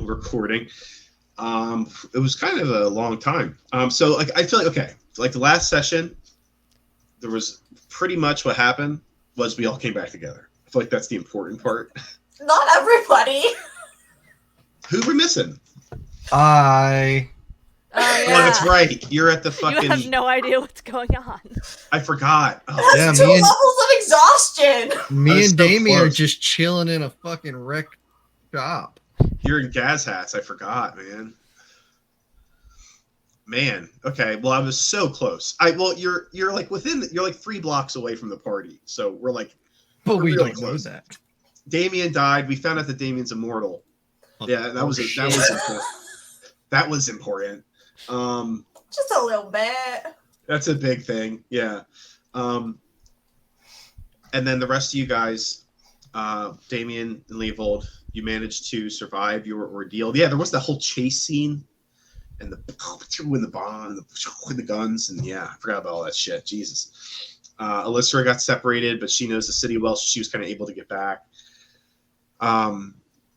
recording. It was kind of a long time. So like I feel like okay, like the last session, there was pretty much what happened was we all came back together. I feel like that's the important part. Not everybody. Who we're missing? I. Oh yeah. Oh, that's right. You're at the fucking. You have no idea what's going on. I forgot. Oh, Yeah, That's 2 levels of exhaustion. Me and so Damien are close. just chilling in a fucking wreck shop. You're in Gaz hats. I forgot, man. Man. Okay. Well, I was so close. You're like you're like 3 blocks away from the party. So we're like. But we really don't know close. that. Damien died. We found out that Damien's immortal. Yeah, that was important. That was important. Just a little bit. That's a big thing. Yeah. And then the rest of you guys, Damien and Leopold, you managed to survive your ordeal. Yeah, there was the whole chase scene and the with the bomb and the guns, and yeah, I forgot about all that shit. Jesus. Alyssa got separated, but she knows the city well, so she was kind of able to get back.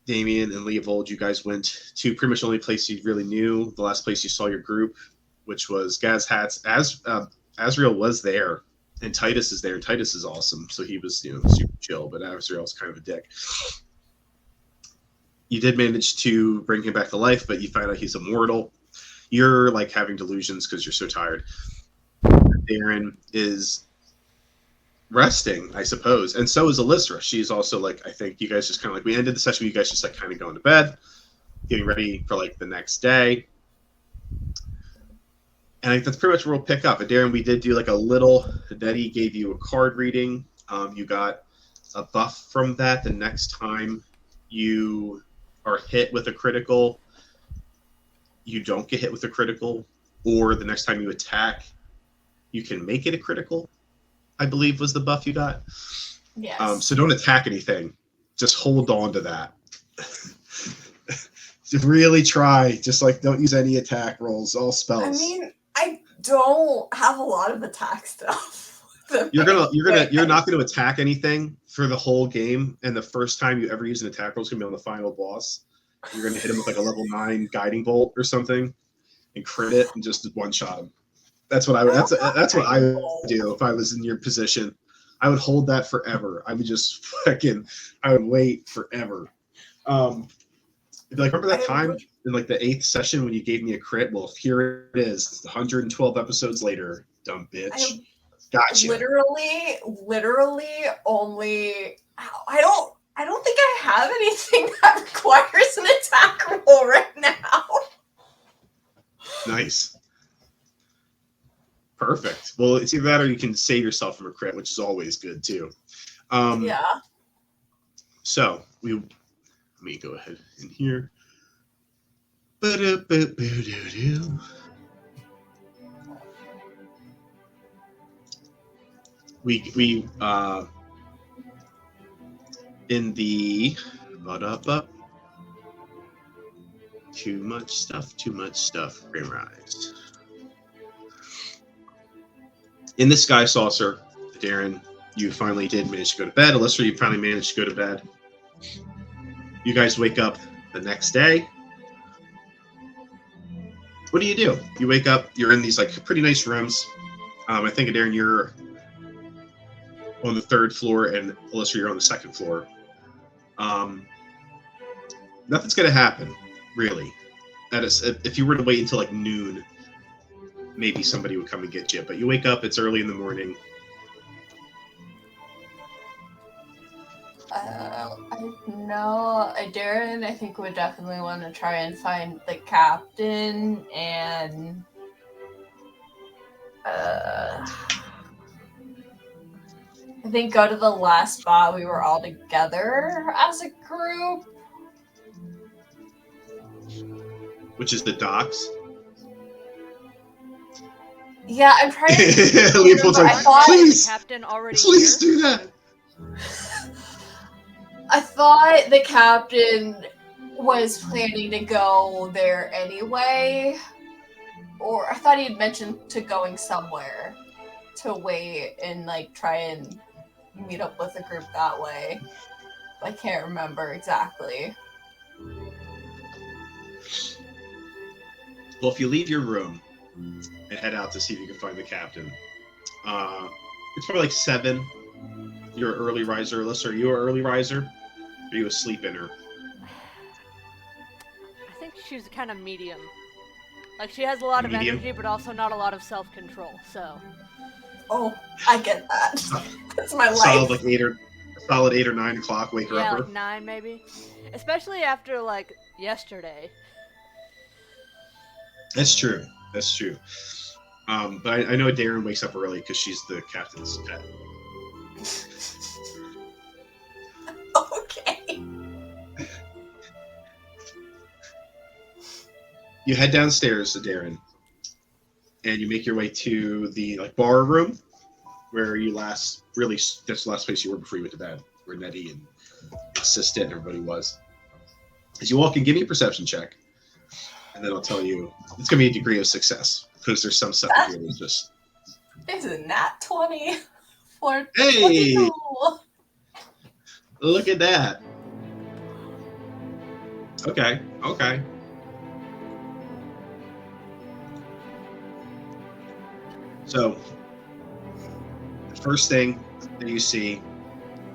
Damien and Leopold, you guys went to pretty much the only place you really knew. The last place you saw your group, which was Gaz Hats. Azrael was there, and Titus is there. Titus is awesome, so he was super chill, but Azrael's kind of a dick. You did manage to bring him back to life, but you find out he's immortal. You're like having delusions because you're so tired. Darren is resting, I suppose, and so is Alyssa. She's also like, I think you guys just kind of like, we ended the session with you guys just like kind of going to bed, getting ready for like the next day. And I think that's pretty much where we'll pick up. And Darren, we did do like a little, Nettie gave you a card reading. You got a buff from that the next time you are hit with a critical, you don't get hit with a critical, or the next time you attack, you can make it a critical, I believe was the buff you got. Yes. So don't attack anything. Just hold on to that. Just really try. Just like don't use any attack rolls, all spells. I mean, I don't have a lot of attack stuff. You're not gonna attack anything for the whole game, and the first time you ever use an attack roll is gonna be on the final boss. You're gonna hit him with like a level 9 guiding bolt or something, and crit it and just one shot him. That's what I would do if I was in your position. I would hold that forever. I would just I would wait forever. Like remember that time in like the 8th session when you gave me a crit? Well, here it is, 112 episodes later, dumb bitch. Gotcha. Literally only. I don't think I have anything that requires an attack roll right now. Nice. Perfect. Well, it's either that or you can save yourself from a crit, which is always good too. Yeah. So let me go ahead in here. We in the too much stuff. Rise. In the sky saucer, Darren, you finally did manage to go to bed. Alyssa, you finally managed to go to bed. You guys wake up the next day. What do? You wake up, you're in these like pretty nice rooms. I think, Darren, you're on the 3rd floor, and Alyssa, you're on the 2nd floor. Nothing's going to happen, really. That is, if you were to wait until like noon, maybe somebody would come and get you. But you wake up, it's early in the morning. No, Darren, I think would definitely want to try and find the captain and I think go to the last spot we were all together as a group. Which is the docks. Yeah, I'm trying to Leopold's like, please, the captain already please here? do that. I thought the captain was planning to go there anyway. Or I thought he had mentioned to going somewhere to wait and like try and meet up with the group that way. I can't remember exactly. Well, if you leave your room and head out to see if you can find the captain, it's probably like 7. You're an early riser. Alyssa, are you an early riser? Or are you a sleep inner? I think she's kind of medium. Like, she has a lot of Medium? energy, but also not a lot of self-control, so... Oh, I get that. That's my Solid life. like solid 8 or 9 o'clock. Wake her Yeah, up. like 9, maybe. Especially after, like, yesterday. That's true. That's true. But I know Darren wakes up early because she's the captain's pet. Okay. You head downstairs to Darren, and you make your way to the bar room where you that's the last place you were before you went to bed, where Nettie and assistant and everybody was. As you walk in, give me a perception check, and then I'll tell you it's gonna be a degree of success because there's some stuff here that's just. Is it nat 20 for Hey! 22? Look at that. Okay. So, the first thing that you see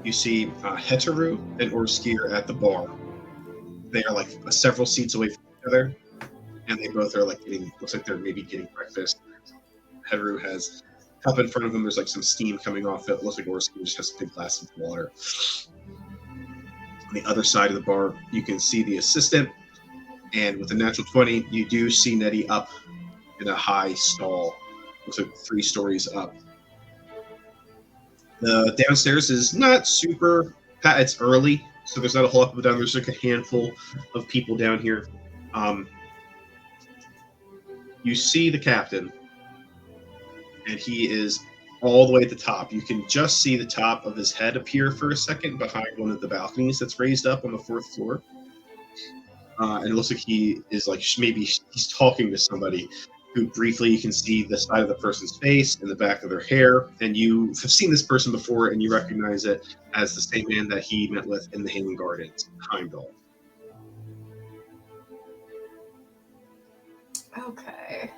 Heteru and Orskir at the bar. They are like several seats away from each other, and they both are like looks like they're maybe getting breakfast. Heteru has a cup in front of him. There's like some steam coming off it. Looks like Orskir just has a big glass of water. On the other side of the bar, you can see the assistant, and with a natural 20, you do see Nettie up in a high stall. Looks like 3 stories up. The downstairs is not super. It's early, so there's not a whole lot of people down. There's like a handful of people down here. You see the captain, and he is all the way at the top. You can just see the top of his head appear for a second behind one of the balconies that's raised up on the 4th floor. And it looks like he is maybe he's talking to somebody who briefly you can see the side of the person's face and the back of their hair. And you have seen this person before and you recognize it as the same man that he met with in the Haven Gardens, Heimdall. Okay.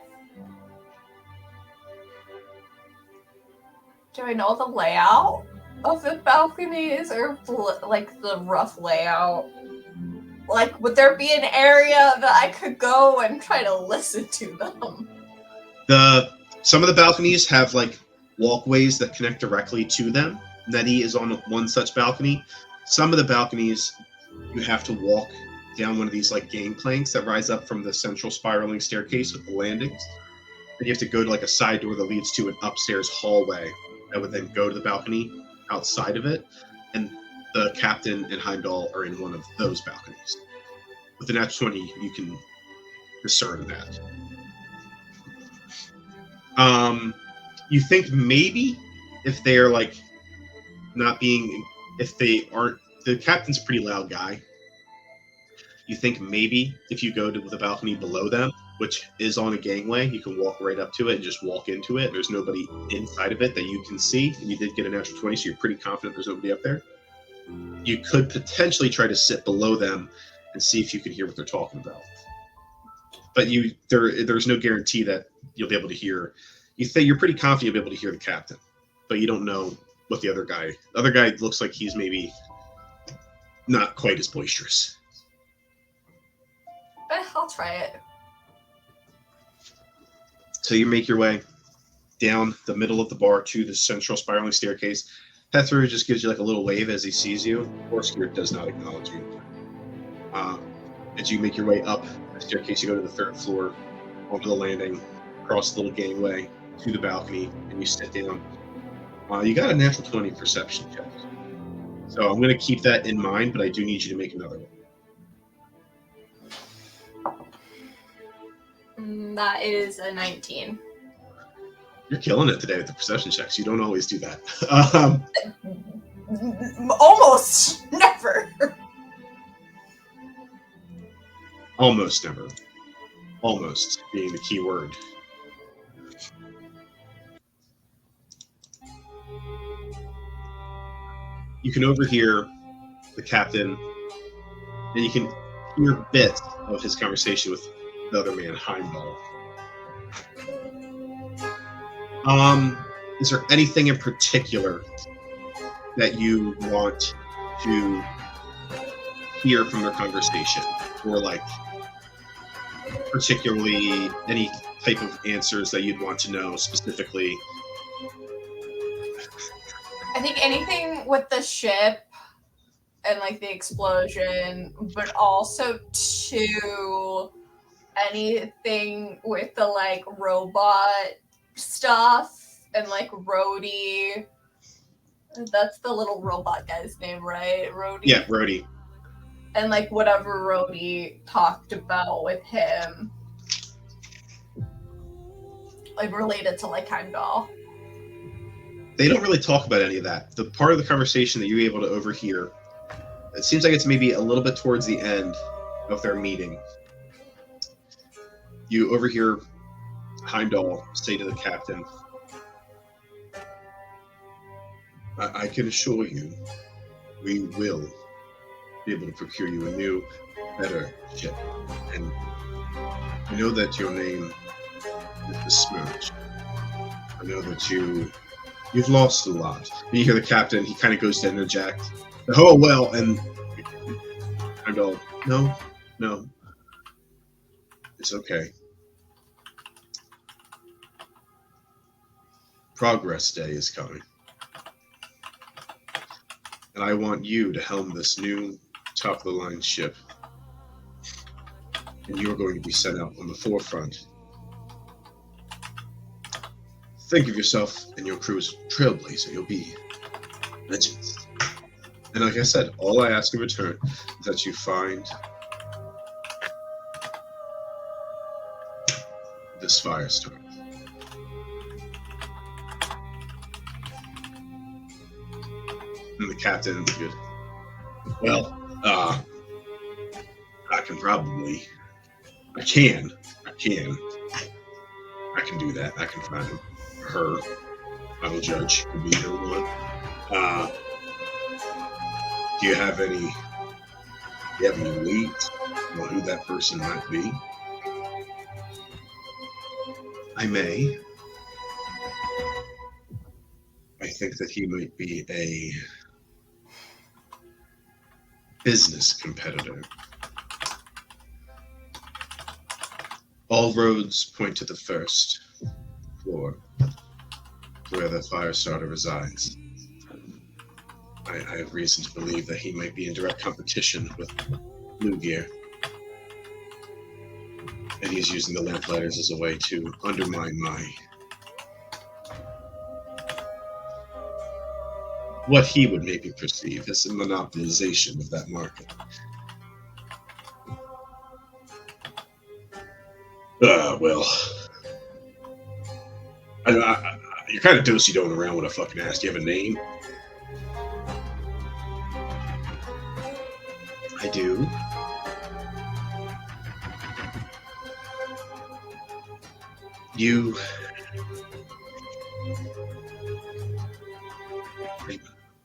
Do I know the layout of the balconies or like the rough layout? Like, would there be an area that I could go and try to listen to them? Some of the balconies have like walkways that connect directly to them. Nettie is on one such balcony. Some of the balconies you have to walk down one of these like gangplanks that rise up from the central spiraling staircase with the landings. And you have to go to like a side door that leads to an upstairs hallway that would then go to the balcony outside of it. And the captain and Heimdall are in one of those balconies. With the natural 20, you can discern that. You think maybe if they're like not being, if they aren't, the captain's a pretty loud guy. You think maybe if you go to the balcony below them, which is on a gangway, you can walk right up to it and just walk into it. There's nobody inside of it that you can see. And you did get a natural 20, so you're pretty confident there's nobody up there. You could potentially try to sit below them and see if you can hear what they're talking about. But there's no guarantee that you'll be able to hear. You think you're pretty confident you'll be able to hear the captain, but you don't know what the other guy. The other guy looks like he's maybe not quite as boisterous. I'll try it. So you make your way down the middle of the bar to the central spiraling staircase. Aethra just gives you like a little wave as he sees you. Orskir does not acknowledge you. As you make your way up the staircase, you go to the 3rd floor, onto the landing, across the little gangway to the balcony, and you sit down. You got a natural 20 perception check. So I'm going to keep that in mind, but I do need you to make another one. That is a 19. You're killing it today with the perception checks. You don't always do that. Almost never. Almost never. Almost being the key word. You can overhear the captain, and hear bits of his conversation with the other man, Heimdall. Is there anything in particular that you want to hear from their conversation, or like particularly any type of answers that you'd want to know specifically? I think anything with the ship and like the explosion, but also too anything with the like robot stuff and like Rhodey. That's the little robot guy's name, right? Rhodey. Yeah, Rhodey. And like whatever Rhodey talked about with him, like related to like Heimdall. They don't really talk about any of that. The part of the conversation that you're able to overhear, it seems like it's maybe a little bit towards the end of their meeting. You overhear Heimdall say to the captain, I can assure you, we will be able to procure you a new, better ship. And I know that your name is Besmirch. I know that you've lost a lot. And you hear the captain, he kind of goes to interject. Oh, well, and Heimdall, no, it's okay. Progress Day is coming. And I want you to helm this new top-of-the-line ship. And you're going to be sent out on the forefront. Think of yourself and your crew as trailblazer. You'll be legends. And like I said, all I ask in return is that you find this firestorm. And the captain goes, well, I can do that. I can find him. Her. Final judge could be either one. Do you have any leads on who that person might be? I may. I think that he might be a business competitor. All roads point to the first floor, where the Firestarter resides. I have reason to believe that he might be in direct competition with Blue Gear. And he's using the Lamplighters as a way to undermine what he would maybe perceive as a monopolization of that market. Well, you're kind of dosey-doing around when I fucking asked. Do you have a name? I do.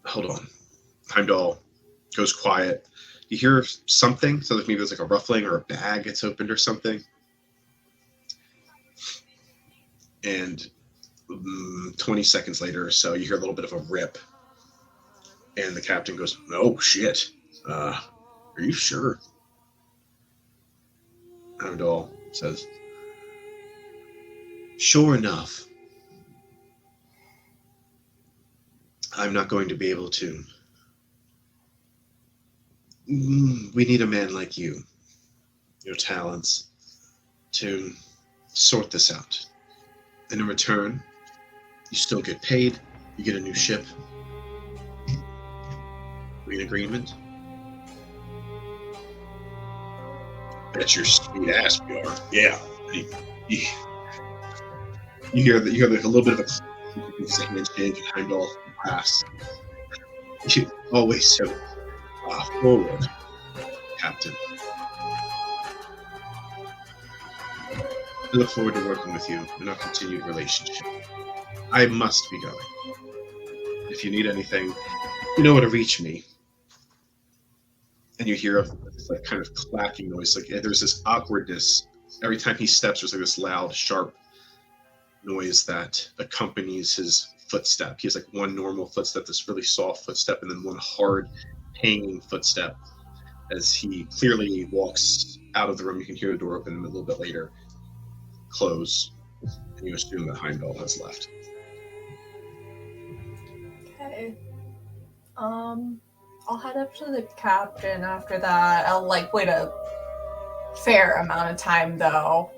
Hold on. Heimdall goes quiet. You hear something? So maybe there's like a ruffling or a bag gets opened or something. And 20 seconds later or so, you hear a little bit of a rip. And the captain goes, "Oh, shit. Are you sure?" Heimdall says, "Sure enough. I'm not going to be able to. We need a man like you, your talents, to sort this out. And in return, you still get paid, you get a new ship. We in agreement?" "That's your sweet ass, we are." Yeah. You hear like a little bit of a handshake, and Heimdall laughs. "You always so forward, Captain. I look forward to working with you in our continued relationship. I must be going. If you need anything, you know where to reach me. and you hear this like kind of clacking noise. Like there's this awkwardness every time he steps. There's like this loud, sharp noise that accompanies his footstep. He has like one normal footstep, this really soft footstep, and then one hard, hanging footstep. As he clearly walks out of the room, you can hear the door open a little bit later, close, and you assume that Heimdall has left. Okay. I'll head up to the captain after that. I'll like wait a fair amount of time though.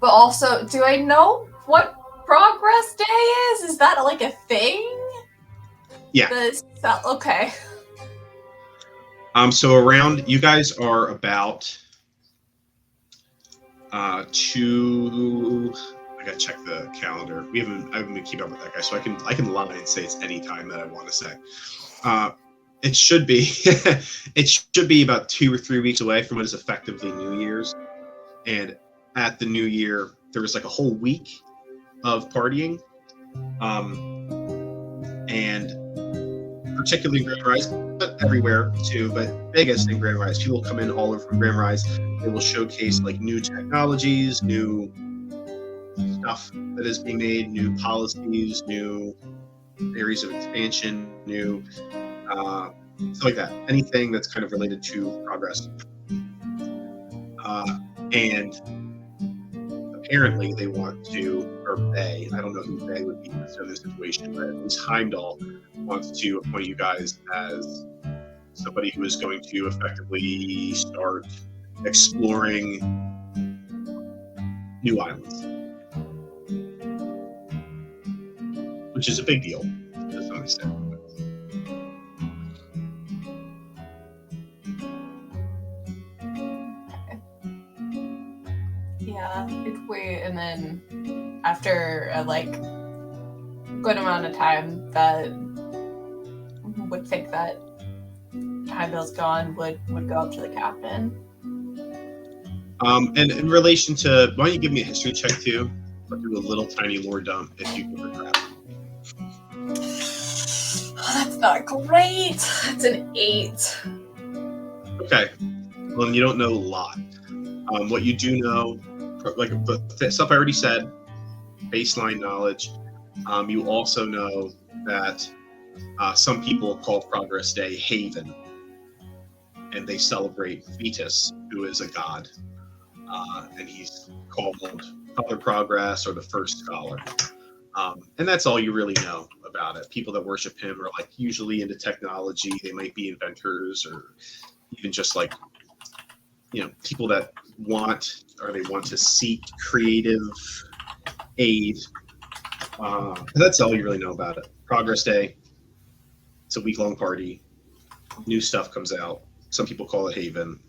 But also, do I know what Progress Day is? Is that like a thing? Yeah. Okay. So around, you guys are about I gotta check the calendar. I haven't been keeping up with that guy, so I can lie and say it's any time that I want to say. It should be it should be about 2 or 3 weeks away from what is effectively New Year's. And at the New Year, there was like a whole week of partying, and particularly in Grand Rise, but everywhere too, but biggest in Grand Rise. People come in all over from Grand Rise. They will showcase like new technologies, new stuff that is being made, new policies, new areas of expansion, new stuff like that. Anything that's kind of related to progress. And apparently they want to, or they, I don't know who they would be in this situation, but at least Heimdall wants to appoint you guys as somebody who is going to effectively start exploring new islands, which is a big deal to some extent. Yeah, it'd wait, and then after a like good amount of time, that would think that Heimdall's gone would go up to the captain. And in relation to, why don't you give me a history check too? I'll do a little tiny lore dump if you give her crap. Oh, that's not great. That's an 8. Okay. Well, you don't know a lot. What you do know, like the stuff I already said, baseline knowledge. You also know that some people call Progress Day Haven, and they celebrate Vetus, who is a god, and he's called Father Progress or the First Scholar. And that's all you really know about it. People that worship him are like usually into technology. They might be inventors, or even just like, people that want to seek creative aid. That's all you really know about it. Progress Day. It's a week-long party. New stuff comes out. Some people call it Haven,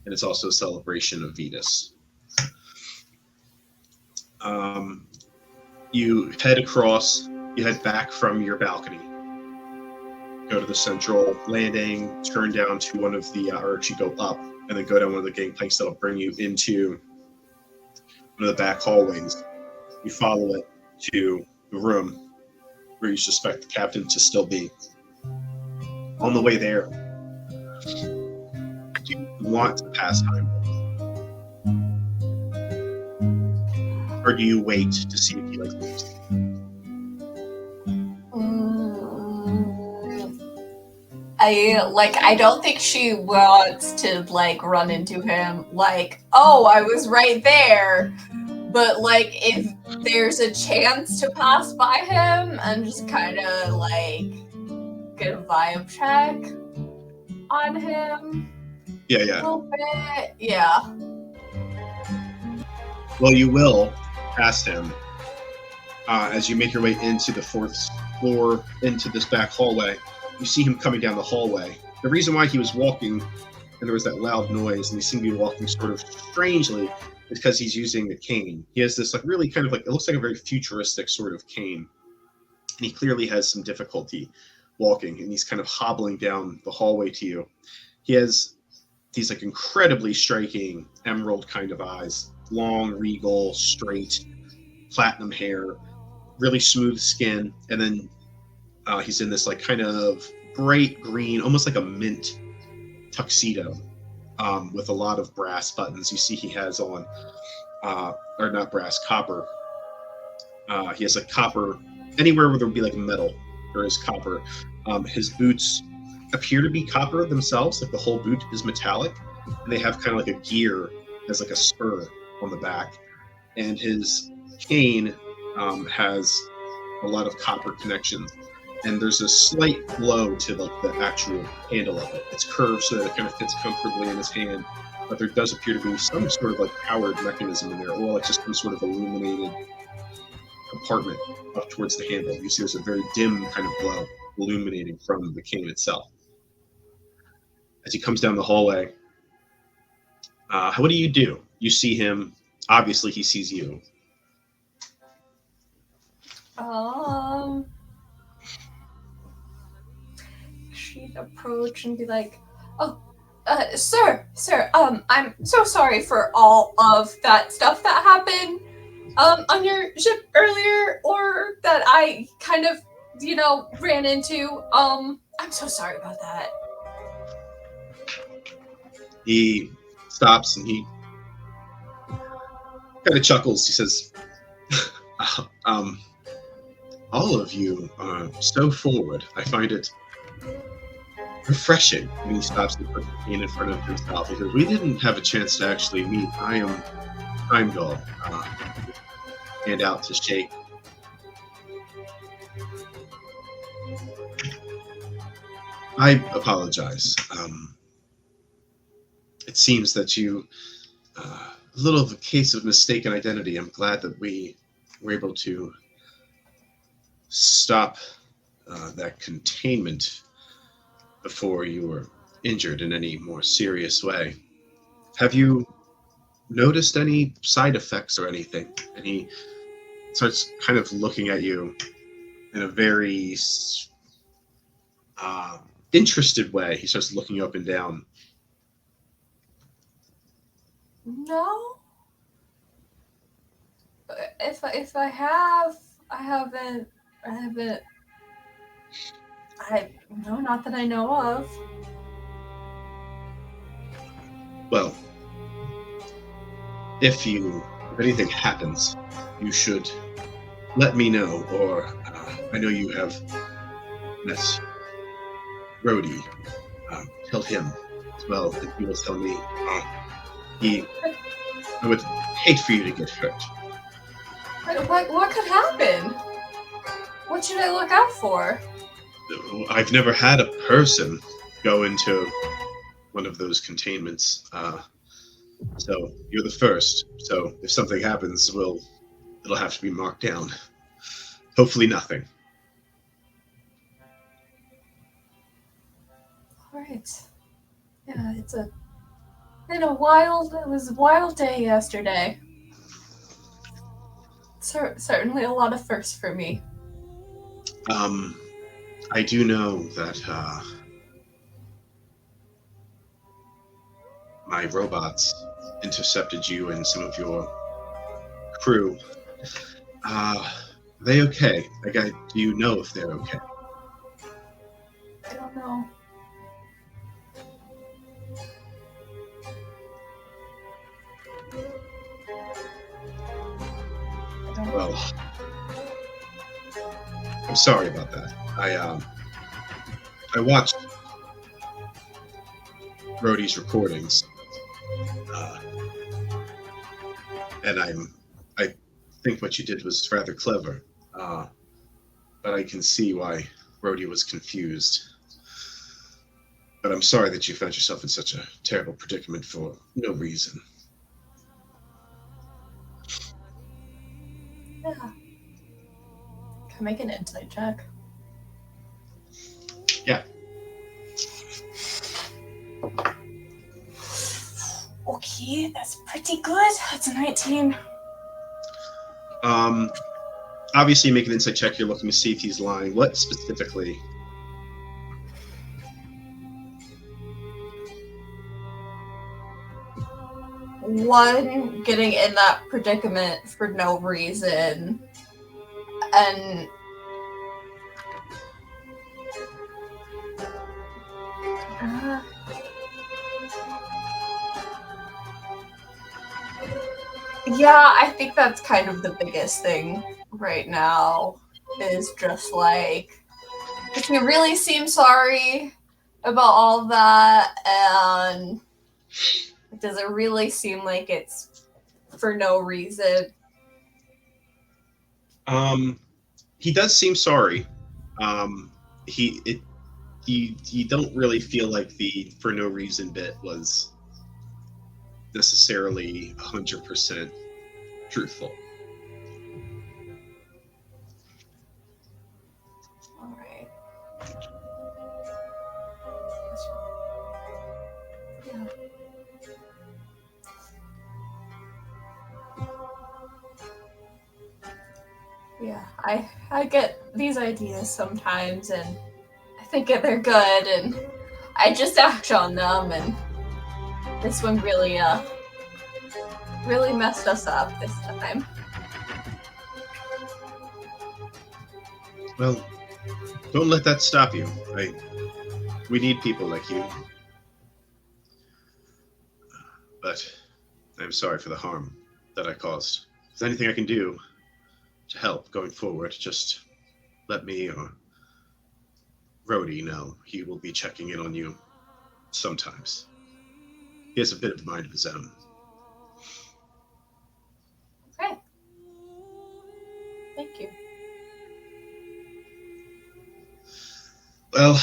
and it's also a celebration of Vetus. You head across. You head back from your balcony. Go to the central landing. Turn down to one of the, or actually go up, and then go down one of the gangplanks that'll bring you into one of the back hallways. You follow it to the room where you suspect the captain to still be. On the way there, do you want to pass time? Or do you wait to see if he leaves? I don't think she wants to like run into him like, oh, I was right there. But like if there's a chance to pass by him and just kind of like get a vibe check on him. Yeah. A little bit. Yeah. Well, you will pass him as you make your way into the 4th floor, into this back hallway. You see him coming down the hallway. The reason why he was walking, and there was that loud noise, and he seemed to be walking sort of strangely, is because he's using the cane. He has this like really kind of like, it looks like a very futuristic sort of cane. And he clearly has some difficulty walking, and he's kind of hobbling down the hallway to you. He has these like incredibly striking emerald kind of eyes, long, regal, straight, platinum hair, really smooth skin, and then he's in this like kind of bright green, almost like a mint tuxedo with a lot of brass buttons. You see he has on, or not brass, copper. He has a copper, anywhere where there would be like metal, there is copper. His boots appear to be copper themselves, like the whole boot is metallic, and they have kind of like a gear as like a spur on the back. And his cane has a lot of copper connections, and there's a slight glow to like the actual handle of it. It's curved so that it kind of fits comfortably in his hand, but there does appear to be some sort of like powered mechanism in there, or like just some sort of illuminated compartment up towards the handle. You see there's a very dim kind of glow illuminating from the cane itself. As he comes down the hallway, what do? You see him. Obviously, he sees you. She'd approach and be like, "Oh, sir, I'm so sorry for all of that stuff that happened, on your ship earlier, or that I kind of, ran into. I'm so sorry about that." He stops and he kind of chuckles. He says, all of you are so forward. I find it refreshing. And he stops and puts the cane in front of himself. He says, we didn't have a chance to actually meet. I am Heimdall. Hand out to shake. I apologize. It seems that you, a little of a case of mistaken identity. I'm glad that we were able to stop that containment before you were injured in any more serious way. Have you noticed any side effects or anything? And he starts kind of looking at you in a very interested way. He starts looking up and down. No. If I have, I haven't. No, not that I know of. Well, if anything happens, you should let me know, or I know you have met Rhodey. Tell him as well, and he will tell me. I would hate for you to get hurt. What could happen? What should I look out for? I've never had a person go into one of those containments, so you're the first. So if something happens, it'll have to be marked down. Hopefully nothing. All right. Yeah, it was a wild day yesterday. Certainly a lot of firsts for me. I do know that my robots intercepted you and some of your crew. Are they okay? Do you know if they're okay? I don't know. Well, I'm sorry about that. I watched Rhodey's recordings, and I think what you did was rather clever, but I can see why Rhodey was confused. But I'm sorry that you found yourself in such a terrible predicament for no reason. Yeah. Can I make an insight check? Yeah. Okay, that's pretty good. That's a 19. Obviously, you make an insight check. You're looking to see if he's lying. What specifically? One, getting in that predicament for no reason, and Yeah, I think that's kind of the biggest thing right now. Is just like, does he really seem sorry about all of that? And does it really seem like it's for no reason? He does seem sorry. You don't really feel like the for no reason bit was necessarily 100% truthful. All right. Yeah. Yeah, I get these ideas sometimes, and I think they're good, and I just act on them, and this one really messed us up this time. Well, don't let that stop you. We need people like you. But I'm sorry for the harm that I caused. If there's anything I can do to help going forward, just let me or Rhodey know. He will be checking in on you sometimes. He has a bit of a mind of his own. Okay. Thank you. Well,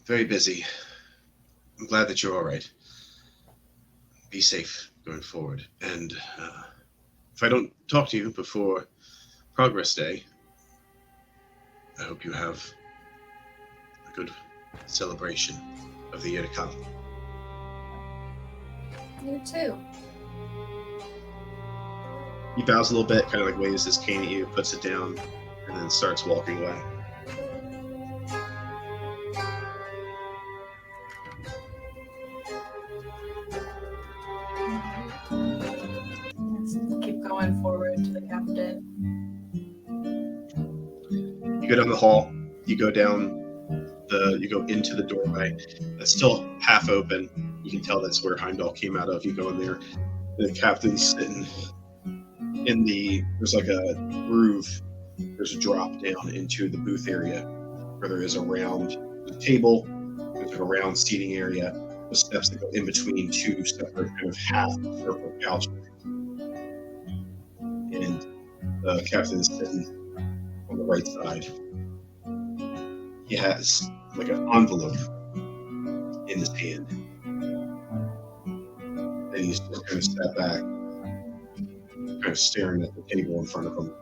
very busy. I'm glad that you're all right. Be safe going forward. And if I don't talk to you before Progress Day, I hope you have a good celebration of the year to come. You too. He bows a little bit, kind of like waves his cane at you, puts it down, and then starts walking away. Let's keep going forward to the captain. You go down the hall. You go into the doorway. It's still half open. You can tell that's where Heimdall came out of. You go in there. The captain's sitting there's like a groove. There's a drop down into the booth area where there is a round table. There's like a round seating area. The steps that go in between two separate kind of half circle couches. And the captain is sitting on the right side. He has like an envelope in his hand. And he's just kind of sat back, kind of staring at the table in front of him.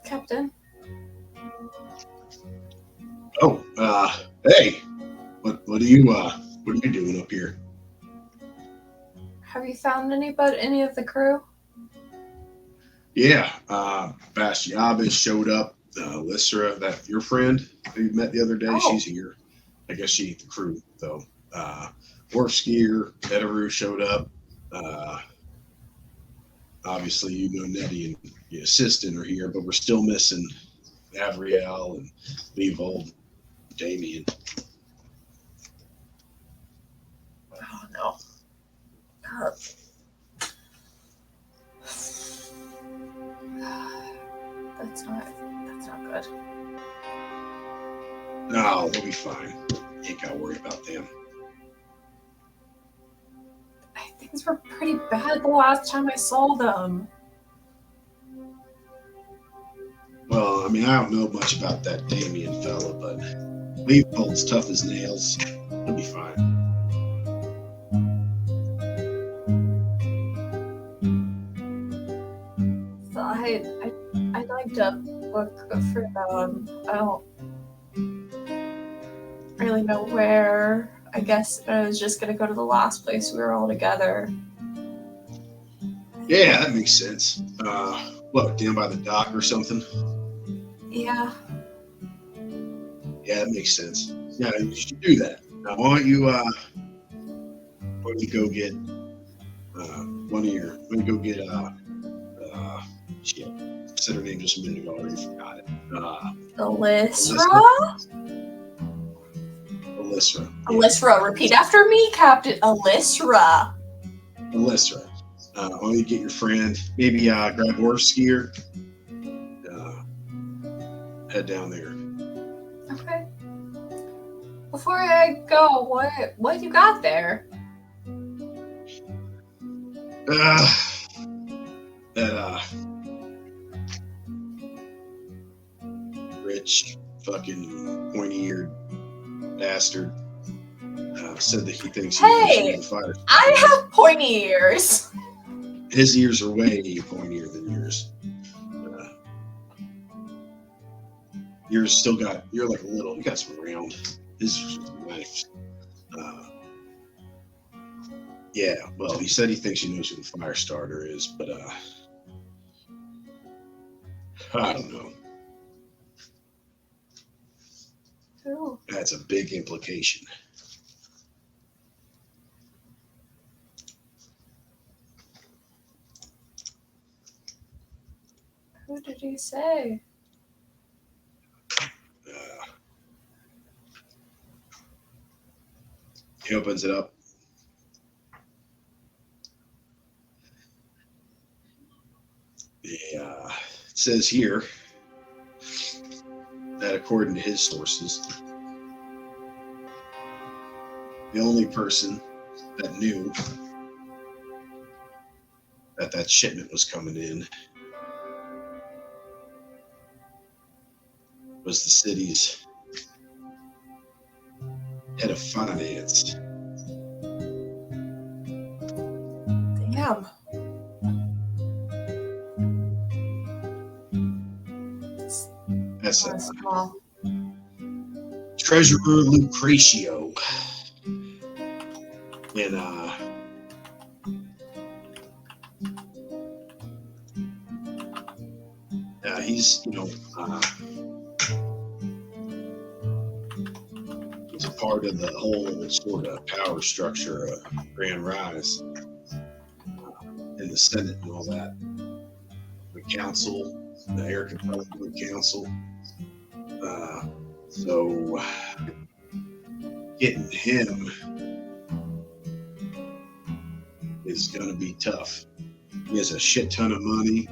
Captain? Oh, hey, what are you doing up here? Have you found any of the crew? Yeah, Bastiabas showed up. Lystra, that your friend who you met the other day, she's here. I guess she ate the crew though. Worfskier, Ederu showed up. Obviously, you know Nettie and the assistant are here, but we're still missing Avriel and Leovold, Damien. Oh no. That's not good. No, we'll be fine. You ain't gotta worry about them. Things were pretty bad the last time I saw them. Well, I mean, I don't know much about that Damien fella, but Leovold's tough as nails. He'll be fine. So I'd like to look for them. I don't really know where. I guess I was just gonna go to the last place we were all together. Yeah, that makes sense. What, down by the dock or something? Yeah. Yeah, that makes sense. Yeah, you should do that. Now, why don't you go get shit. I said her name just a minute ago. I already forgot it. Lystra? Alyssra. Alyssra, repeat after me, Captain. Alyssra. Alyssra. Why don't you get your friend, maybe grab Orf's gear, head down there. Okay. Before I go, what you got there? That rich fucking pointy-eared bastard said that he thinks he knows who the fire. I have pointy ears. His ears are way pointier than yours. Yours still got, you're like a little, you got some round. His is just nice. Yeah, well, he said he thinks he knows who the fire starter is, but I don't know. Who? That's a big implication. Who did he say? He opens it up. Yeah, it says here that according to his sources, the only person that knew that shipment was coming in was the city's head of finance. Damn. That's Small. Treasurer Lucretio. And he's, he's a part of the whole sort of power structure of Grand Rise in the Senate and all that. The council, the Air Component Council. So getting him is going to be tough. He has a shit ton of money.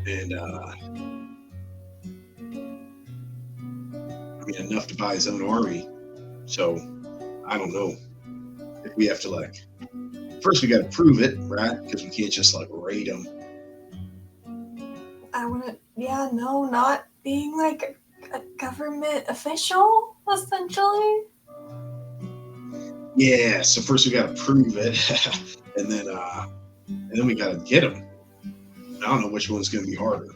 And I mean, enough to buy his own army. So I don't know if we have to first we got to prove it, right? Because we can't just raid him. I wouldn't. Yeah, no, not being like a government official, essentially. Yeah. So first we got to prove it, and then we got to get him. I don't know which one's going to be harder.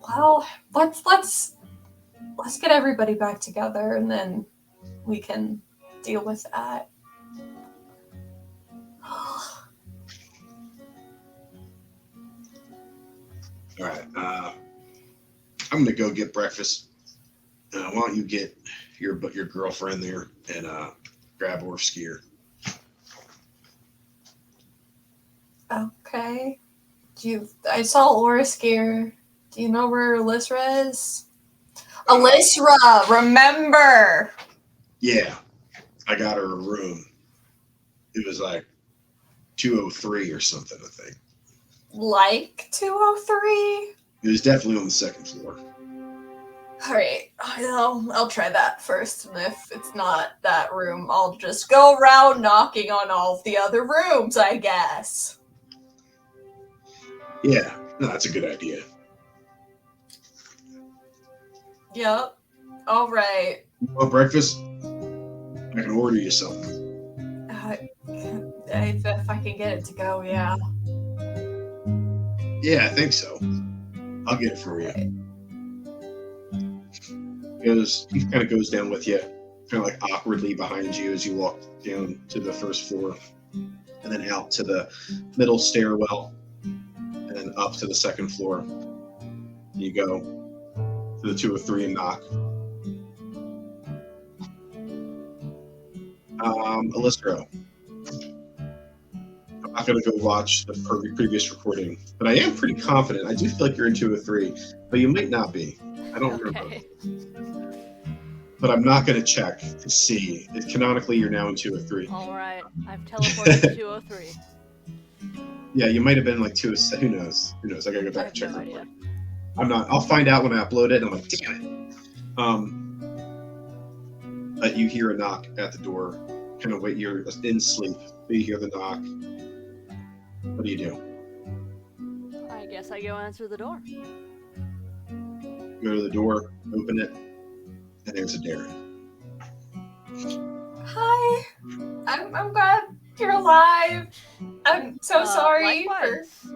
Well, let's get everybody back together, and then we can deal with that. All right. I'm gonna go get breakfast. Why don't you get your girlfriend there and grab Orf's gear? Okay. I saw Laura's gear. Do you know where Alyssra is? Alyssra, remember! Yeah, I got her a room. It was 203 or something, I think. Like 203? It was definitely on the second floor. Alright, I'll try that first, and if it's not that room, I'll just go around knocking on all of the other rooms, I guess. Yeah, no, that's a good idea. Yep. Alright. You want breakfast? I can order you something. If I can get it to go, yeah. Yeah, I think so. I'll get it for you. He kind of goes down with you, kind of awkwardly behind you as you walk down to the first floor, and then out to the middle stairwell, and then up to the second floor. You go to the 203 and knock. Alyssra, I'm not going to go watch the previous recording, but I am pretty confident. I do feel like you're in 203, but you might not be. I don't remember. Okay. But I'm not going to check to see. Canonically, you're now in 203. All right. I've teleported to 203. Yeah, you might have been like 207. Who knows? Who knows? I got to go I back and have check no real quick. idea. I'm not. I'll find out when I upload it. And I'm like, damn it. But you hear a knock at the door. Kind of wait. You're in sleep. But you hear the knock. What do you do? I guess I go answer the door. Go to the door, open it, and there's a Darren. Hi. I'm glad you're alive. I'm so sorry for Likewise.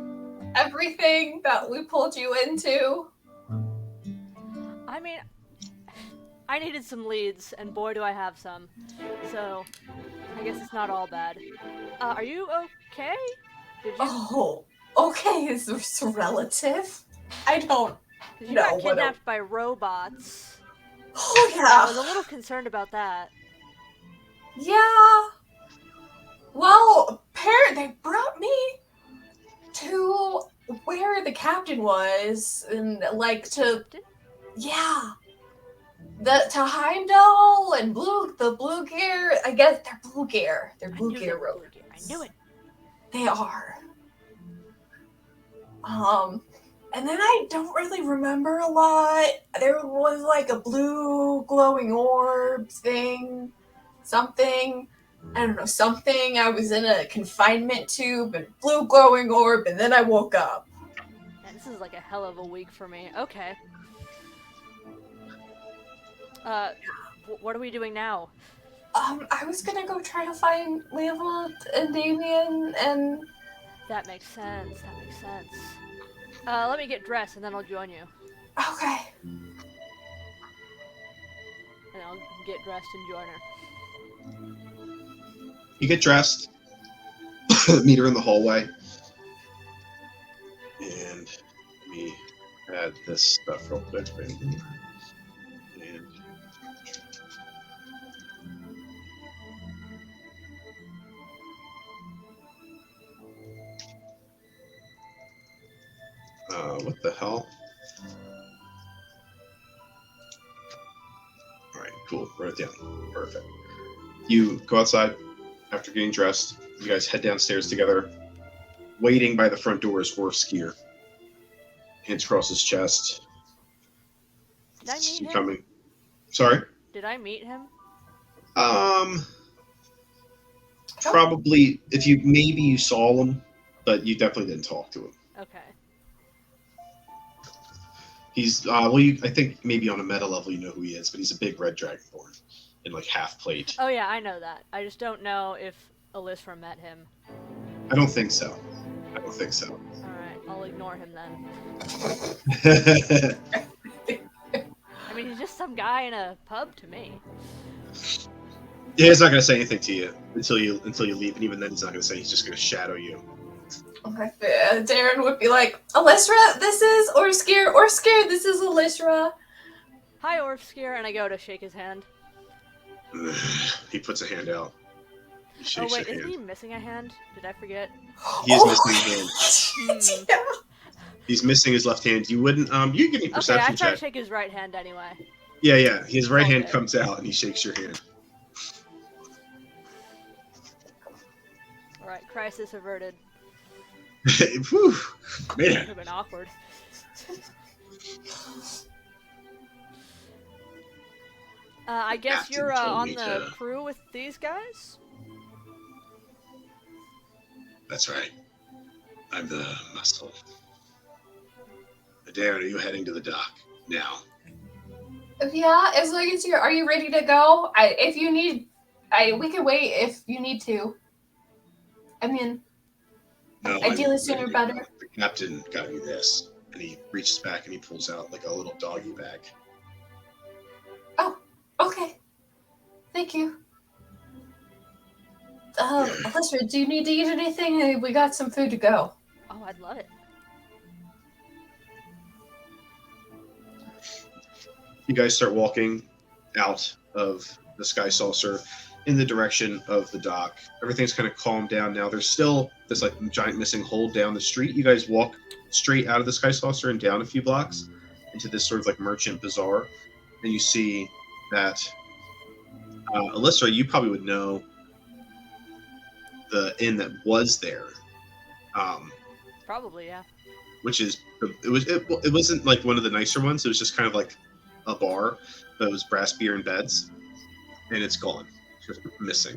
everything that we pulled you into. I mean, I needed some leads, and boy, do I have some. So, I guess it's not all bad. Are you okay? Did you? Oh, okay, is this relative? I don't. You No, got what a- kidnapped by robots. Oh I was a yeah. little concerned about that. Yeah. Well, they brought me to where the captain was, and like to, yeah, to Heimdall and the blue gear. I guess they're blue gear. They're blue gear robots. I knew it. They are. And then I don't really remember a lot. There was like a blue glowing orb thing, something. I don't know, something. I was in a confinement tube and blue glowing orb, and then I woke up. Man, this is like a hell of a week for me. Okay. What are we doing now? I was gonna go try to find Leopold and Damien and... That makes sense. That makes sense. Let me get dressed and then I'll join you. Okay. And I'll get dressed and join her. You get dressed, meet her in the hallway, and let me add this stuff real quick. And what the hell? All right, cool. Write it down. Perfect. You go outside after getting dressed. You guys head downstairs together. Waiting by the front door is Orf Skier. Hands across his chest. Did I meet him? Coming. Sorry? Did I meet him? Probably, if you, maybe you saw him, but you definitely didn't talk to him. Okay. He's, I think maybe on a meta level you know who he is, but he's a big red dragonborn in like half plate. Oh yeah, I know that. I just don't know if Alyssa met him. I don't think so. Alright, I'll ignore him then. I mean, he's just some guy in a pub to me. Yeah, he's not gonna say anything to you until you leave, and even then he's not gonna say. He's just gonna shadow you. Okay. Darren would be like, Alyssa, this is Orskier. Orskier, this is Alyssa. Hi, Orfskier, and I go to shake his hand. He puts a hand out. He shakes Oh wait, your is hand. he missing a hand? Did I forget? He is missing a hand. Hmm. Yeah. He's missing his left hand. You wouldn't. You can give me a Okay, I perception try to check. shake his right hand anyway. Yeah. His right hand Okay. comes out and he shakes your hand. Alright, crisis averted. Whew, Could man. have been awkward. I guess Captain you're told on me the to- crew with these guys? That's right. I'm the muscle. Darren, are you heading to the dock now? Yeah, as long as are you ready to go? If you need, we can wait if you need to. I mean, No. ideally I'm sooner ready to better. go. The captain got me this, and he reaches back and he pulls out like a little doggy bag. Okay. Thank you. Alyssa, do you need to eat anything? We got some food to go. Oh, I'd love it. You guys start walking out of the Sky Saucer in the direction of the dock. Everything's kind of calmed down now. There's still this like giant missing hole down the street. You guys walk straight out of the Sky Saucer and down a few blocks, into this sort of like merchant bazaar, and you see that Alyssa, you probably would know the inn that was there, um, Probably, yeah. which is it wasn't like one of the nicer ones. It was just kind of like a bar, but it was brass beer and beds, and it's gone, just missing.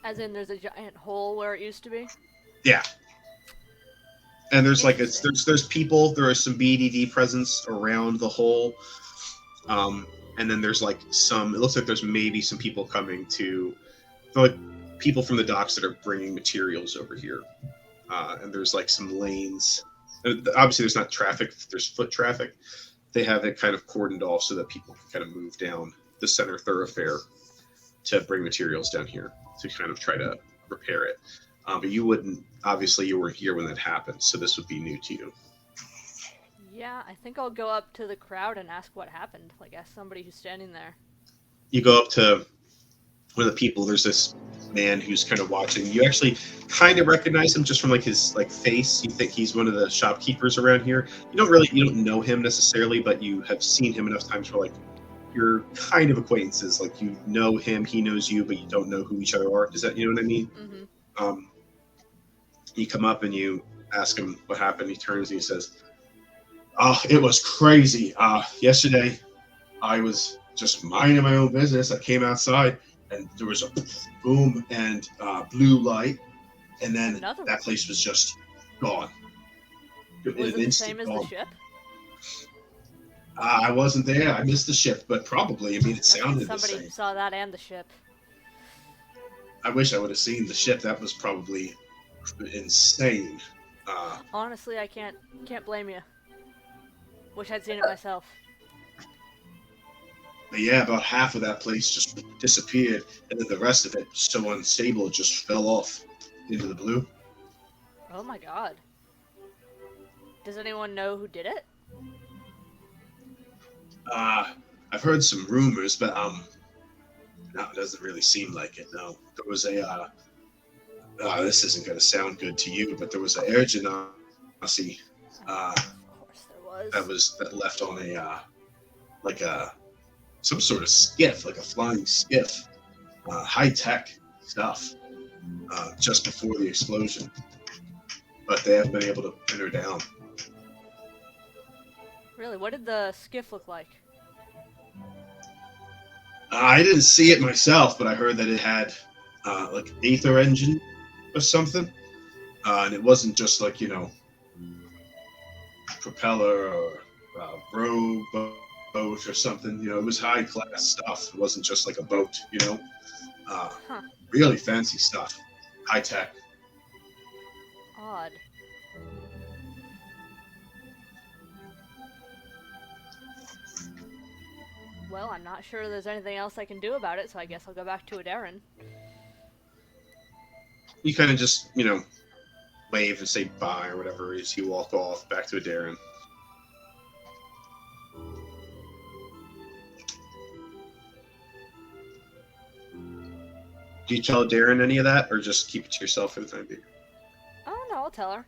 As in, there's a giant hole where it used to be. Yeah, and there's like Interesting. there's people. There are some BDD presence around the hole, and then there's like some. It looks like there's maybe some people coming to, like people from the docks that are bringing materials over here, and there's like some lanes. Obviously, there's not traffic. There's foot traffic. They have it kind of cordoned off so that people can kind of move down the center thoroughfare to bring materials down here to kind of try to repair it. But you wouldn't, obviously, you weren't here when that happened, so this would be new to you. Yeah, I think I'll go up to the crowd and ask what happened. Like, ask somebody who's standing there. You go up to one of the people. There's this man who's kind of watching. You actually kind of recognize him just from like his like face. You think he's one of the shopkeepers around here. You don't know him necessarily, but you have seen him enough times for like you're kind of acquaintances. Like you know him, he knows you, but you don't know who each other are. Does that, you know what I mean? Mm-hmm. You come up and you ask him what happened. He turns and he says, "Oh, it was crazy. Yesterday, I was just minding my own business. I came outside, and there was a boom and blue light, and then Another that one. place was just gone. In Was an it the instant, same as the gone. ship? I wasn't there. I missed the ship, but probably. I mean, it sounded the Somebody same. saw that and the ship. I wish I would have seen the ship. That was probably insane. Honestly, I can't blame you. Wish I'd seen it myself. But yeah, about half of that place just disappeared, and then the rest of it, so unstable, it just fell off into the blue. Oh my god. Does anyone know who did it? I've heard some rumors, but no, it doesn't really seem like it. No, there was a. This isn't going to sound good to you, but there was an air genasi Of course there was. that left on a like a some sort of skiff, like a flying skiff, high tech stuff, just before the explosion. But they haven't been able to pin her down. Really, what did the skiff look like? I didn't see it myself, but I heard that it had like Aethra engine or something, and it wasn't just like propeller or rowboat or something. It was high class stuff. It wasn't just like a boat. Huh. Really fancy stuff, high tech. Odd. Well, I'm not sure there's anything else I can do about it, so I guess I'll go back to Adarin. You kind of just wave and say bye or whatever as you walk off back to Darren. Do you tell Darren any of that, or just keep it to yourself for the time being? Oh no, I'll tell her.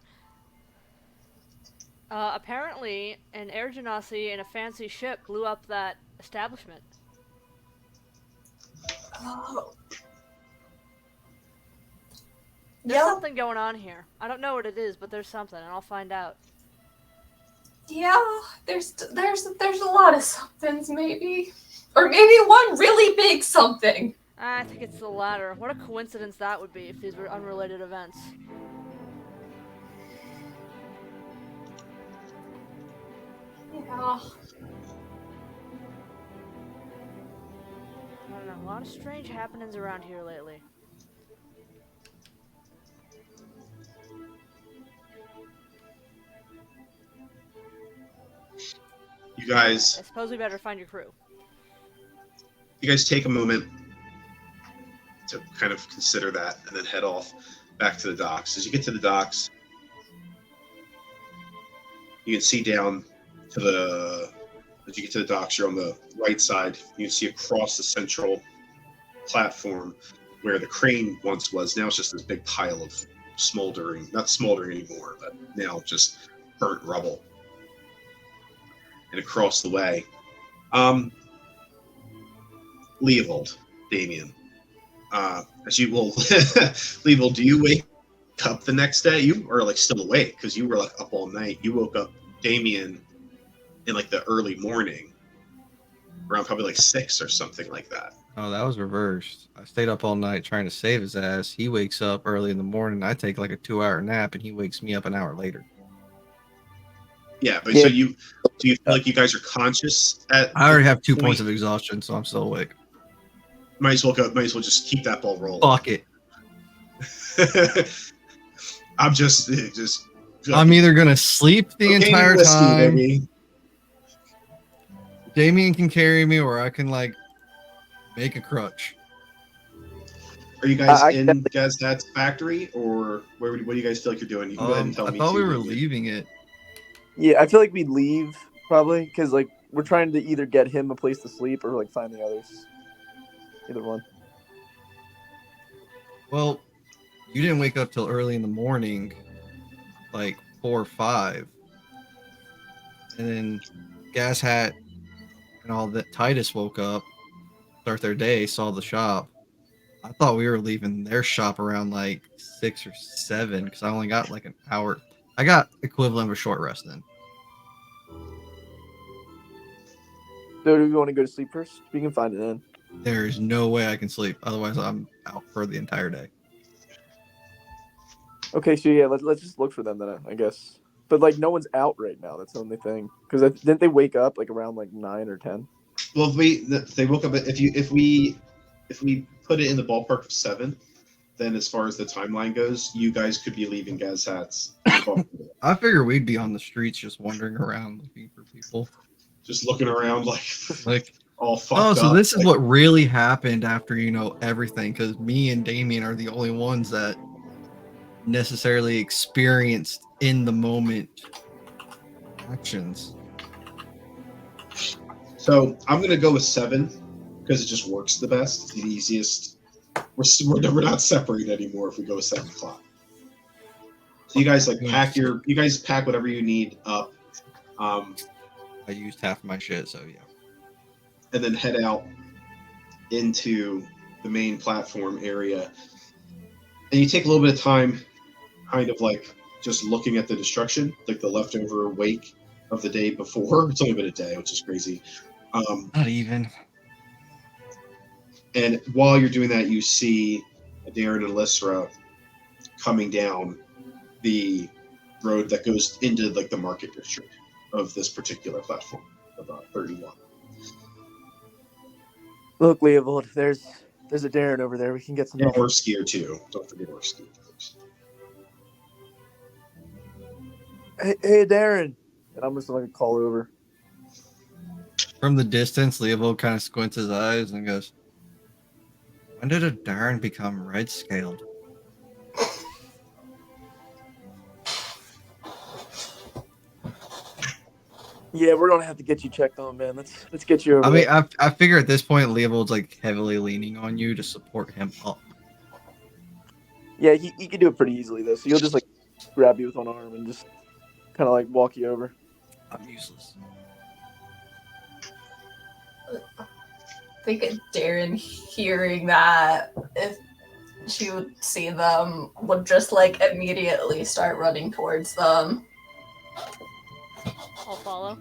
Apparently, an air genasi in a fancy ship blew up that establishment. Oh. There's Yeah, something going on here. I don't know what it is, but there's something, and I'll find out. yeah. There's a lot of somethings, maybe, or maybe one really big something. I think it's the latter. What a coincidence that would be if these were unrelated events. Yeah. I don't know, a lot of strange happenings around here lately. You guys I suppose we better find your crew. take a moment to kind of consider that and then head off back to the docks. As you get to the docks, you can see down to the as you get to the docks, you're on the right side. You can see across the central platform where the crane once was. Now it's just this big pile of not smoldering anymore, but now just burnt rubble. and across the way. Leovold, Damien. As you will, Leovold, do you wake up the next day? You are like still awake because you were like up all night. You woke up, Damien, in like the early morning, around probably like 6 or something like that. Oh, that was reversed. I stayed up all night trying to save his ass. He wakes up early in the morning. I take like a 2-hour nap, and he wakes me up an hour later. Yeah, but Yeah. so do you feel like you guys are conscious at? I already have 2 point? points of exhaustion, so I'm still awake. Might as well just keep that ball rolling. Fuck it. I'm just. I'm either gonna sleep the cocaine and entire whiskey, time. baby. Damien can carry me, or I can like make a crutch. Are you guys I in Gazdad's factory, or what do you guys feel like you're doing? You can go ahead and tell I me. thought we were Damien. leaving it. Yeah, I feel like we'd leave probably because like we're trying to either get him a place to sleep or like find the others. Either one. Well, you didn't wake up till early in the morning, like 4 or 5, and then Gas Hat and all that. Titus woke up, start their day, saw the shop. I thought we were leaving their shop around like 6 or 7 because I only got like an hour. I got equivalent of a short rest then. So do we want to go to sleep first? We can find it in. There is no way I can sleep. Otherwise, I'm out for the entire day. Okay, so yeah, let's just look for them then, I guess. But like, no one's out right now. That's the only thing. Because didn't they wake up like around like 9 or 10? Well, if they woke up. If we put it in the ballpark of 7, then as far as the timeline goes, you guys could be leaving Gazhat's. I figure we'd be on the streets just wandering around looking for people. Just looking around like all fucked Oh, up. so this is what really happened after everything, because me and Damien are the only ones that necessarily experienced in the moment actions. So I'm gonna go with 7 because it just works the best, the easiest. We're not separated anymore if we go with 7 o'clock. So you guys pack whatever you need up. I used half of my shit, so yeah. And then head out into the main platform area. And you take a little bit of time kind of like just looking at the destruction, like the leftover wake of the day before. It's only been a day, which is crazy. Not even. And while you're doing that, you see Darren and Lysra coming down the road that goes into like the market district of this particular platform of 31. Look, Leovold, there's a Darren over there. We can get some And help. horse gear too. Don't forget horse gear. Hey, Darren. And I'm just gonna call over. From the distance, Leovold kind of squints his eyes and goes, "When did a Darn become red scaled?" Yeah, we're gonna have to get you checked on, man. Let's get you over. I mean, there. I figure at this point, Leovold's like heavily leaning on you to support him up. Yeah, he can do it pretty easily though. So you'll just like grab you with one arm and just kind of like walk you over. I'm useless. I think Darren hearing that, if she would see them, would just like immediately start running towards them. I'll follow.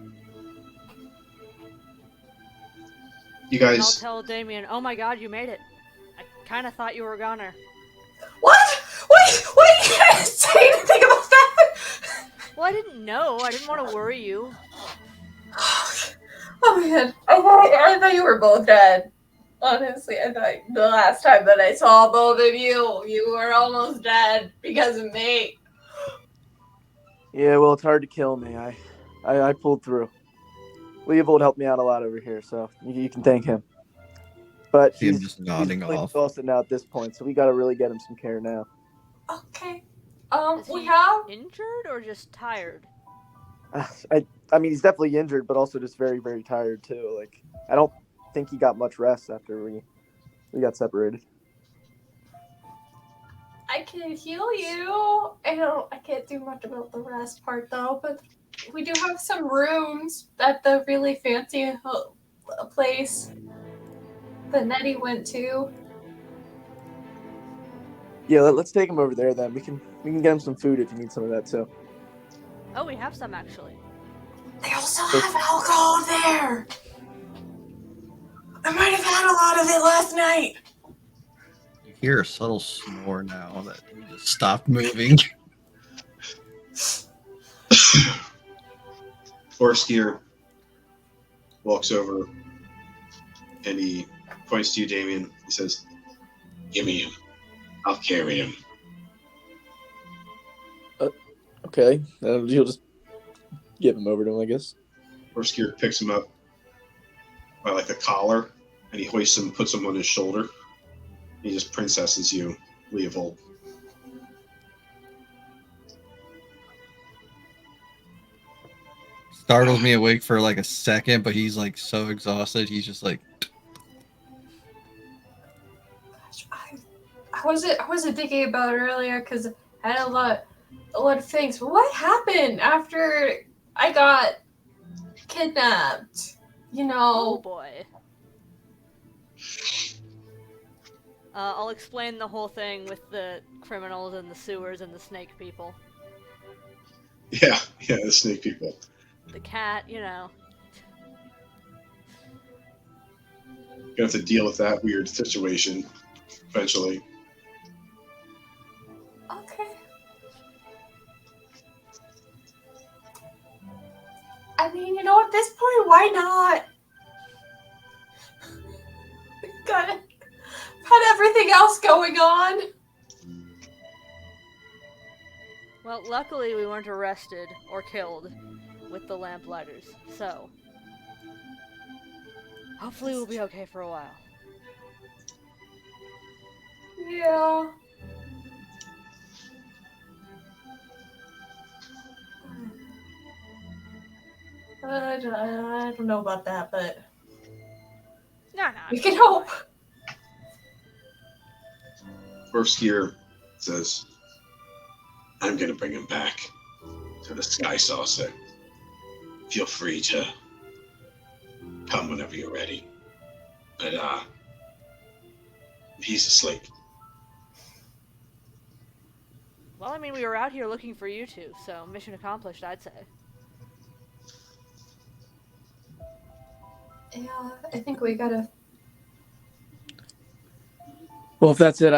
You And I'll guys, tell Damien, oh my god, you made it. I kind of thought you were a goner. What? Wait! You didn't say anything about that! Well, I didn't know. I didn't want to worry you. Oh man, I thought you were both dead. Honestly, I thought the last time that I saw both of you, you were almost dead because of me. Yeah, well, it's hard to kill me. I pulled through. Leovold helped me out a lot over here, so you can thank him. But See him he's just nodding off. exhausted now at this point, so we got to really get him some care now. Okay. Is We he have. injured or just tired? I mean, he's definitely injured, but also just very, very tired too. Like, I don't think he got much rest after we got separated. I can heal you. I can't do much about the rest part though, but we do have some rooms at the really fancy place that Nettie went to. Yeah, let's take him over there then. We can get him some food if you need some of that too. Oh, we have some actually. They also have alcohol there. I might have had a lot of it last night. You hear a subtle snore now that he just stopped moving. Orskier walks over and he points to you, Damien. He says, "Give me him. I'll carry him." Okay, you'll just give him over to him, I guess. Orskier picks him up by like the collar and he hoists him, puts him on his shoulder. He just princesses you, Leovold. Startles me awake for like a second, but he's like so exhausted. He's just like, I wasn't thinking about it earlier because I had a lot of things. But what happened after I got kidnapped? You Oh know. boy. I'll explain the whole thing with the criminals and the sewers and the snake people. Yeah, the snake people. The cat, you know. Gonna have to deal with that weird situation eventually. Okay. I mean, you know, at this point, why not? Got everything else going on. Well, luckily we weren't arrested or killed with the lamplighters, so hopefully we'll be okay for a while. Yeah. I don't know about that, but No. we can hope. Orskier says, "I'm gonna bring him back to the Sky Saucer. Feel free to come whenever you're ready. But he's asleep." Well, I mean, we were out here looking for you two, so mission accomplished, I'd say. Yeah, I think we gotta. Well, if that's it,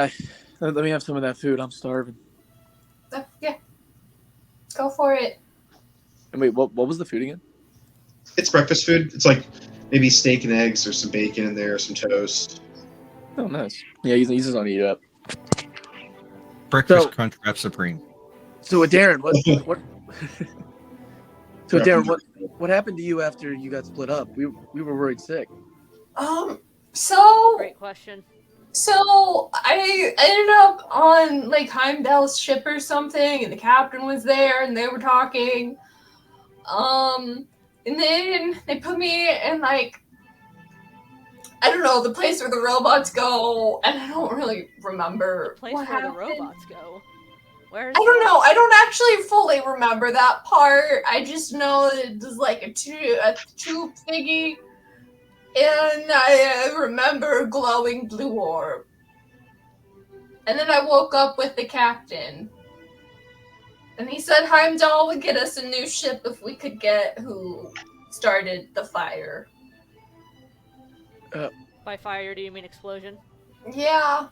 let me have some of that food. I'm starving. Yeah. Go for it. And wait, what was the food again? It's breakfast food. It's like maybe steak and eggs or some bacon in there, some toast. Oh, nice. Yeah, he's just on eat up. breakfast So- crunch wrap supreme. So, Darren, what? So, Darren, what happened to you after you got split up? We were worried sick. So Great question. So I ended up on like Heimdall's ship or something, and the captain was there, and they were talking. And then they put me in like, I don't know, the place where the robots go, and I don't really remember The place what where happened. the robots go. Where's I don't that? know. I don't actually fully remember that part. I just know that it was like a tube thingy, and I remember a glowing blue orb. And then I woke up with the captain. And he said Heimdall would get us a new ship if we could get who started the fire. By fire, do you mean explosion? Yeah.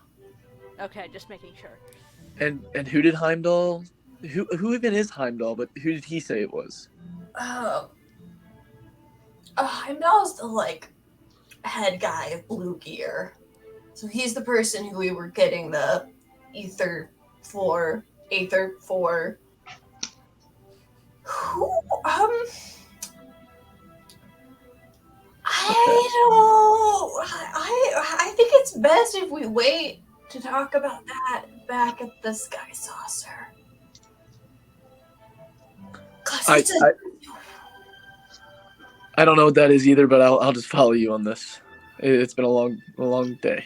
Okay, just making sure. And who did Heimdall? Who even is Heimdall? But who did he say it was? Heimdall's the like head guy of Blue Gear. So he's the person who we were getting the Aether for. Who? I think it's best if we wait to talk about that back at the Sky Saucer. I don't know what that is either, but I'll just follow you on this. It's been a long day.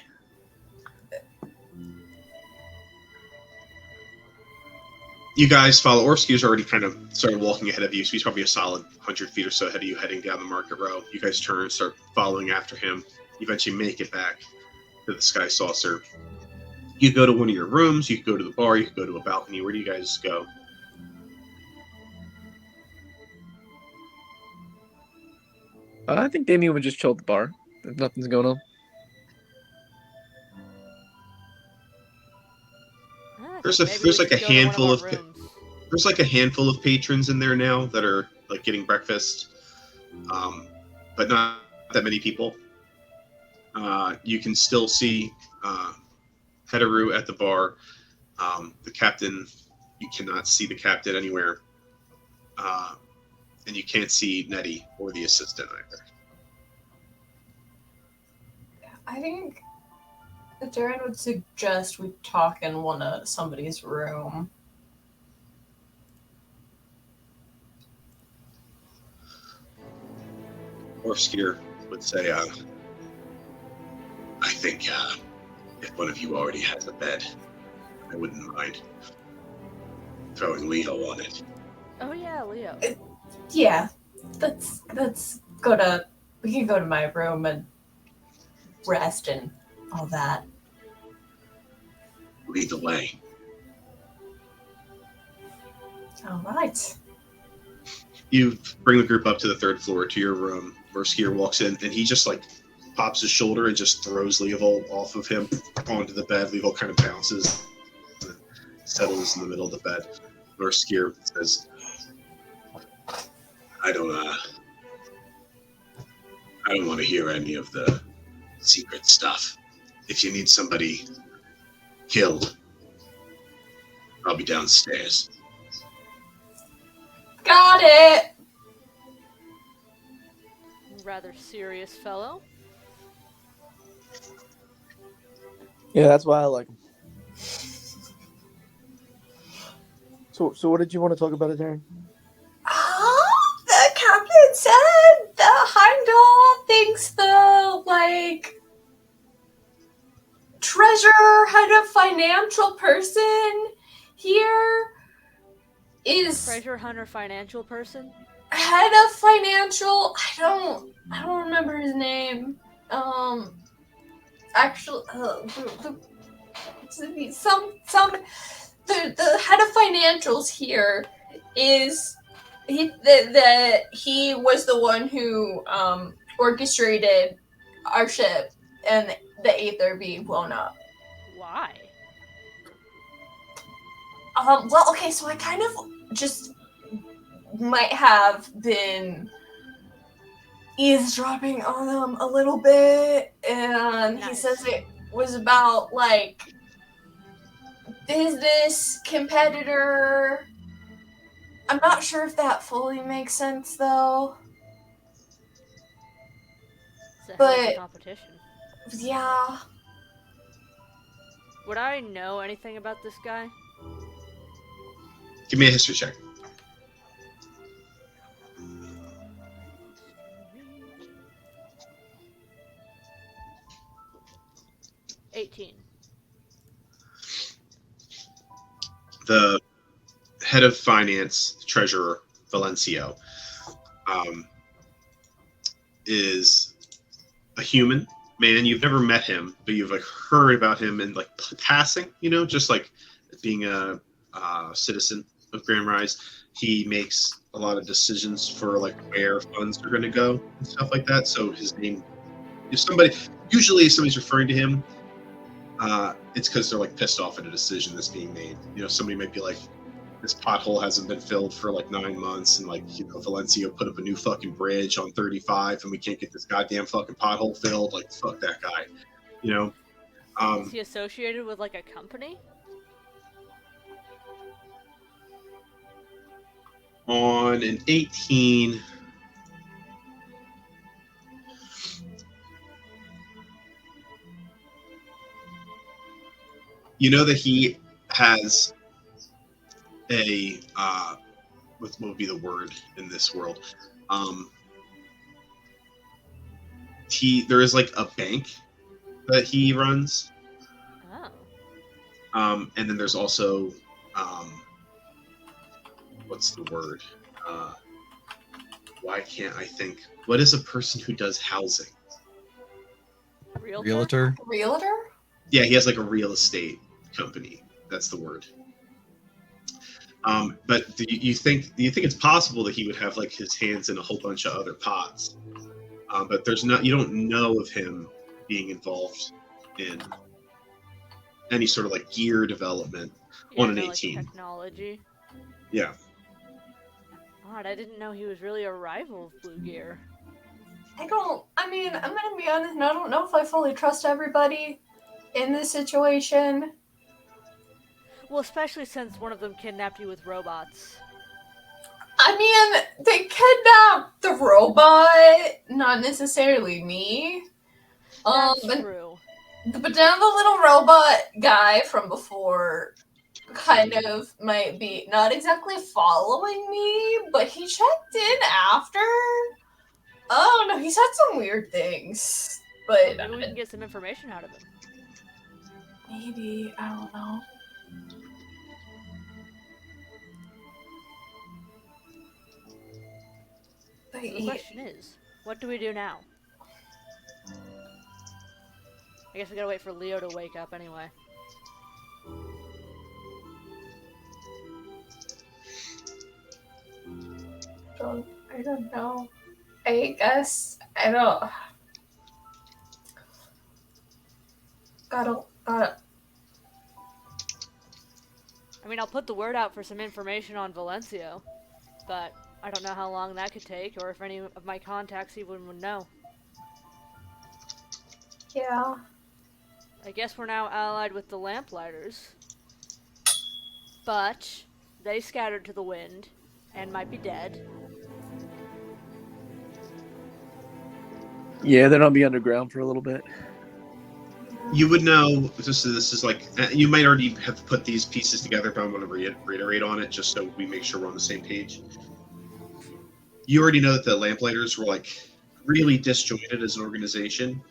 You guys follow. Orski's already kind of started walking ahead of you, so he's probably a solid 100 feet or so ahead of you, heading down the market row. You guys turn and start following after him. You eventually make it back to the Sky Saucer. You go to one of your rooms. You can go to the bar. You can go to a balcony. Where do you guys go? I think Damien would just chill at the bar if nothing's going on. I There's think a maybe there's we like a should go to one handful our of rooms. there's like a handful of patrons in there now that are like getting breakfast, but not that many people. You can still see Hetaru at the bar. The captain, you cannot see the captain anywhere, and you can't see Nettie or the assistant either. I think Darren would suggest we talk in somebody's room. Orskier would say, I think if one of you already has a bed, I wouldn't mind throwing Leo on it. Oh yeah, Leo. Yeah, let's we can go to my room and rest and all that. Lead the way. All right. You bring the group up to the third floor to your room. Orskier walks in, and he just like pops his shoulder and just throws Leovold off of him onto the bed. Leovold kind of bounces and settles in the middle of the bed. Orskier says, I don't want to hear any of the secret stuff. If you need somebody killed, I'll be downstairs. Got it. Rather serious fellow. Yeah, that's why I like him. So what did you want to talk about it, Darren? The captain said the Heimdall thinks the treasure head of financial person here is Treasure hunter financial person. head of financial. I don't remember his name. Actually, the head of financials here is he was the one who orchestrated our ship and the Aether being blown up. Why? Well, okay, so I kind of just might have been eavesdropping on them a little bit, and he Nice. says it was about business competitor. I'm not sure if that fully makes sense though. It's a hell of But- a competition. Yeah. Would I know anything about this guy? Give me a history check. The head of finance, treasurer, Valencio, is a human man. You've never met him, but you've heard about him in passing. Just like being a citizen of Grand Rise. He makes a lot of decisions for where funds are going to go and stuff like that. So his name, if somebody's referring to him, it's because they're pissed off at a decision that's being made. Somebody might be like, this pothole hasn't been filled for 9 months, and Valencio put up a new fucking bridge on 35, and we can't get this goddamn fucking pothole filled. Fuck that guy. Is he associated with a company? On an 18, you know that he has a what would be the word in this world? There is a bank that he runs. Oh. And then there's also what's the word? Why can't I think? What is a person who does housing? Realtor. Realtor? Yeah, he has like a real estate company. That's the word. But do you think it's possible that he would have like his hands in a whole bunch of other pots? But you don't know of him being involved in any sort of like gear development on an no, 18. Like technology. Yeah. God, I didn't know he was really a rival of Blue Gear. I'm gonna be honest, and I don't know if I fully trust everybody in this situation. Well, especially since one of them kidnapped you with robots. I mean, they kidnapped the robot, not necessarily me. That's But true. now the little robot guy from before kind of might be not exactly following me, but he checked in after. Oh no, he said some weird things. But Maybe we can get some information out of him. maybe, I don't know. But So the question is, what do we do now? I guess we gotta wait for Leo to wake up anyway. I don't know. I guess I don't. Gotta. I mean, I'll put the word out for some information on Valencio, but I don't know how long that could take, or if any of my contacts even would know. Yeah. I guess we're now allied with the Lamplighters, but they scattered to the wind and might be dead. Yeah, then I'll be underground for a little bit. You would know. This is like you might already have put these pieces together, but I want to reiterate on it just so we make sure we're on the same page. You already know that the Lamplighters were like really disjointed as an organization,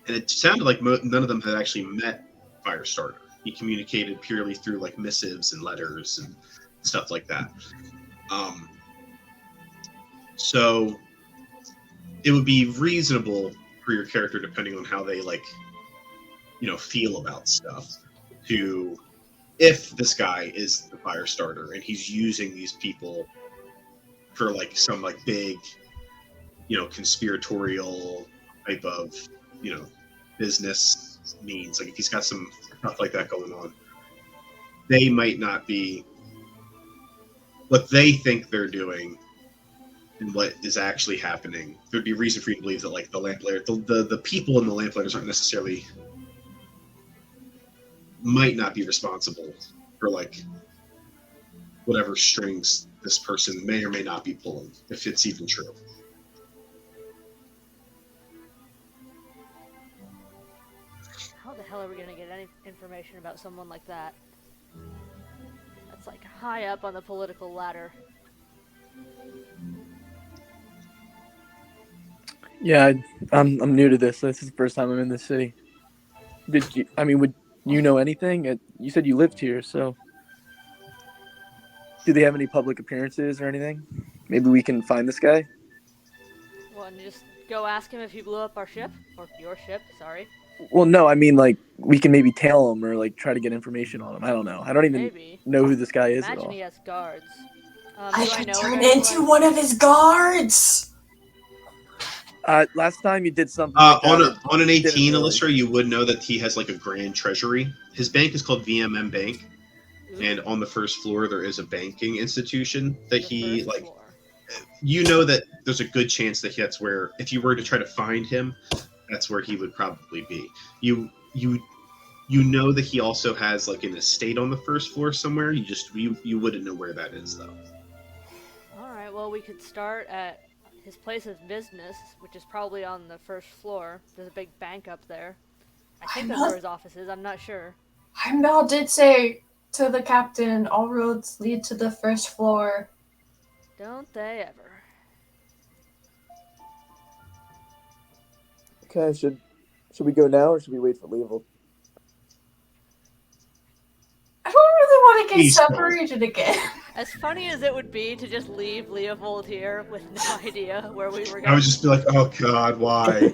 and it sounded like none of them had actually met Firestarter. He communicated purely through like missives and letters and stuff like that. So it would be reasonable for your character, depending on how they feel about stuff, to, if this guy is the Firestarter and he's using these people for like some like big, conspiratorial type of, business means, like if he's got some stuff like that going on, they might not be what they think they're doing and what is actually happening. There'd be reason for you to believe that like the Lamplighter, the people in the Lamplighters aren't necessarily, might not be responsible for like whatever strings this person may or may not be pulling, if it's even true. How the hell are we gonna get any information about someone like that? That's like high up on the political ladder. Yeah, I'm new to this. This is the first time I'm in this city. Would you know anything? You said you lived here, so do they have any public appearances or anything? Maybe we can find this guy. Well, and just go ask him if he blew up our ship, or your ship. Sorry. Well, no, I mean like we can maybe tail him or like try to get information on him. I don't know. I don't even Maybe. know who this guy is at Imagine all. he has guards. I Do could know turn of anyone? into one of his guards. Last time you did something like that, on an 18, really. Alyssa, you would know that he has like a grand treasury. His bank is called VMM Bank, and on the first floor there is a banking institution that he like. Floor. You know that there's a good chance that that's where, if you were to try to find him, that's where he would probably be. You know that he also has like an estate on the first floor somewhere. You wouldn't know where that is though. All right. Well, we could start at his place of business, which is probably on the first floor. There's a big bank up there. I think that's where his office is. I'm not sure. Heimbal did say to the captain, all roads lead to the first floor. Don't they ever? Okay, should we go now or should we wait for Leovold? I don't really want to get He's separated again. As funny as it would be to just leave Leopold here with no idea where we were I going, would just be like, oh god, why?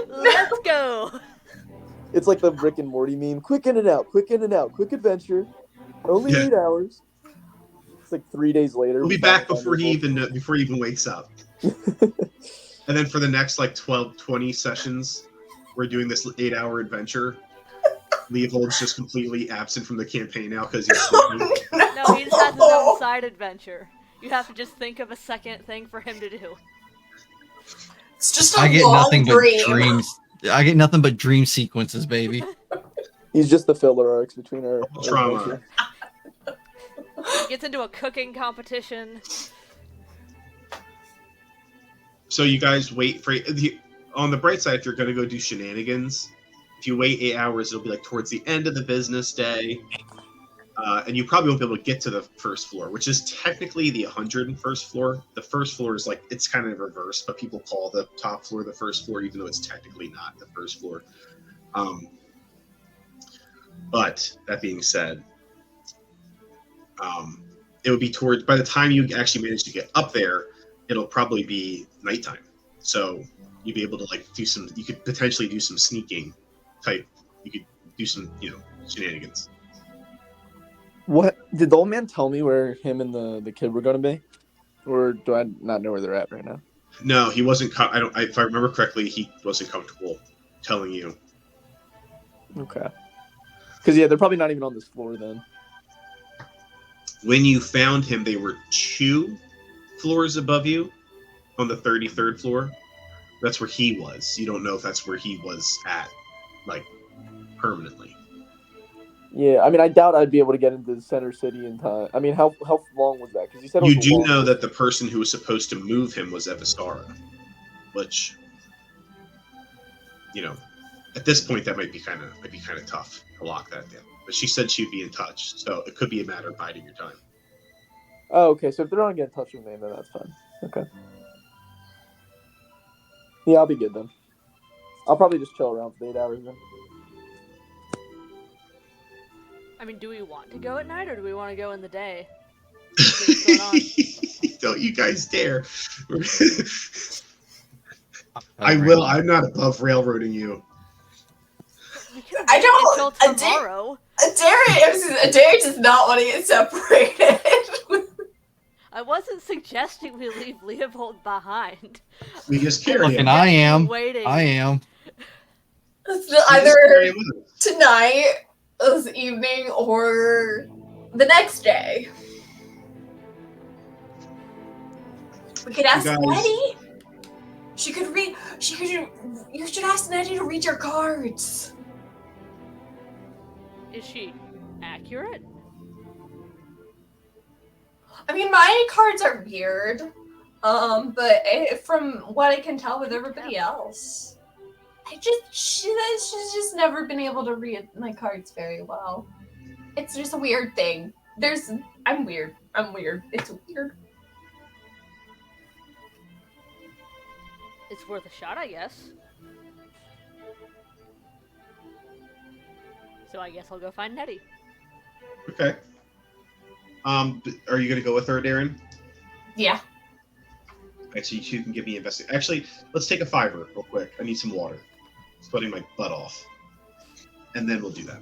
let's go. It's like the Rick and Morty meme. Quick in and out, quick in and out, quick adventure. Only Yeah. 8 hours. It's like 3 days later. We'll we be finally back find before he even wakes up. Leopold. And then for the next like 12, 20 sessions, we're doing this 8-hour adventure. Leopold's just completely absent from the campaign now because he's sleeping. No, he just has his own side adventure. You have to just think of a second thing for him to do. It's just a I get long nothing but dream. dreams. I get nothing but dream sequences, baby. He's just the filler arcs between our Trauma. adventure. He gets into a cooking competition. So you guys wait for on the bright side. If you're going to go do shenanigans, if you wait 8 hours, it'll be like towards the end of the business day, and you probably won't be able to get to the first floor, which is technically the 101st floor. The first floor is like it's kind of reversed, but people call the top floor the first floor, even though it's technically not the first floor. But that being said, it would be towards by the time you actually manage to get up there, it'll probably be nighttime. So you'd be able to like do some. You could potentially do some sneaking type. You could do some, shenanigans. What did the old man tell me where him and the kid were going to be, or do I not know where they're at right now? No, he wasn't. If I remember correctly, he wasn't comfortable telling you. Okay. Because they're probably not even on this floor then. When you found him, they were 2 floors above you, on the 33rd floor. That's where he was. You don't know if that's where he was at, like permanently. Yeah, I mean, I doubt I'd be able to get into the center city in time. I mean, how long was that? Because you said it was You a do long know that distance. the person who was supposed to move him was Evisara, which, at this point that might be kind of tough to lock that down. But she said she'd be in touch, so it could be a matter of biding your time. Oh, okay. So if they're not getting in touch with me, then that's fine. Okay. Yeah, I'll be good then. I'll probably just chill around for the 8 hours then. I mean, do we want to go at night or do we want to go in the day? What's going on? Don't you guys dare! I will. I'm not above railroading you. We can I wait don't- until tomorrow. Darius does not want to get separated. I wasn't suggesting we leave Leopold behind. We just carry him. And I am. Waiting. I am. It's We just either carry him with us. tonight, this evening, or the next day. We could ask guys- Nettie. She could read. You should ask Nettie to read your cards. Is she accurate? I mean, my cards are weird. But from what I can tell with everybody else, she's just never been able to read my cards very well. It's just a weird thing. I'm weird. It's weird. It's worth a shot, I guess. So I guess I'll go find Nettie. Okay. Are you gonna go with her, Darren? Yeah. Actually, you can give me investigate. Actually, let's take a 5 real quick. I need some water. Sweating my butt off, and then we'll do that.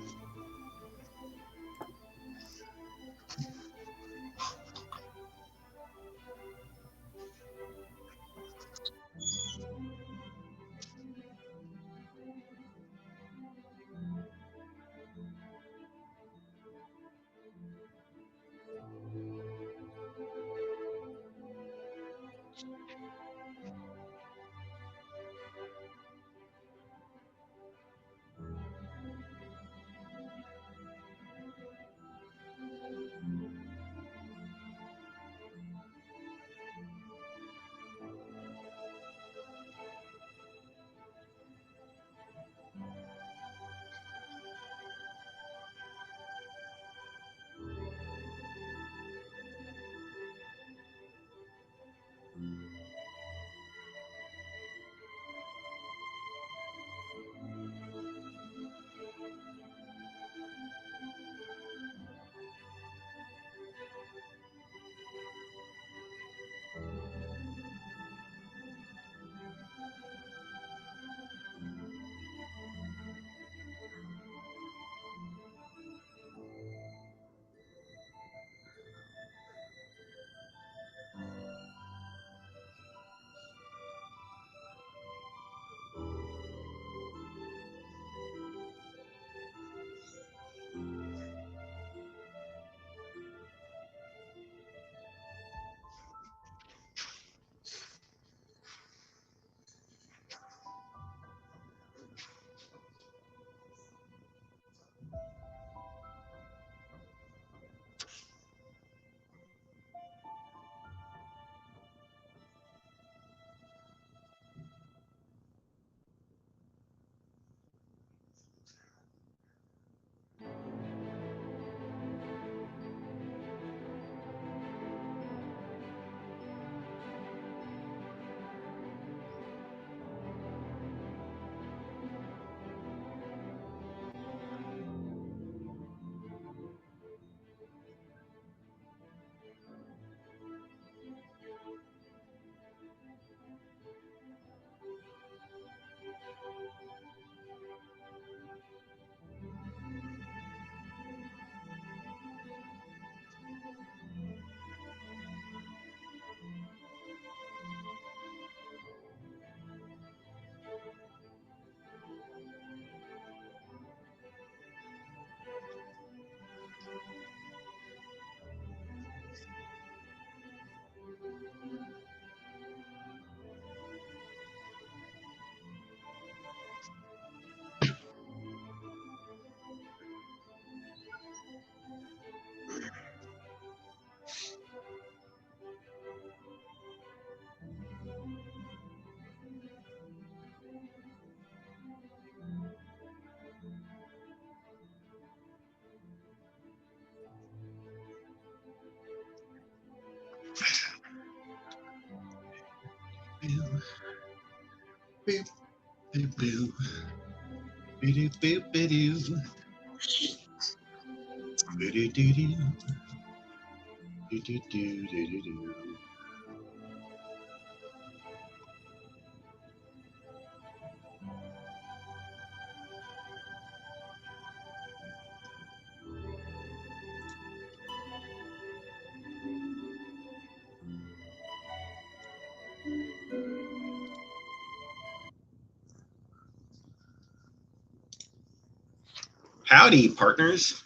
Howdy, partners.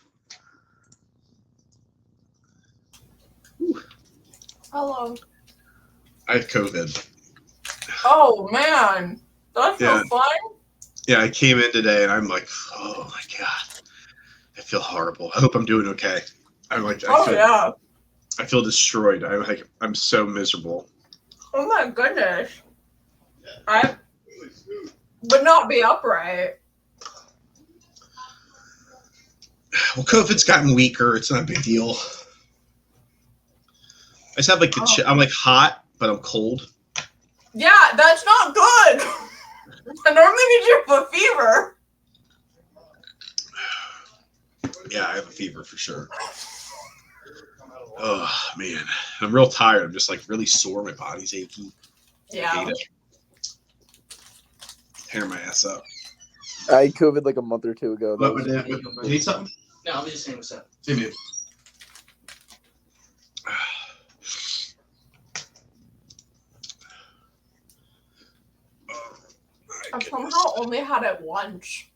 Hello. I have COVID. Oh man, that's Yeah. no fun. Yeah, I came in today and I'm like, oh my god, I feel horrible. I hope I'm doing okay. I'm like, Yeah. I feel destroyed. I'm so miserable. Oh my goodness. I would not be upright. Well, COVID's gotten weaker. It's not a big deal. I just have like I'm like hot, but I'm cold. Yeah, that's not good. I normally need you for fever. Yeah, I have a fever for sure. Oh man, I'm real tired. I'm just like really sore. My body's achy. I Yeah. hate it. Tear my ass up. I had COVID like a month or two ago. What? You need something? No, I'll be just saying what's up. Hey, man. I somehow only had it once.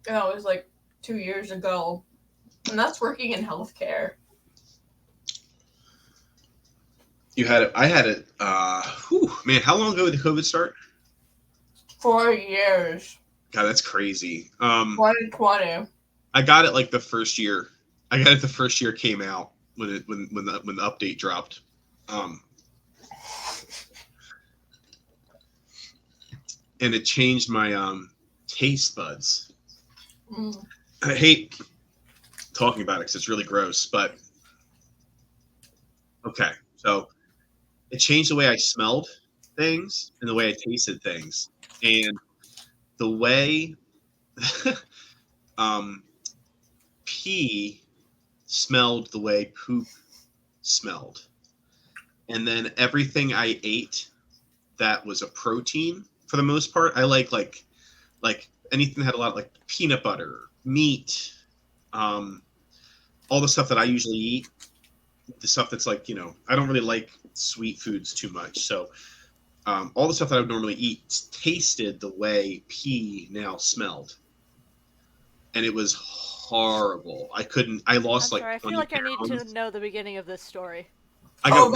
And that was like 2 years ago. And that's working in healthcare. You had it. I had it. Man, how long ago did COVID start? 4 years. God, that's crazy. 2020. I got it like the first year. I got it the first year it came out when the update dropped. And it changed my taste buds. Mm. I hate talking about it because it's really gross, but okay. So it changed the way I smelled things and the way I tasted things, and the way pee smelled the way poop smelled, and then everything I ate that was a protein for the most part. I like anything that had a lot of like peanut butter, meat, all the stuff that I usually eat. The stuff that's like, I don't really like sweet foods too much. So all the stuff that I would normally eat tasted the way pee now smelled. And it was horrible. I lost I'm like sorry, I 20 feel like I need pounds. to know the beginning of this story. I got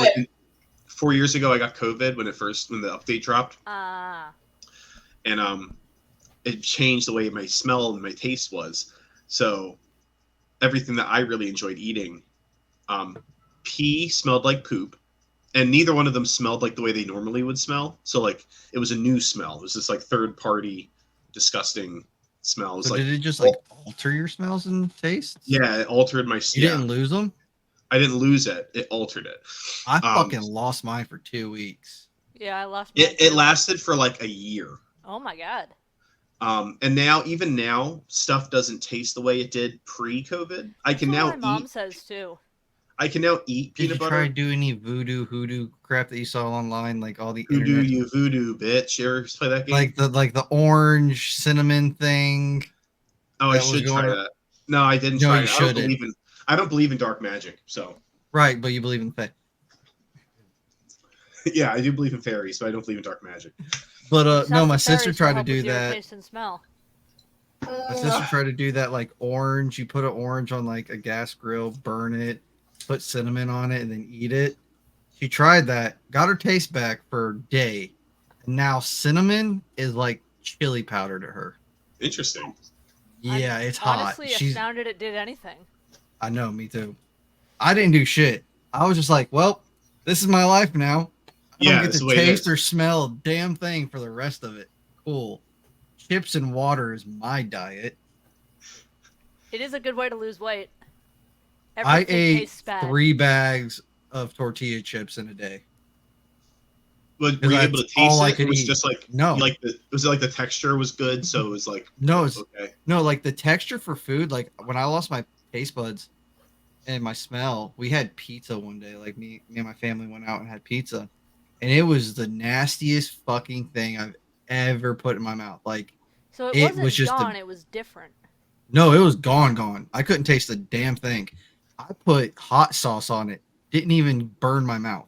4 years ago. I got COVID when the update dropped, and it changed the way my smell and my taste was. So everything that I really enjoyed eating, pee smelled like poop, and neither one of them smelled like the way they normally would smell. So like it was a new smell. It was this like third party, disgusting smell. It was So like, did it just like alter your smells and tastes? yeah, it altered my. You didn't lose them? I didn't lose it. It altered it. I fucking lost mine for 2 weeks. Yeah, I lost mine. It lasted for like a year. Oh my god. And now, even now, stuff doesn't taste the way it did pre-COVID. I can That's now what my mom eat. says too. I can now eat Did you peanut butter. try to do any hoodoo crap that you saw online, like all the Voodoo, internet? you voodoo, bitch. You ever play that game? Like the orange cinnamon thing. Oh, I should try that. No, I didn't No, try you it. shouldn't. I don't believe in dark magic. So Right, but you believe in faith. Yeah, I do believe in fairies, but I don't believe in dark magic. But Just no, ask my the sister fairies to tried to help do with your that. taste and smell. My sister tried to do that like orange. You put an orange on like a gas grill, burn it, put cinnamon on it, and then eat it. She tried that, got her taste back for a day, and now cinnamon is like chili powder to her. Interesting. Yeah, I'm it's hot. honestly astounded it did anything. I know, me too. I didn't do shit. I was just like, well, this is my life now. I don't Yeah, get that's to the way it taste is. or smell a damn thing for the rest of it. Cool. Chips and water is my diet. It is a good way to lose weight. I Everything ate tastes bad. 3 bags of tortilla chips in a day. But were Because you able to that's all taste I it? Or could was it eat. just like No. you like the was it like the texture was good, so it was like No, oh, it's okay. no, like the texture for food, like when I lost my taste buds and my smell, we had pizza one day. Like me and my family went out and had pizza. And it was the nastiest fucking thing I've ever put in my mouth. Like So it it was wasn't just gone, it was different. no, it was gone. I couldn't taste a damn thing. I put hot sauce on it. Didn't even burn my mouth.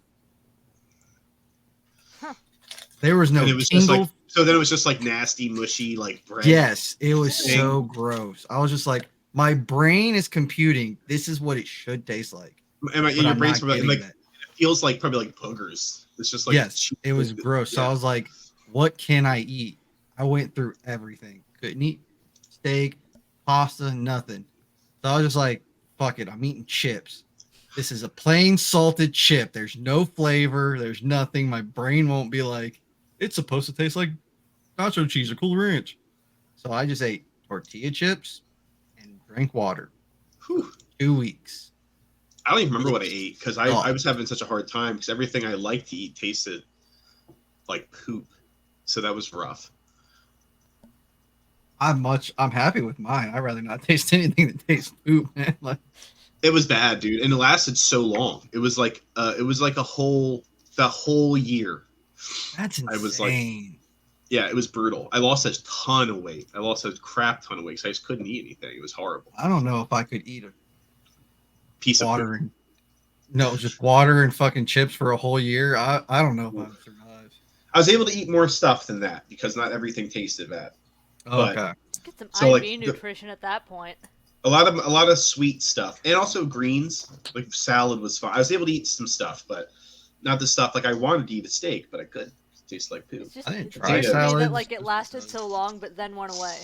Huh. There was And no it was just like tingle. so then it was just like nasty, mushy, like bread. Yes, it was thing. so gross. I was just like, my brain is computing. This is what it should taste like. And But your I'm brain's not probably, getting like that. it feels like probably like boogers. It's just like Yes, it was gross. So I was like, what can I eat? I went through everything. Couldn't eat steak, pasta, nothing. So I was just like, fuck it. I'm eating chips. This is a plain salted chip. There's no flavor. There's nothing. My brain won't be like, it's supposed to taste like nacho cheese or Cool Ranch. So I just ate tortilla chips and drank water. Whew. 2 weeks. I don't even remember what I ate because I Oh. was having such a hard time because everything I liked to eat tasted like poop. So that was rough. I'm happy with mine. I'd rather not taste anything that tastes poop, man. Like, It was bad, dude, and it lasted so long. It was like the whole year. that's insane. I was like, yeah, it was brutal. I lost a ton of weight. I lost a crap ton of weight. So I just couldn't eat anything. It was horrible. I don't know if I could eat a Piece of water and no, just water and fucking chips for a whole year. I don't know if I would survive. I was able to eat more stuff than that because not everything tasted bad. But- Okay. Get some So, IV like, nutrition at that point. A lot of sweet stuff and also greens like salad was fine. I was able to eat some stuff, but not the stuff like I wanted to eat a steak, but I couldn't. It tastes like poop. It's just I didn't it try seems to me that salads. like it lasted so long, but then went away.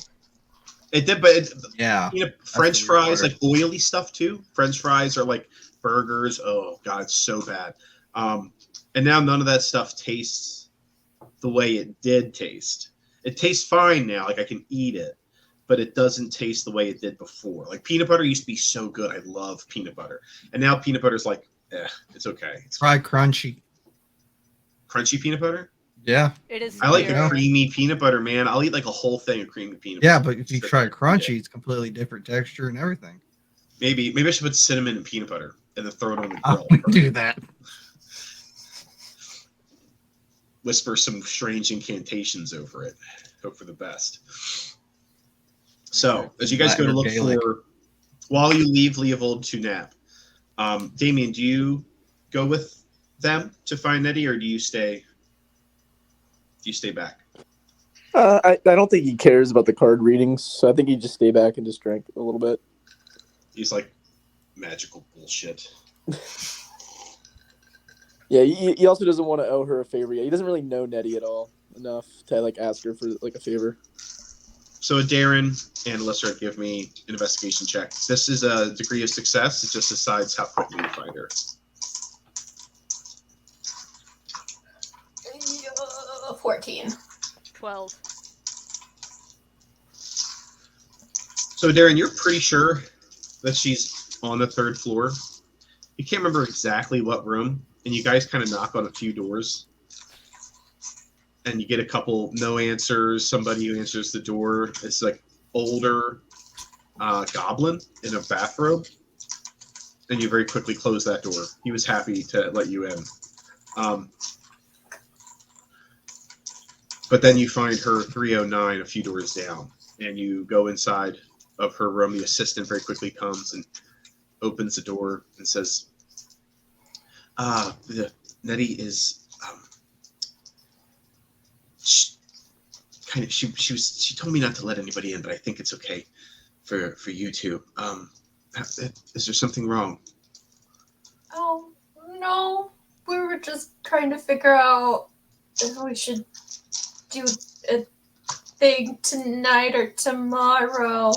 It did, but Yeah. French the weird fries, part. like oily stuff too. French fries are like burgers. Oh god, it's so bad. And now none of that stuff tastes the way it did taste. It tastes fine now, like I can eat it, but it doesn't taste the way it did before. Like peanut butter used to be so good. I love peanut butter, and now peanut butter's like, it's okay. It's Try crunchy. crunchy peanut butter. Yeah. It is. I like weird. a creamy peanut butter, man. I'll eat like a whole thing of creamy peanut Yeah, butter. but if you Straight try up. crunchy, Yeah. it's completely different texture and everything. Maybe I should put cinnamon and peanut butter and then throw it on the I grill. would do that. Whisper some strange incantations over it. Hope for the best. So, as you guys go to look Latin or Gaelic. for, while you leave Leovold to nap, Damien, do you go with them to find Nettie, or do you stay? Do you stay back? I don't think he cares about the card readings, so I think he'd just stay back and just drink a little bit. He's like magical bullshit. Yeah, he also doesn't want to owe her a favor yet. He doesn't really know Nettie at all enough to like ask her for like a favor. So Darren and Alyssa give me an investigation check. This is a degree of success. It just decides how quickly you find her. 14. 12. So Darren, you're pretty sure that she's on the 3rd floor. You can't remember exactly what room, and you guys kind of knock on a few doors, and you get a couple no answers. Somebody who answers the door is like older goblin in a bathrobe, and you very quickly close that door. He was happy to let you in. But then you find her 309 a few doors down, and you go inside of her room. The assistant very quickly comes and opens the door and says, Nettie is she, she told me not to let anybody in, but I think it's okay for you two. Is there something wrong? Oh, no. We were just trying to figure out if we should do a thing tonight or tomorrow.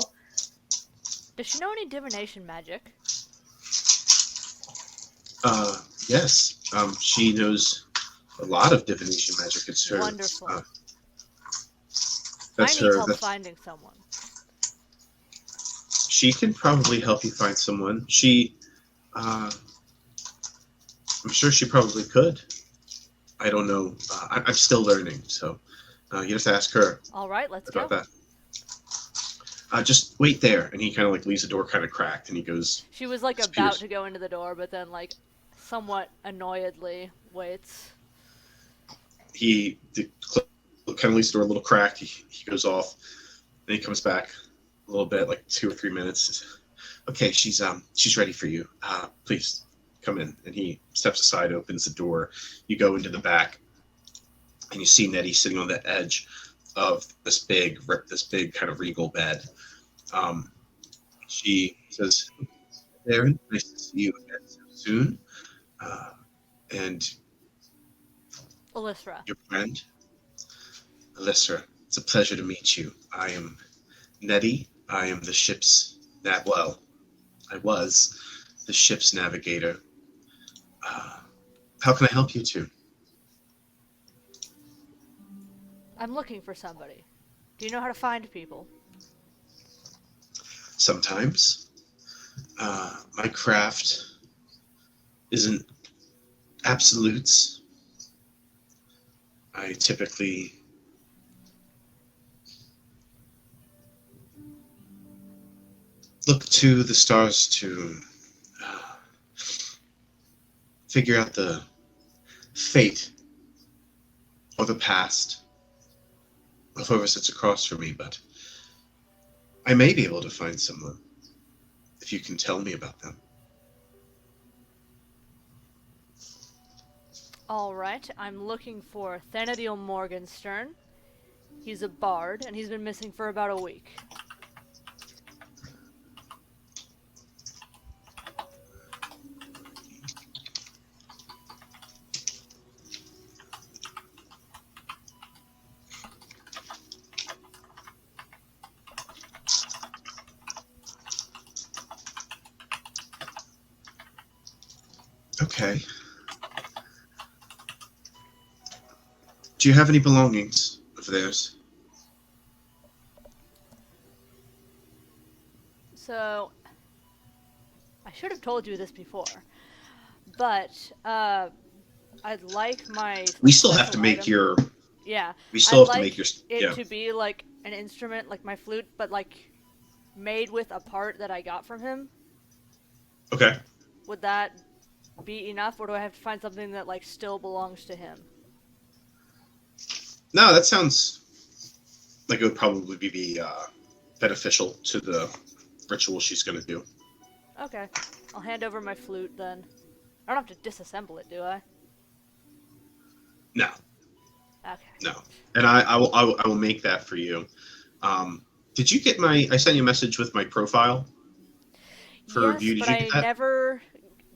Does she know any divination magic? Yes. She knows a lot of divination magic. It's her. Wonderful. I That's need her. help That's, finding someone. she can probably help you find someone. She, I'm sure she probably could. I don't know. I'm still learning, so you have to ask her All right, let's about go. that. Just wait there, and he kind of like leaves the door kind of cracked, and he goes. She was like disappears. about to go into the door, but then like somewhat annoyedly waits. He kind of leaves the door a little cracked. He goes off, then he comes back a little bit, like 2 or 3 minutes. Okay, she's ready for you. Please come in. And he steps aside, opens the door. You go into the back, and you see Nettie sitting on the edge of this big kind of regal bed. She says, "Aaron, nice to see you again so soon." And Alythra. your friend, Alyssa, it's a pleasure to meet you. I am Nettie. I am the ship's I was the ship's navigator. How can I help you two? I'm looking for somebody. Do you know how to find people? Sometimes my craft isn't absolutes. I typically look to the stars to figure out the fate or the past of whoever sits across from me, but I may be able to find someone if you can tell me about them. Alright, I'm looking for Thanadiel Morgenstern. He's a bard, and he's been missing for about a week. Okay. Do you have any belongings of theirs? So, I should have told you this before, but I'd like my We still have to special make item. your. Yeah, We still I'd have to like make your. it Yeah. to be like an instrument, like my flute, but like made with a part that I got from him. Okay. Would that be enough, or do I have to find something that like still belongs to him? No, that sounds like it would probably be beneficial to the ritual she's going to do. Okay, I'll hand over my flute then. I don't have to disassemble it, do I? No, Okay. no. And I will make that for you. Did you get I sent you a message with my profile for Yes, review. Did but you get I that? never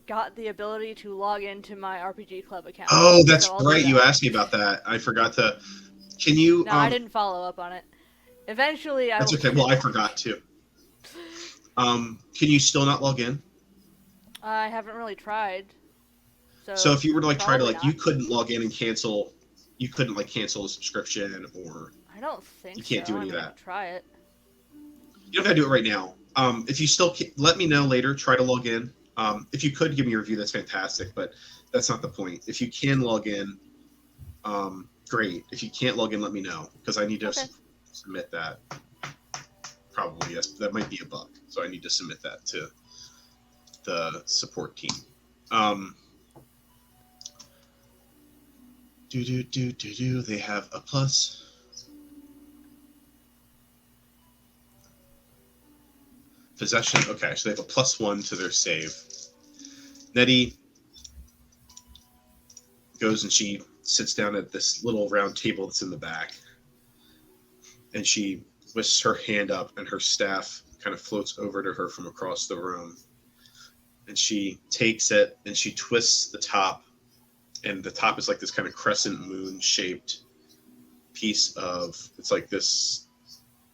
got the ability to log into my RPG Club account. Oh, that's so I'll do right. You that. asked me about that. I forgot to. Can you? No, I didn't follow up on it. Eventually, I That's will. okay. Well, I forgot to. Can you still not log in? I haven't really tried. So if you were to like try to probably like, you not. couldn't log in and cancel. You couldn't like cancel a subscription, or I don't think you can't so. do any I of mean, I that. could try it. You don't have to do it right now. If you still let me know later, try to log in. If you could give me a review, that's fantastic. But that's not the point. If you can log in, great. If you can't log in, let me know because I need to Okay. submit that. Probably yes, that might be a bug. So I need to submit that to the support team. They have a plus. Possession. Okay, so they have a +1 to their save. Nettie, goes and she sits down at this little round table that's in the back. And she lifts her hand up and her staff kind of floats over to her from across the room. And she takes it and she twists the top. And the top is like this kind of crescent moon shaped piece of, it's like this,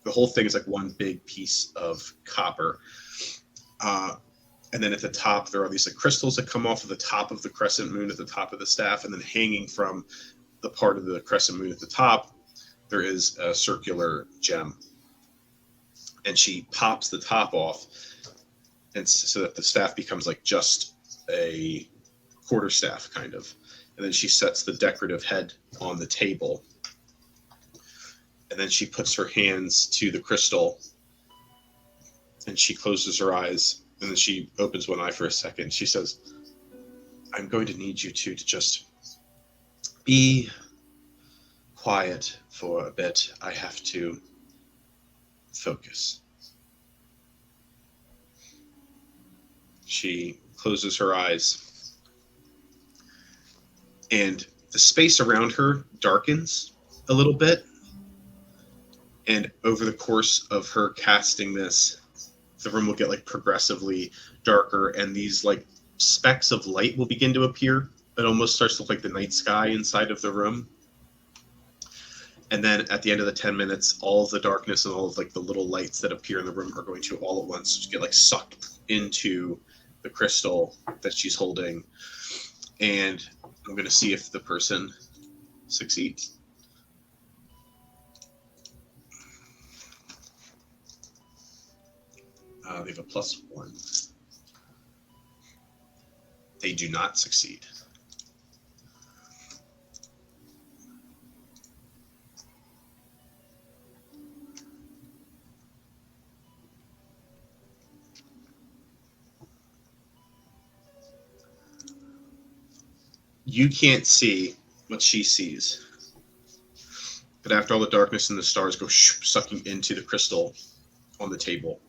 the whole thing is like one big piece of copper. And then at the top, there are these like crystals that come off of the top of the crescent moon at the top of the staff. And then hanging from the part of the crescent moon at the top, there is a circular gem. And she pops the top off, and so that the staff becomes like just a quarterstaff kind of. And then she sets the decorative head on the table. And then she puts her hands to the crystal and she closes her eyes. And then she opens one eye for a second. She says, I'm going to need you two to just be quiet for a bit. I have to focus. She closes her eyes. And the space around her darkens a little bit. And over the course of her casting this, the room will get like progressively darker, and these like specks of light will begin to appear. It almost starts to look like the night sky inside of the room. And then at the end of the 10 minutes, all of the darkness and all of like the little lights that appear in the room are going to all at once just get like sucked into the crystal that she's holding. And I'm going to see if the person succeeds. They have a +1. They do not succeed. You can't see what she sees. But after all the darkness and the stars go sucking into the crystal on the table,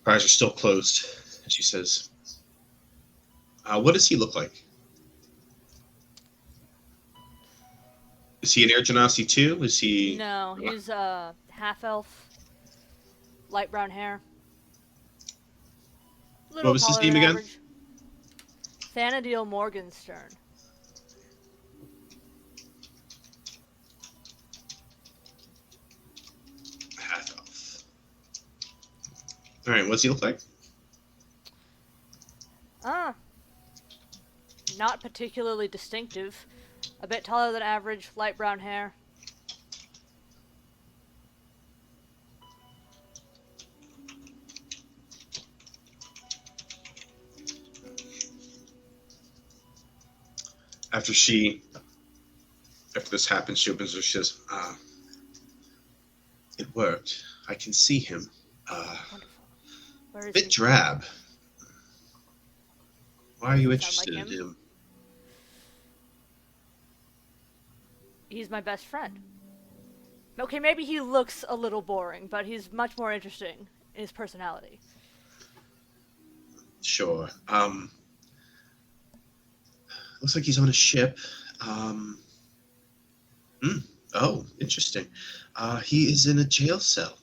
her eyes are still closed. And she says, what does he look like? Is he an Air Genasi too? Is he... No, he's half-elf, light brown hair. What was his name again? Average. Thanadiel Morgenstern. Half-elf. All right, what does he look like? Not particularly distinctive. A bit taller than average, light brown hair. After this happens, she opens her, she says, it worked. I can see him. Wonderful. Where is Bit he? drab. Why are you Sound interested like in him? He's my best friend. Okay, maybe he looks a little boring, but he's much more interesting in his personality. Sure. Looks like he's on a ship. Oh, interesting. He is in a jail cell.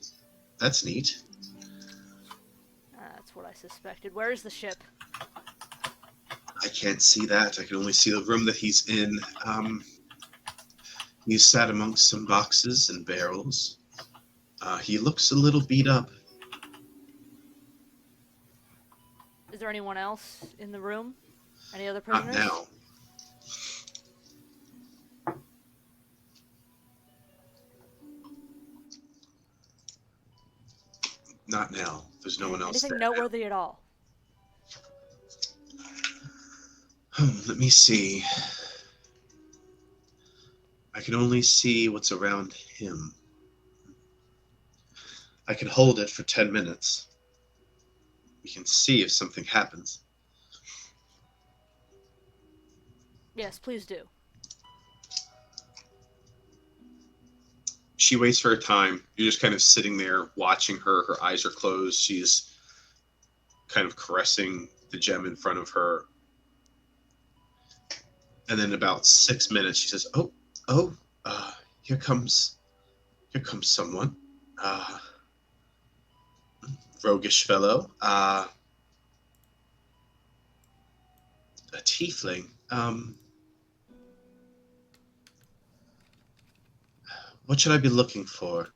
That's neat. That's what I suspected. Where is the ship? I can't see that. I can only see the room that he's in. He's sat amongst some boxes and barrels. He looks a little beat up. Is there anyone else in the room? Any other Not prisoners? now. Not now. There's no one else Anything there. noteworthy at all? Let me see. I can only see what's around him. I can hold it for 10 minutes. We can see if something happens. Yes, please do. She waits for her time. You're just kind of sitting there watching her. Her eyes are closed. She's kind of caressing the gem in front of her. And then about 6 minutes, she says, "Oh, here comes someone. Uh, roguish fellow. A tiefling. What should I be looking for?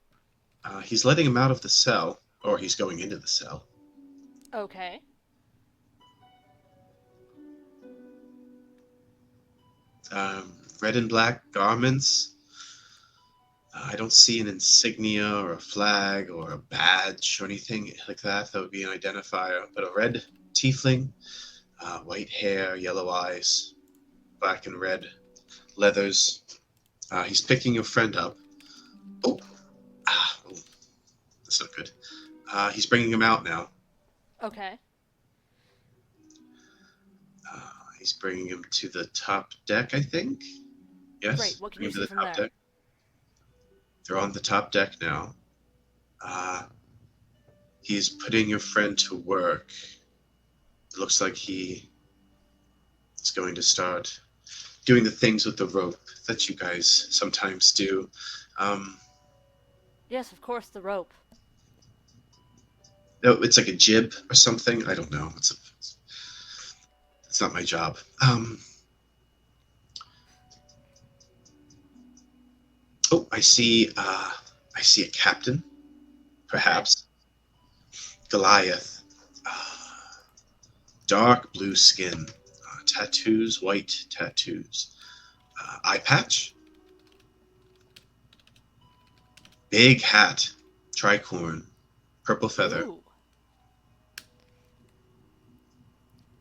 He's letting him out of the cell, or he's going into the cell. Okay. Red and black garments. I don't see an insignia or a flag or a badge or anything like that. That would be an identifier. But a red tiefling, white hair, yellow eyes, black and red leathers. He's picking your friend up. Oh, that's not good. He's bringing him out now. Okay. He's bringing him to the top deck, I think. Yes. Great. What can you Bring him see to the from top there? deck. They're on the top deck now. He's putting your friend to work. It looks like he is going to start doing the things with the rope that you guys sometimes do. Yes, of course, the rope. No, it's like a jib or something. I don't know. It's not my job. I see. I see a captain, perhaps. Goliath. Dark blue skin. Tattoos, white tattoos. Eye patch. Big hat. Tricorn. Purple feather. Ooh.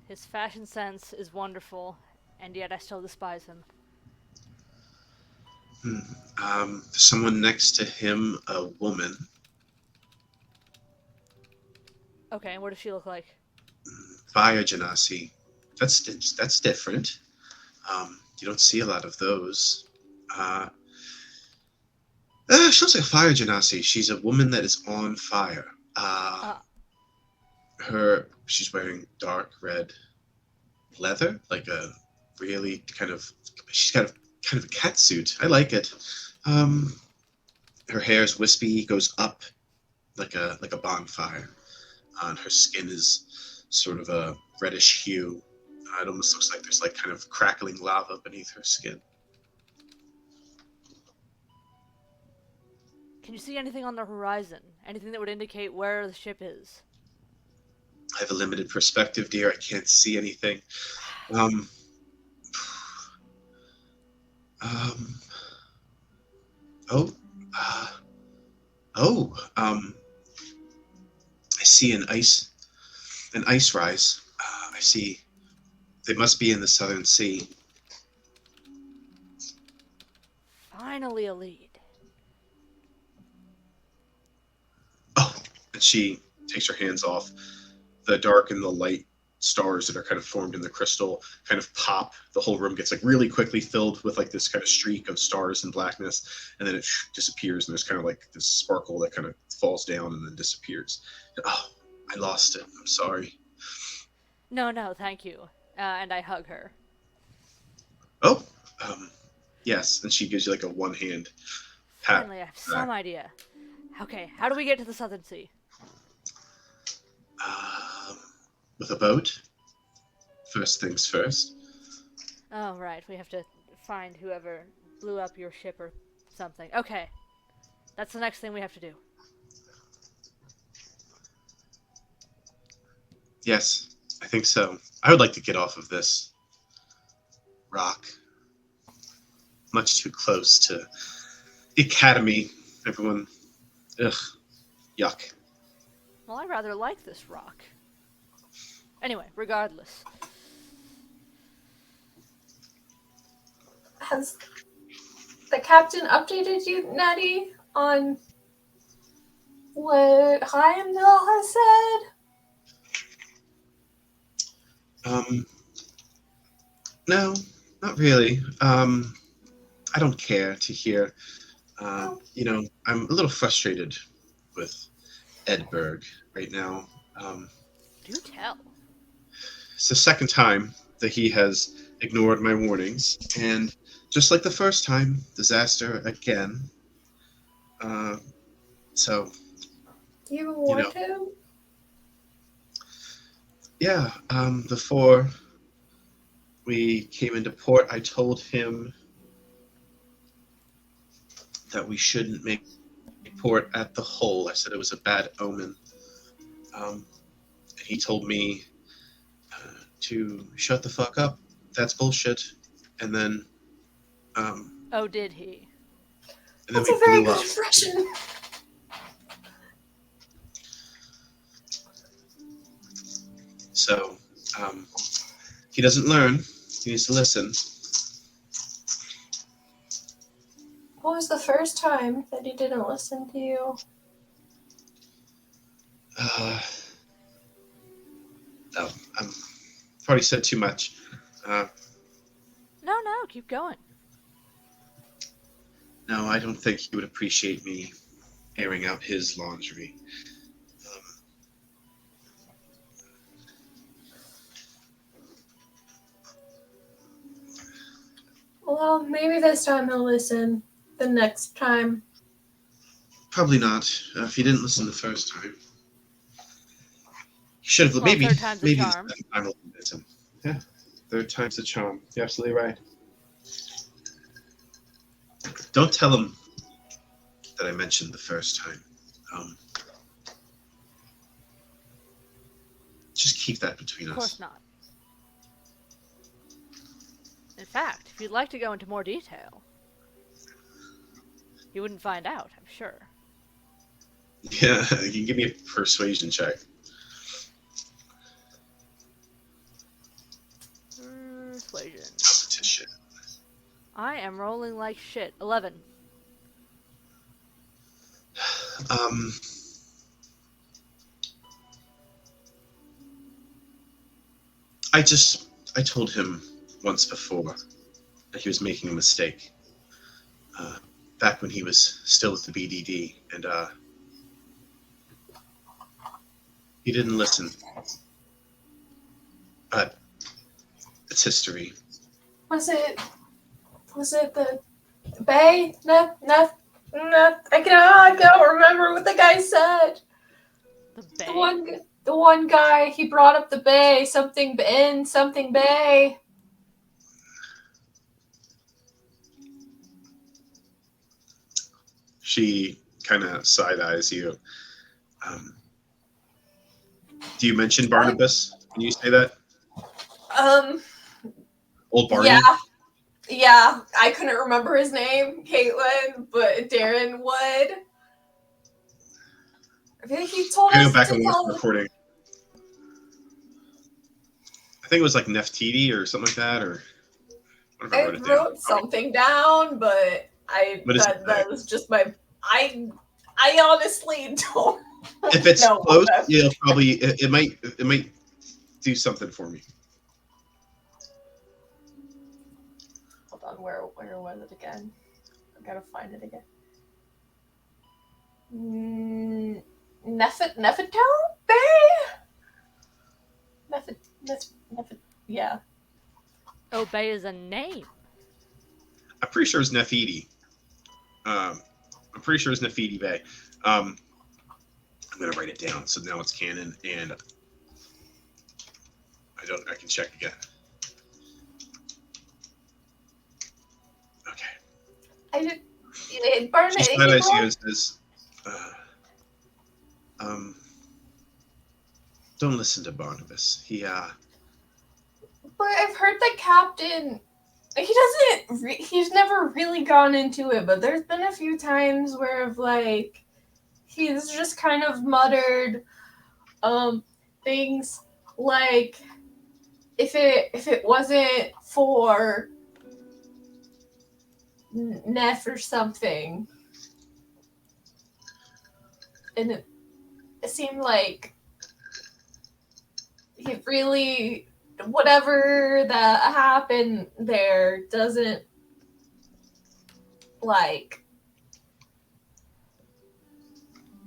His fashion sense is wonderful, and yet I still despise him. Someone next to him, a woman. Okay, what does she look like? Fire genasi. That's different. You don't see a lot of those. She looks like a fire genasi. She's a woman that is on fire. She's wearing dark red leather, like a really she's got kind of a cat suit. I like it. Her hair is wispy, goes up like a bonfire. And her skin is sort of a reddish hue. It almost looks like there's like kind of crackling lava beneath her skin. Can you see anything on the horizon? Anything that would indicate where the ship is? I have a limited perspective, dear. I can't see anything. I see an ice rise. I see. They must be in the Southern Sea. Finally a lead. Oh, and she takes her hands off. The dark and the light stars that are kind of formed in the crystal kind of pop. The whole room gets like really quickly filled with like this kind of streak of stars and blackness, and then it disappears, and there's kind of like this sparkle that kind of falls down and then disappears. Oh, I lost it. I'm sorry. No, thank you. And I hug her. Oh, yes. And she gives you like a one-hand pat. Finally, I have some idea. Okay, how do we get to the Southern Sea? With a boat. First things first. Oh, right. We have to find whoever blew up your ship or something. Okay. That's the next thing we have to do. Yes, I think so. I would like to get off of this rock. Much too close to the academy. Everyone, ugh, yuck. Well, I rather like this rock. Anyway, regardless. Has the captain updated you, Natty, on what Heimdall has said? No, not really. I don't care to hear. I'm a little frustrated with Edberg right now. Do tell. It's the second time that he has ignored my warnings, and just like the first time, disaster again. So, You you know, warned him? yeah, before we came into port, I told him that we shouldn't make port at the hole. I said it was a bad omen. And he told me to shut the fuck up. That's bullshit. And then, um, Oh, did he? and then That's we a very blew good up. impression. So, he doesn't learn. He needs to listen. What was the first time that he didn't listen to you? No, I'm probably said too much. No, keep going. No, I don't think he would appreciate me airing out his laundry. Well, maybe this time he'll listen. The next time. Probably not. If he didn't listen the first time, he should have. Well, maybe third time's a maybe the charm. second time will listen. Yeah, third time's the charm. You're absolutely right. Don't tell him that I mentioned the first time. Just keep that between Of us. course not. In fact, if you'd like to go into more detail, he wouldn't find out, I'm sure. Yeah, you can give me a persuasion check. Persuasion. Competition. I am rolling like shit. 11. I told him once before that he was making a mistake. Back when he was still with the BDD, and he didn't listen. But it's history. Was it the Bay? No. I can't remember what the guy said. The Bay? The one guy, he brought up the Bay, something Bay. She kind of side eyes you. Do you mention Barnabas when you say that? Old Barney? Yeah. I couldn't remember his name, Caitlin, but Darren would. I think he told I us go back to and watch tell the recording. I think it was like Neftiti or something like that, or I don't know. I Wrote it wrote down. something down, but What does it say? that was just my. I honestly don't. If it's know close, what yeah, probably it might do something for me. Hold on, where was it again? I gotta find it again. Nefertone Bay? Yeah. Oh, Bay is a name. I'm pretty sure it's Nefertiti. I'm pretty sure it's Nefertiti Bay. I'm gonna write it down so now it's canon, and I can check again. Okay. I did. Barnabas. She's glad I see it says, don't listen to Barnabas. He But I've heard the captain. He's never really gone into it, but there's been a few times where he's just kind of muttered things like if it wasn't for Neff or something, and it seemed like he really, whatever that happened there doesn't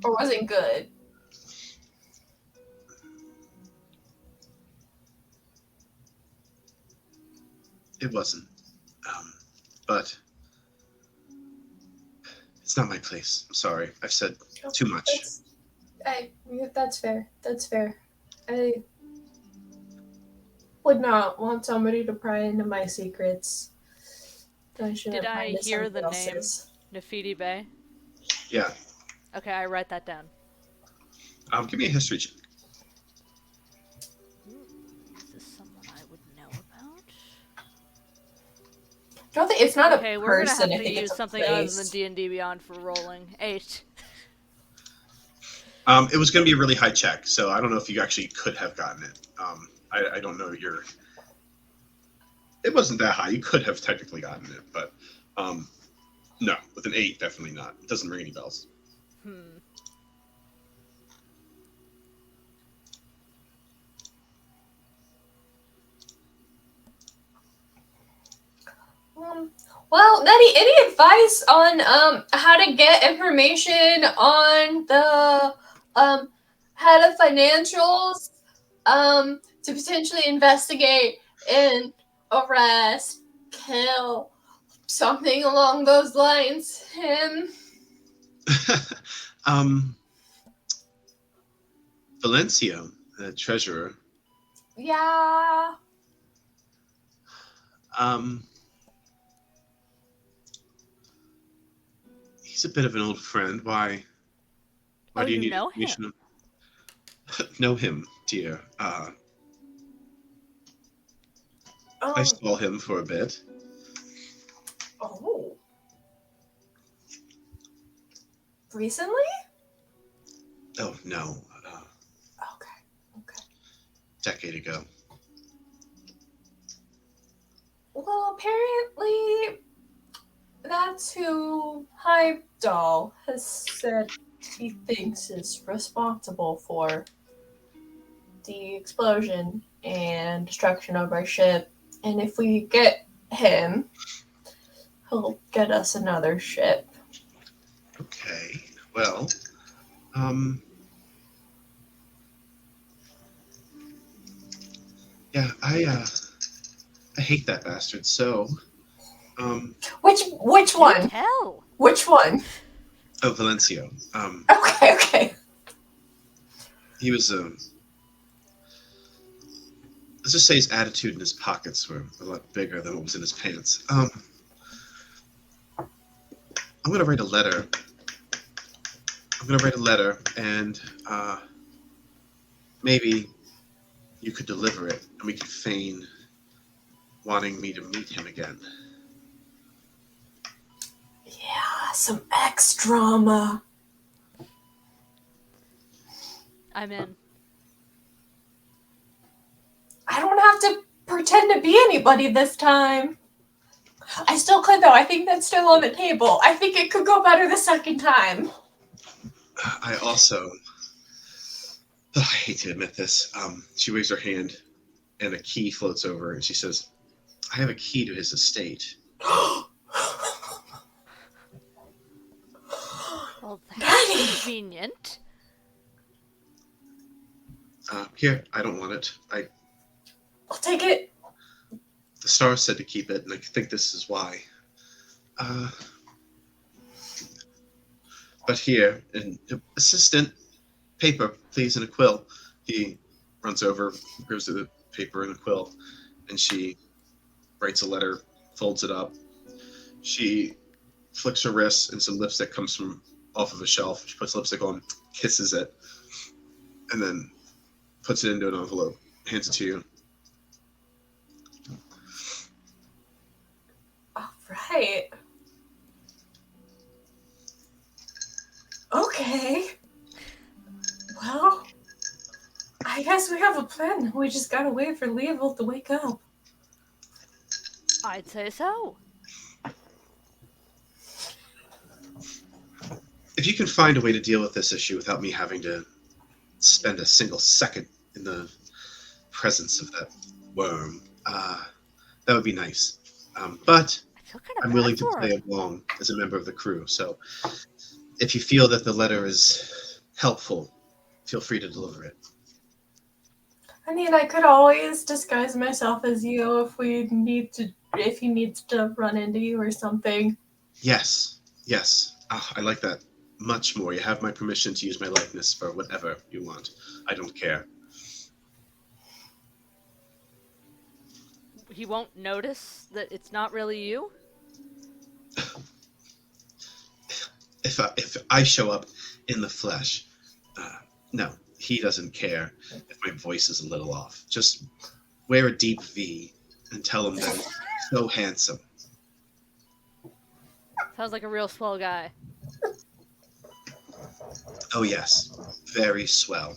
or wasn't good. it wasn't. But it's not my place. I'm sorry. I've said too much. That's fair. That's fair. I would not want somebody to pry into my secrets. Did I hear the name Nafidi Bay? Yeah. Okay, I write that down. Give me a history check. Is this someone I would know about? Don't think it's not Okay, a we're person. gonna I have to think use it's a something other place. than D&D Beyond for rolling. 8. It was going to be a really high check, so I don't know if you actually could have gotten it. I don't know your. It wasn't that high. You could have technically gotten it, but no, with an 8, definitely not. It doesn't ring any bells. Well, Nettie, any advice on how to get information on the head of financials to potentially investigate and arrest, kill, something along those lines? Him? Valencio, the treasurer. Yeah. He's a bit of an old friend. Why Oh, do you you need know information? him? Know him, dear. I saw him for a bit. Oh. Recently? Oh, no. Okay. Decade ago. Well, apparently that's who Doll has said he thinks is responsible for the explosion and destruction of our ship. And if we get him, he'll get us another ship. Okay. Well, yeah, I hate that bastard. So, Which one? Hell. Which one? Oh, Valencio. Okay. He was let's just say his attitude and his pockets were a lot bigger than what was in his pants. I'm gonna write a letter. And maybe you could deliver it, and we could feign wanting me to meet him again. Yeah, some X drama. I'm in. I don't have to pretend to be anybody this time. I still could, though. I think that's still on the table. I think it could go better the second time. I also, I hate to admit this, she waves her hand, and a key floats over, and she says, I have a key to his estate. Well, that's convenient. Here, I don't want it. I'll take it. The star said to keep it, and I think this is why. But here, and assistant, paper, please, and a quill. He runs over, gives her the paper and a quill, and she writes a letter, folds it up. She flicks her wrist, and some lipstick comes from off of a shelf. She puts lipstick on, kisses it, and then puts it into an envelope, hands it to you. All right. Okay. Well, I guess we have a plan. We just gotta wait for Leovold to wake up. I'd say so. If you can find a way to deal with this issue without me having to spend a single second in the presence of that worm, that would be nice. But I feel kind of I'm bad willing to for play him. along as a member of the crew. So if you feel that the letter is helpful, feel free to deliver it. I mean, I could always disguise myself as you if we need to if he needs to run into you or something. Yes. I like that much more. You have my permission to use my likeness for whatever you want. I don't care. He won't notice that it's not really you? If I show up in the flesh, no, he doesn't care if my voice is a little off. Just wear a deep V and tell him that I'm so handsome. Sounds like a real swell guy. Oh yes, very swell.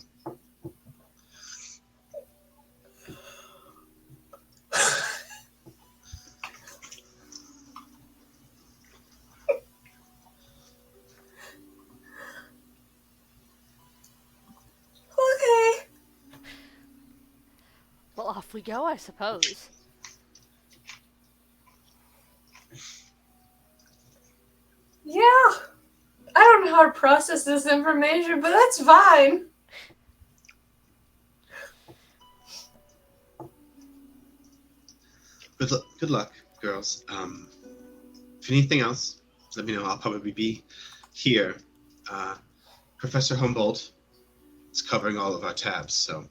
Okay. Well, off we go, I suppose. Yeah. I don't know how to process this information, but that's fine. Good luck, girls. If anything else, let me know. I'll probably be here. Professor Humboldt is covering all of our tabs, so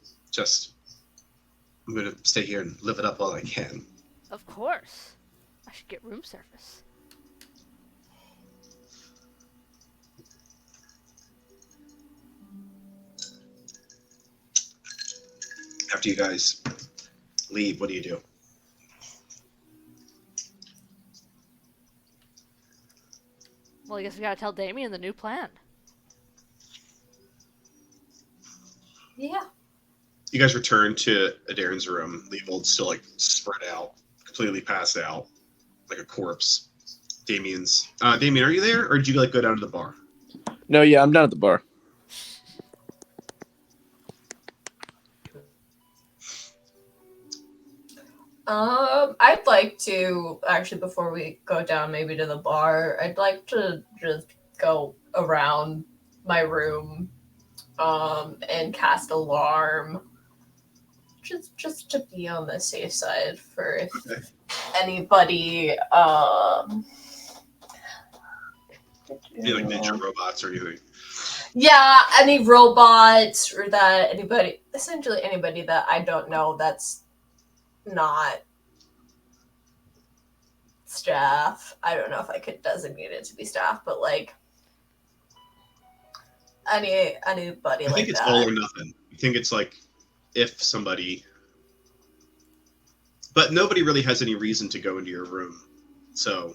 I'm gonna stay here and live it up while I can. Of course. I should get room service. After you guys leave, what do you do? Well, I guess we gotta tell Damien the new plan. Yeah. You guys return to Adarin's room. Leovold's still like spread out, completely passed out, like a corpse. Damien, are you there, or did you like go down to the bar? No, yeah, I'm down at the bar. I'd like to actually, before we go down maybe to the bar, I'd like to just go around my room, and cast alarm, just to be on the safe side for if anybody, Be like ninja robots or anything. yeah, any robots or that essentially anybody that I don't know that's not staff. I don't know if I could designate it to be staff, but like anybody I like think it's that. all or nothing. I think it's like if somebody, but nobody really has any reason to go into your room, so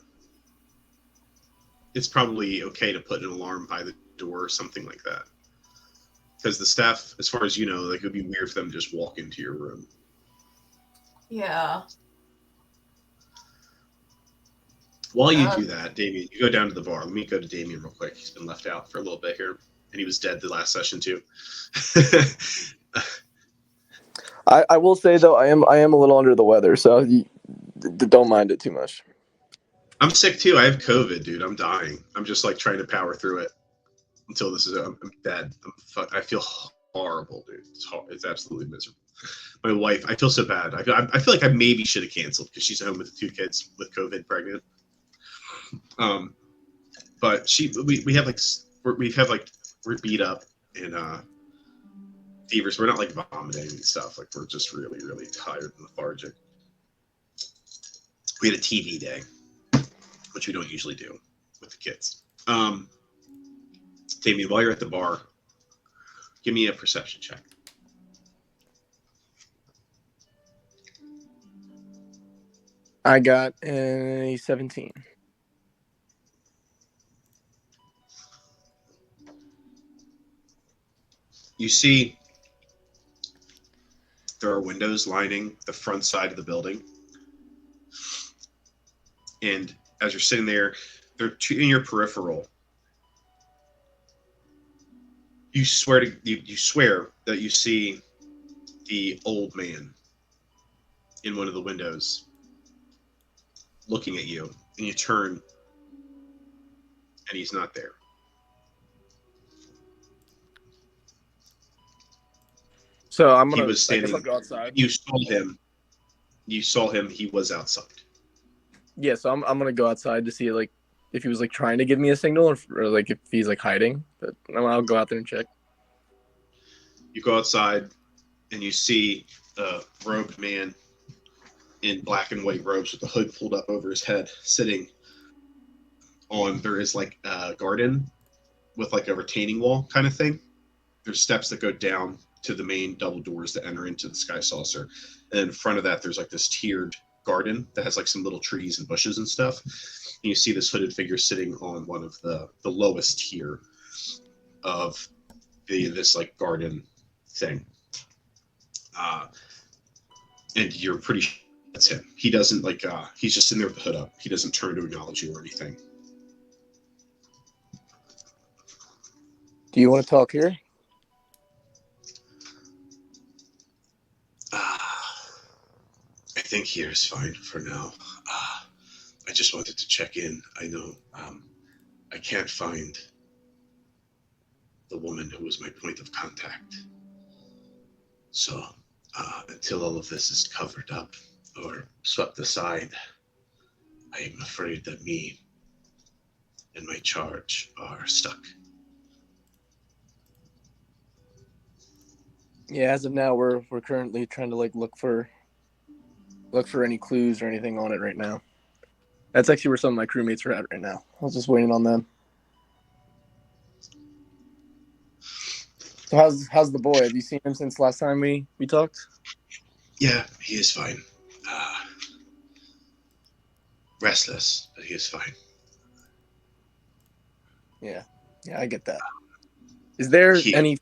it's probably okay to put an alarm by the door or something like that. Because the staff, as far as you know, like it would be weird for them to just walk into your room. Yeah. While you do that, Damien, you go down to the bar. Let me go to Damien real quick. He's been left out for a little bit here, and he was dead the last session too. I will say though, I am a little under the weather, so don't mind it too much. I'm sick too. I have COVID, dude. I'm dying. I'm just like trying to power through it until this is. I'm dead. I feel horrible, dude. It's absolutely miserable. My wife, I feel so bad. I feel like I maybe should have canceled because she's at home with the 2 kids with COVID, pregnant. But we have like we're beat up and fevers. We're not like vomiting and stuff. Like we're just really, really tired and lethargic. We had a TV day, which we don't usually do with the kids. Damien, while you're at the bar, give me a perception check. I got a 17. You see there are windows lining the front side of the building. And as you're sitting there, they're in your peripheral. You swear that you see the old man in one of the windows looking at you, and you turn and he's not there. So I'm gonna. He was standing. I guess I'll go outside. You saw him. He was outside. Yeah, so I'm gonna go outside to see like if he was like trying to give me a signal or like if he's like hiding. But I'll go out there and check. You go outside and you see a robed man in black and white robes with the hood pulled up over his head, sitting on. There is like a garden with like a retaining wall kind of thing. There's steps that go down to the main double doors that enter into the sky saucer, and in front of that, there's like this tiered garden that has like some little trees and bushes and stuff. And you see this hooded figure sitting on one of the lowest tier of this like garden thing. And you're pretty sure that's him. He doesn't like he's just sitting there with the hood up. He doesn't turn to acknowledge you or anything. Do you want to talk here? I think here is fine for now. I just wanted to check in. I know I can't find the woman who was my point of contact. So until all of this is covered up or swept aside, I am afraid that me and my charge are stuck. Yeah, as of now, we're currently trying to like look for any clues or anything on it right now. That's actually where some of my crewmates are at right now. I was just waiting on them. So how's the boy? Have you seen him since last time we talked? Yeah, he is fine. Restless, but he is fine. Yeah, I get that. Is there any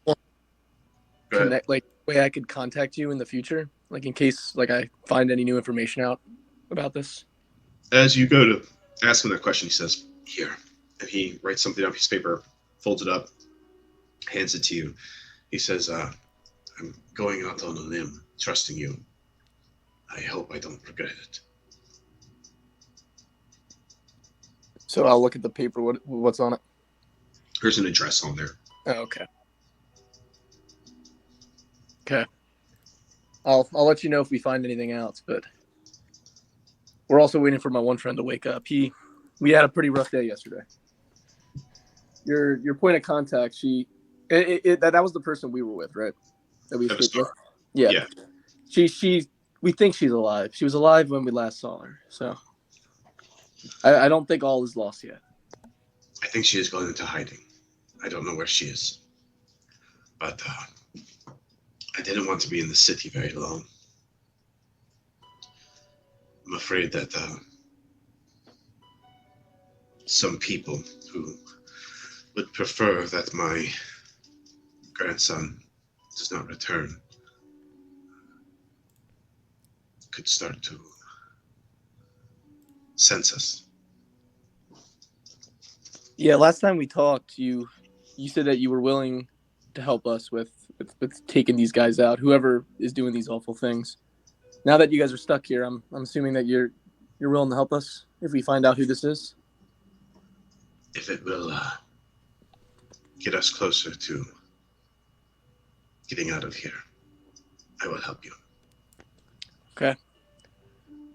like way I could contact you in the future, like in case like I find any new information out about this? As you go to ask him that question, he says, "Here," and he writes something on a piece of paper, folds it up, hands it to you. He says, "I'm going out on a limb, trusting you. I hope I don't regret it." So I'll look at the paper. What's on it? There's an address on there. Oh, okay. I'll let you know if we find anything else, but we're also waiting for my one friend to wake up. We had a pretty rough day yesterday. Your point of contact, that was the person we were with, right? That we escaped with. Yeah. We think she's alive. She was alive when we last saw her, so I don't think all is lost yet. I think she is going into hiding. I don't know where she is, but I didn't want to be in the city very long. I'm afraid that some people who would prefer that my grandson does not return could start to sense us. Yeah, last time we talked, you said that you were willing to help us with taking these guys out, whoever is doing these awful things. Now that you guys are stuck here, I'm assuming that you're willing to help us if we find out who this is. If it will get us closer to getting out of here, I will help you. Okay.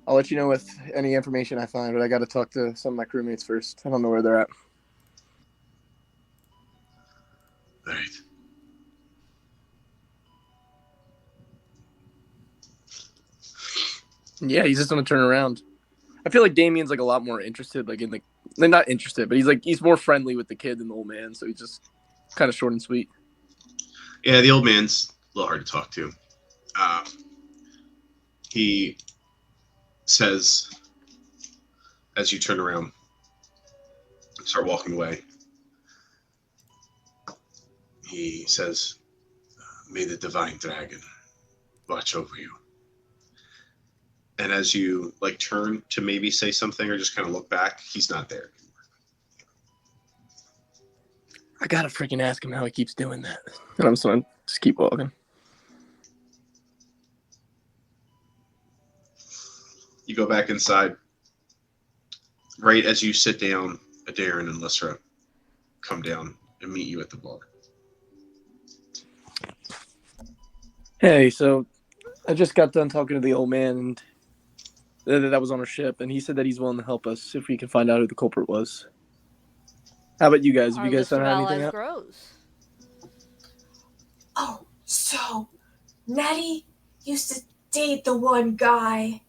I'll let you know with any information I find, but I got to talk to some of my crewmates first. I don't know where they're at. All right. Yeah, he's just gonna turn around. I feel like Damien's like a lot more interested, like in the not interested, but he's more friendly with the kid than the old man, so he's just kind of short and sweet. Yeah, the old man's a little hard to talk to. He says, as you turn around, start walking away, he says, "May the divine dragon watch over you." And as you like turn to maybe say something or just kind of look back, he's not there anymore. I gotta freaking ask him how he keeps doing that. And I'm just gonna just keep walking. You go back inside. Right as you sit down, Darren and Lysra come down and meet you at the bar. Hey, so I just got done talking to the old man, and that was on our ship, and he said that he's willing to help us if we can find out who the culprit was. How about you guys? Have Our you guys list of found out anything allies out? grows. Oh, so Nettie used to date the one guy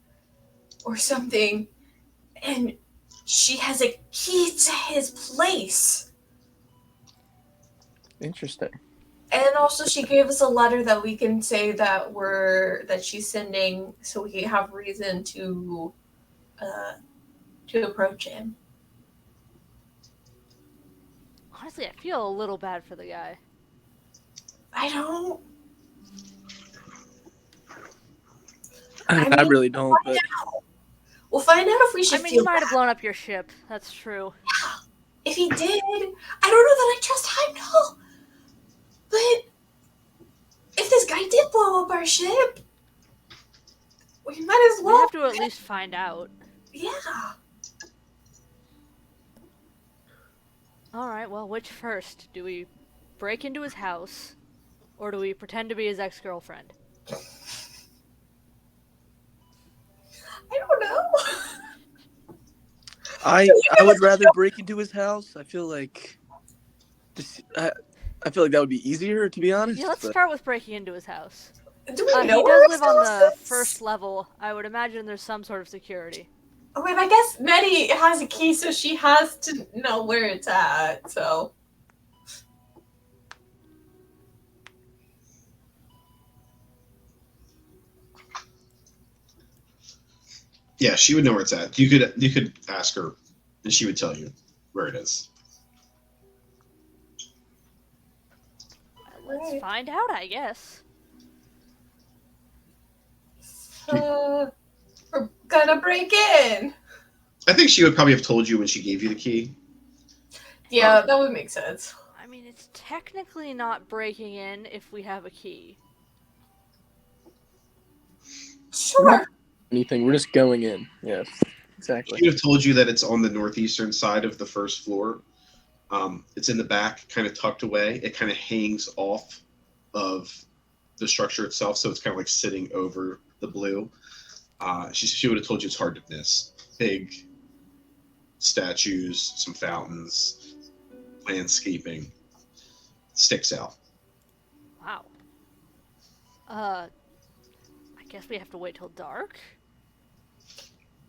or something, and she has a key to his place. Interesting. And also, she gave us a letter that we can say that she's sending, so we have reason to approach him. Honestly, I feel a little bad for the guy. I don't. I really don't, but We'll find out if we I should mean, feel he might have bad. blown up your ship. That's true. If he did, I don't know that I trust Heimdall. But if this guy did blow up our ship, we might as We well. have to at least find out. Yeah. Alright, well, which first? Do we break into his house, or do we pretend to be his ex-girlfriend? I don't know. I would rather break into his house. I feel like I feel like that would be easier, to be honest. Yeah, let's but- start with breaking into his house. Do we He know does where live his on house the is? first level. I would imagine there's some sort of security. I mean, I guess Nettie has a key, so she has to know where it's at. So. Yeah, she would know where it's at. You could ask her, and she would tell you where it is. Let's Right. find out, I guess. We're gonna break in. I think she would probably have told you when she gave you the key. Yeah, that would make sense. I mean, it's technically not breaking in if we have a key. Sure. anything. We're just going in. Yes, exactly. She would have told you that it's on the northeastern side of the first floor. It's in the back, kind of tucked away. It kind of hangs off of the structure itself, so it's kind of like sitting over the blue. She would have told you it's hard to miss. Big statues, some fountains, landscaping. Sticks out. Wow. I guess we have to wait till dark?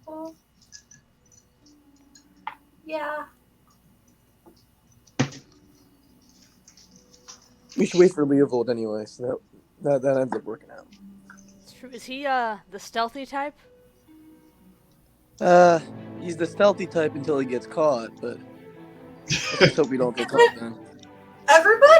Well, yeah. We should wait for Leovold anyway, so that ends up working out. It's true. Is he, the stealthy type? He's the stealthy type until he gets caught, but let's hope we don't get caught then. Everybody?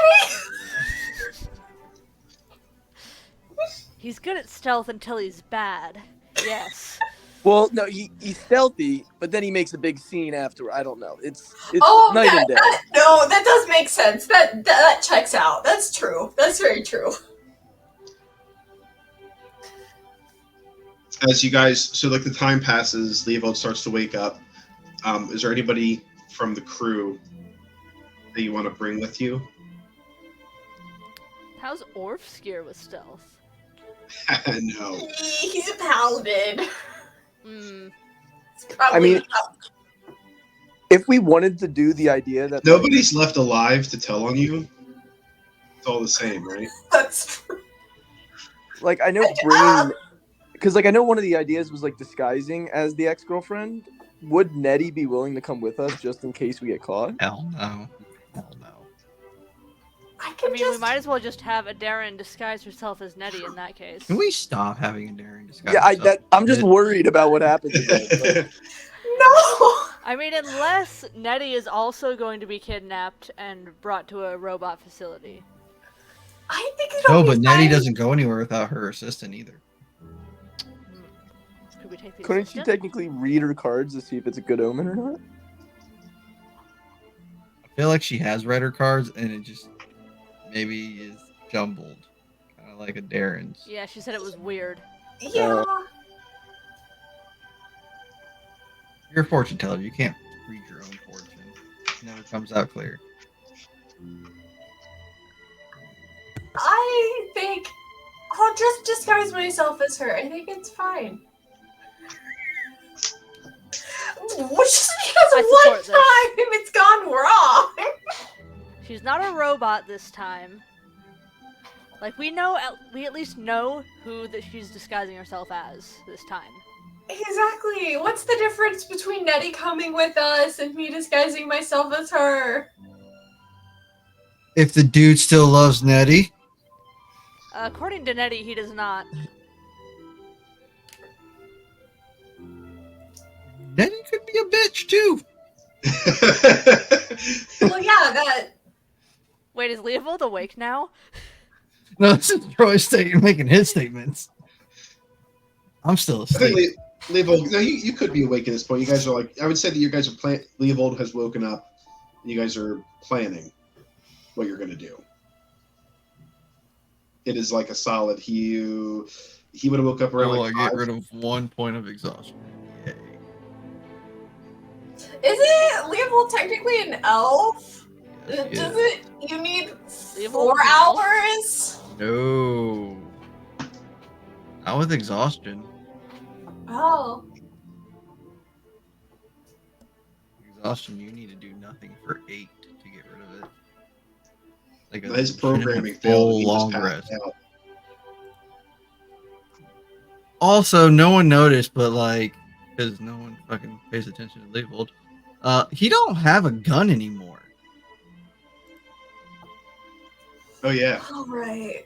He's good at stealth until he's bad. Yes. Well, no, he's stealthy, but then he makes a big scene after. I don't know. It's Oh, night and day. No, that does make sense. That checks out. That's true. That's very true. As you guys, so like the time passes, Leovold starts to wake up. Is there anybody from the crew that you want to bring with you? How's Orf's gear with stealth? No. He's a paladin. Hmm. I mean, if we wanted to do the idea that Nobody's left alive to tell on you. It's all the same, right? That's true. like I know bringing, because like I know one of the ideas was like disguising as the ex-girlfriend. Would Nettie be willing to come with us just in case we get caught? Hell no. Hell no. I I can mean, just. we might as well just have Darren disguise herself as Nettie in that case. Can we stop having a daring disguise? Yeah, I'm just worried about what happens. Again. Like, No. I mean, unless Nettie is also going to be kidnapped and brought to a robot facility. I think it'll No, be but Nettie fine. doesn't go anywhere without her assistant either. Could we take the couldn't she assistant? technically read her cards to see if it's a good omen or not? I feel like she has read her cards and it just maybe is jumbled. Kind of like a Darren's. Yeah, she said it was weird. Yeah. You're a fortune teller. You can't read your own fortune. It never comes out clear. I think I'll just disguise myself as her. I think it's fine. because I one support this. time it's gone wrong. She's not a robot this time. Like, we at least know who that she's disguising herself as this time. Exactly. What's the difference between Nettie coming with us and me disguising myself as her? If the dude still loves Nettie, According to Nettie, he does not. Nettie could be a bitch too. Well, yeah, that. Wait, is Leopold awake now? No, this is Troy making his statements. I'm still I think asleep. Leovold, no, you could be awake at this point. You guys are like, I would say that you guys are Leovold has woken up. And you guys are planning what you're going to do. It is like a solid. He would have woke up around Oh, like I get 5. rid of 1 point of exhaustion. Yay. Isn't Leopold technically an elf? Yes, Does yeah. it? You need Leopold's 4 an elf? hours? No. Not with exhaustion. Oh. Exhaustion, you need to do nothing for 8 to get rid of it. Like a His legitimate programming full failed. And he just long passed rest. out. Also, no one noticed, but like, because no one fucking pays attention to Leopold, he don't have a gun anymore. Oh yeah. Oh, right.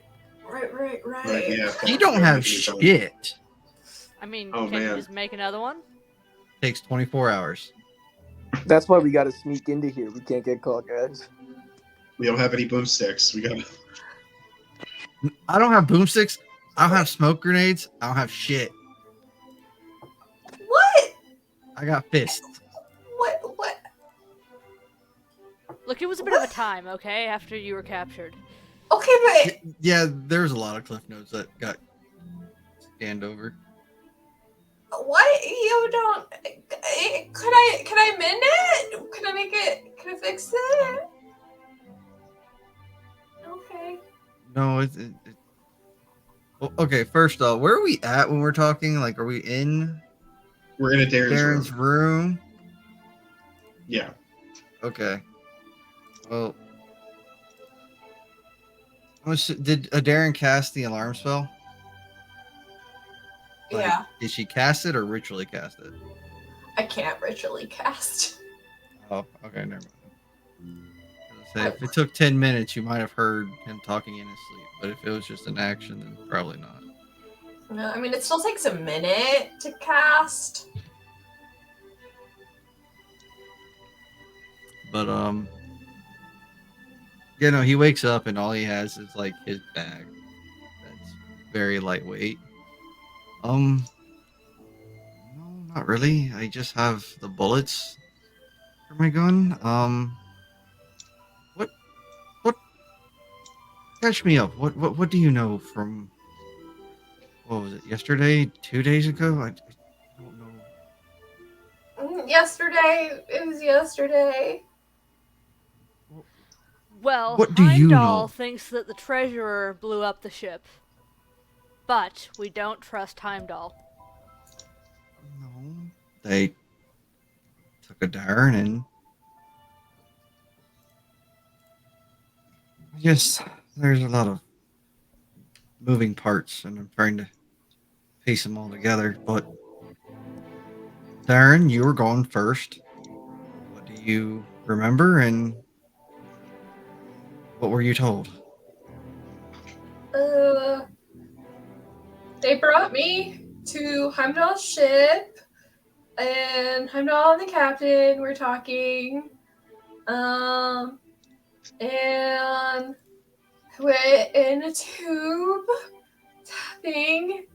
Right. Right. Yeah. He don't have He's on. shit. I mean, Oh, can you man. just make another one? Takes 24 hours. That's why we got to sneak into here. We can't get caught, guys. We don't have any boomsticks. We got. I don't have boomsticks. I don't have smoke grenades. I don't have shit. What? I got fists. What? Look, it was a bit of a time, okay, after you were captured. Okay, but Yeah, there's a lot of cliff notes that got scanned over. what? You don't. Could I mend it? Can I make it? Can I fix it? Okay. No, Well, okay, first off, where are we at when we're talking? Like, are we in We're in a Darren's room. room? Yeah. Okay. Well, did Darren cast the alarm spell? Like, Yeah, did she cast it or ritually cast it? I can't ritually cast. Oh, okay, never mind. Say, if it took 10 minutes, you might have heard him talking in his sleep. But if it was just an action, then probably not. No, I mean it still takes a minute to cast. But you know, he wakes up and all he has is like his bag. That's very lightweight. No, not really. I just have the bullets for my gun. What catch me up. What do you know from what was it, yesterday? 2 days ago? I don't know. Yesterday, it was yesterday. Well, What do you Heimdall know? thinks that the treasurer blew up the ship. But we don't trust Heimdall. No. They took a Darren and yes, there's a lot of moving parts and I'm trying to piece them all together, but Darren, you were gone first. What do you remember and what were you told? They brought me to Heimdall's ship, and Heimdall and the captain were talking, and we're in a tube thing,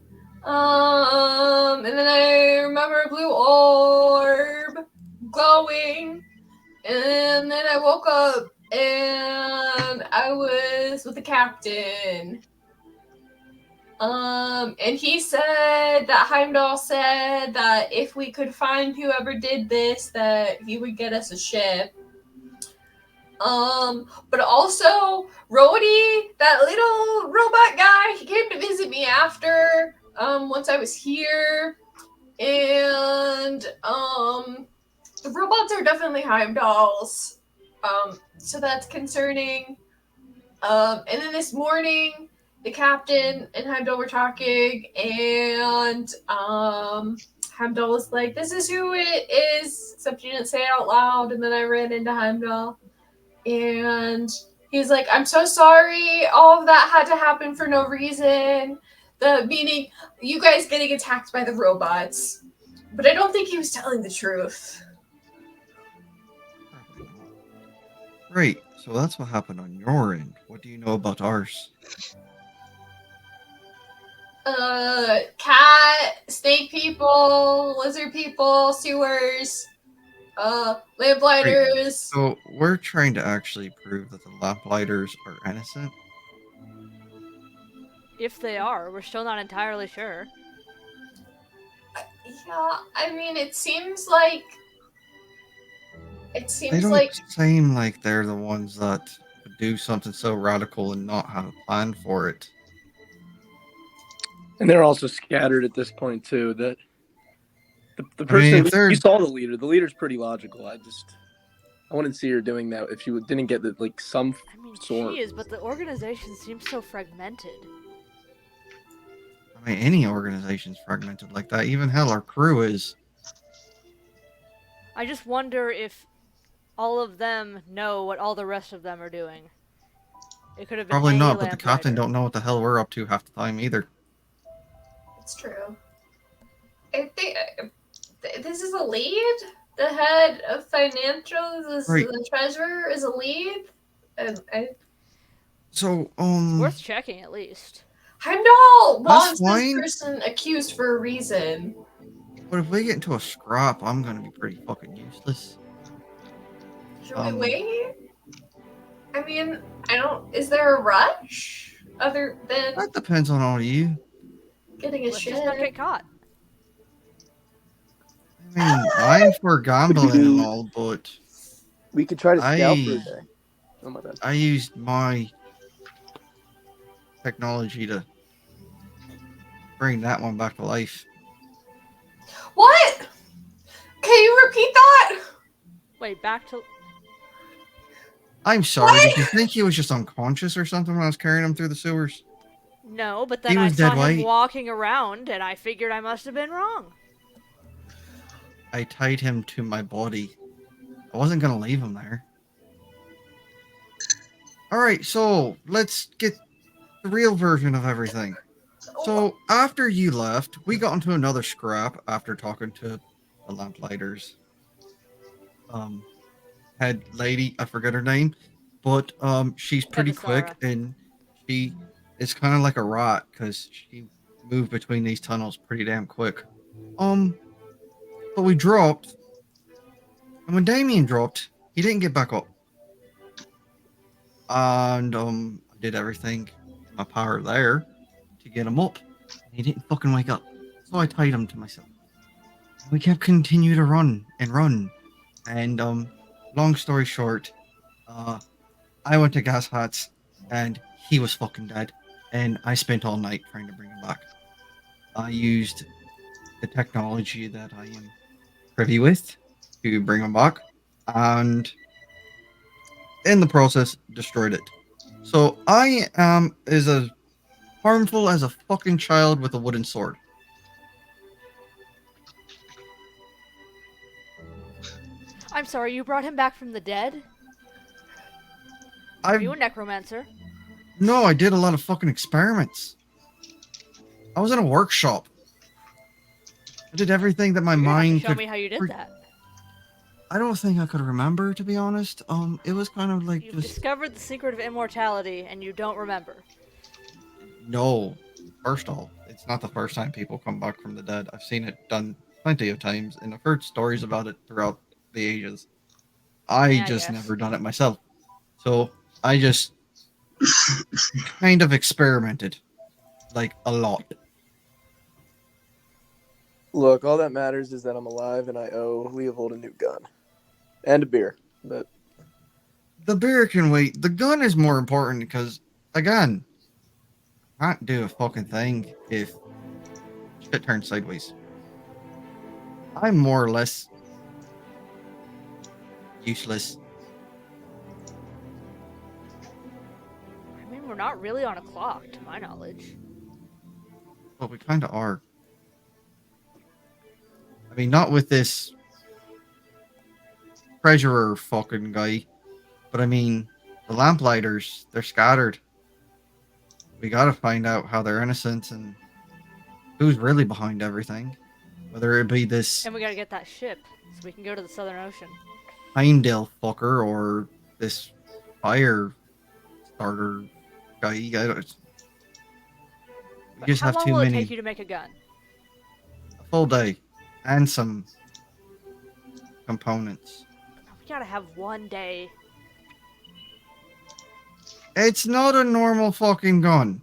and then I remember a blue orb glowing, and then I woke up and I was with the captain. And he said that Heimdall said that if we could find whoever did this, that he would get us a ship. But also Rhodey, that little robot guy, he came to visit me after, once I was here, and The robots are definitely Heimdall's. So that's concerning. And then this morning, the captain and Heimdall were talking, and Heimdall was like, "This is who it is," except he didn't say it out loud. And then I ran into Heimdall, and he's like, "I'm so sorry. All of that had to happen for no reason." The meaning, you guys getting attacked by the robots. But I don't think he was telling the truth. Probably not. Great. So that's what happened on your end. What do you know about ours? Cat, snake people, lizard people, sewers, lamplighters. So we're trying to actually prove that the lamplighters are innocent. If they are, we're still not entirely sure. Yeah, I mean, it seems like They don't seem like they're the ones that would do something so radical and not have a plan for it. And they're also scattered at this point too. That the I mean, person if they're you saw the leader. The leader's pretty logical. I wouldn't see her doing that if she didn't get the, like some I mean, sort. she is, but the organization seems so fragmented. I mean, any organization's fragmented like that. Even hell, our crew is. I just wonder if all of them know what all the rest of them are doing. It could have been Probably any not, but the captain lamplighter. don't know what the hell we're up to half the time either. it's true. I think this is a lead. The head of financials is Right. the treasurer is a lead, and So, Worth checking at least. Heimdall That's wants this fine. person accused for a reason. But if we get into a scrap, I'm gonna be pretty fucking useless. Should we wait? I mean, I don't. Is there a rush other than That depends on all of you. getting a Let's just not shit? get caught. I mean, I'm for gambling and all, but We could try to scout for a I day. Oh my bad. I used my technology to bring that one back to life. What? Can you repeat that? Wait, back to. I'm sorry. What? Did you think he was just unconscious or something when I was carrying him through the sewers? No, but then He I was saw dead him white. walking around, and I figured I must have been wrong. I tied him to my body. I wasn't gonna leave him there. All right, so let's get the real version of everything. So after you left, we got into another scrap after talking to the lamplighters. Head lady, I forget her name, but she's pretty quick Evisara. and she is kind of like a rat because she moved between these tunnels pretty damn quick. But we dropped, and when Damien dropped, he didn't get back up. And I did everything in my power there to get him up. And he didn't fucking wake up. So I tied him to myself. We kept continuing to run and run. And long story short, I went to Gas Hats and he was fucking dead. And I spent all night trying to bring him back. I used the technology that I am privy with to bring him back. And in the process, destroyed it. So I am as harmful as a fucking child with a wooden sword. I'm sorry, you brought him back from the dead? Are you a necromancer? No, I did a lot of fucking experiments. I was in a workshop. I did everything that my You're gonna have to mind show could. me how you did that. I don't think I could remember, to be honest. It was kind of like You've just discovered the secret of immortality, and you don't remember. no. First off, it's not the first time people come back from the dead. I've seen it done plenty of times, and I've heard stories about it throughout the ages. I Yeah, I just guess. never done it myself. So I just kind of experimented, like a lot. Look, all that matters is that I'm alive and I owe Leopold a new gun and a beer. But The beer can wait. The gun is more important because, again, I can't do a fucking thing if shit turns sideways. I'm more or less Useless. I mean, we're not really on a clock, to my knowledge. Well, we kind of are. I mean, not with this treasurer fucking guy, but I mean, the lamplighters, they're scattered. We gotta find out how they're innocent and who's really behind everything. Whether it be this And we gotta get that ship so we can go to the Southern Ocean. Heimdall fucker or this fire starter guy. I don't, we But just how have long too will it many. take you to make a gun? A full day and some components. We gotta have one day. It's not a normal fucking gun.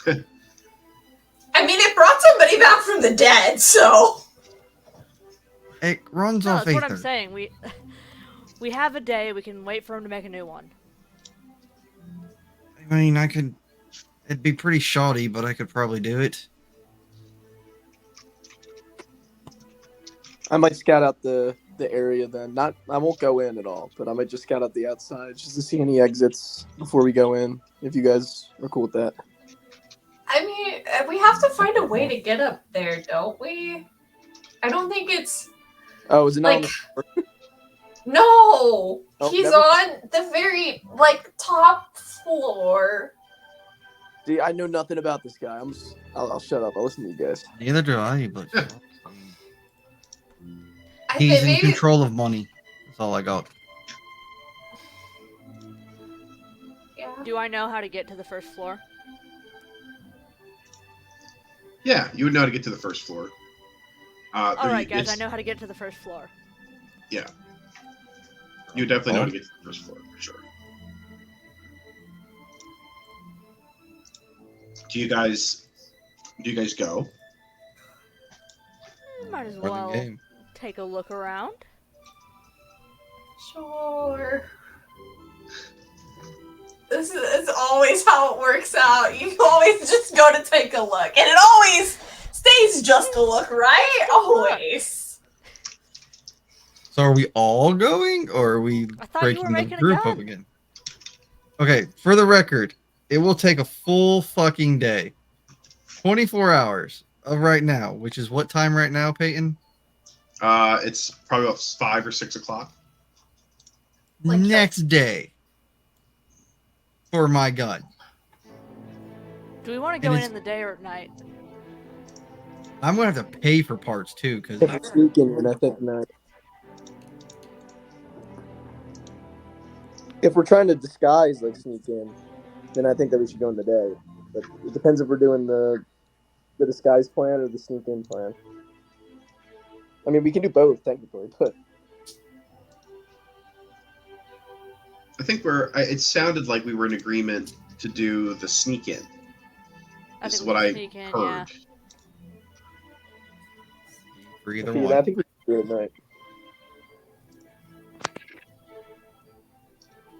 I mean, it brought somebody back from the dead, so. It runs No, off that's what I'm Aether. saying. We have a day. We can wait for him to make a new one. I mean, I could. It'd be pretty shoddy, but I could probably do it. I might scout out the area then. Not, I won't go in at all, but I might just scout out the outside just to see any exits before we go in. If you guys are cool with that. I mean, we have to find a way to get up there, don't we? I don't think it's Oh, is it not? like. No, Oh, he's never- on the very top floor. See, I know nothing about this guy. I'll shut up. I'll listen to you guys. Neither do I, but I he's think in maybe. control of money. That's all I got. Yeah. Do I know how to get to the first floor? Yeah, you would know how to get to the first floor. All right, guys. I it's- know how to get to the first floor. Yeah. You would definitely know how to get to the first floor, for sure. Do you guys go? Might as Running well game. take a look around. Sure. This is always how it works out. You always just go to take a look, and it always stays just a look, right? Always. So are we all going, or are we I thought you were breaking the making a group up gun. again? Okay, for the record, it will take a full fucking day. 24 hours of right now, which is what time right now, Peyton? It's probably about 5 or 6 o'clock. Like, Next day. For my gun. Do we want to And go it's- in the day or at night? I'm going to have to pay for parts too, because If we're sneaking, and I think not. If we're trying to disguise, like sneak in, then I think that we should go in the day. But it depends if we're doing the disguise plan or the sneak in plan. I mean, we can do both technically, but I think it sounded like we were in agreement to do the sneak in. I This is think what we I can sneak in, heard. yeah. for either I one. think we should do it at night.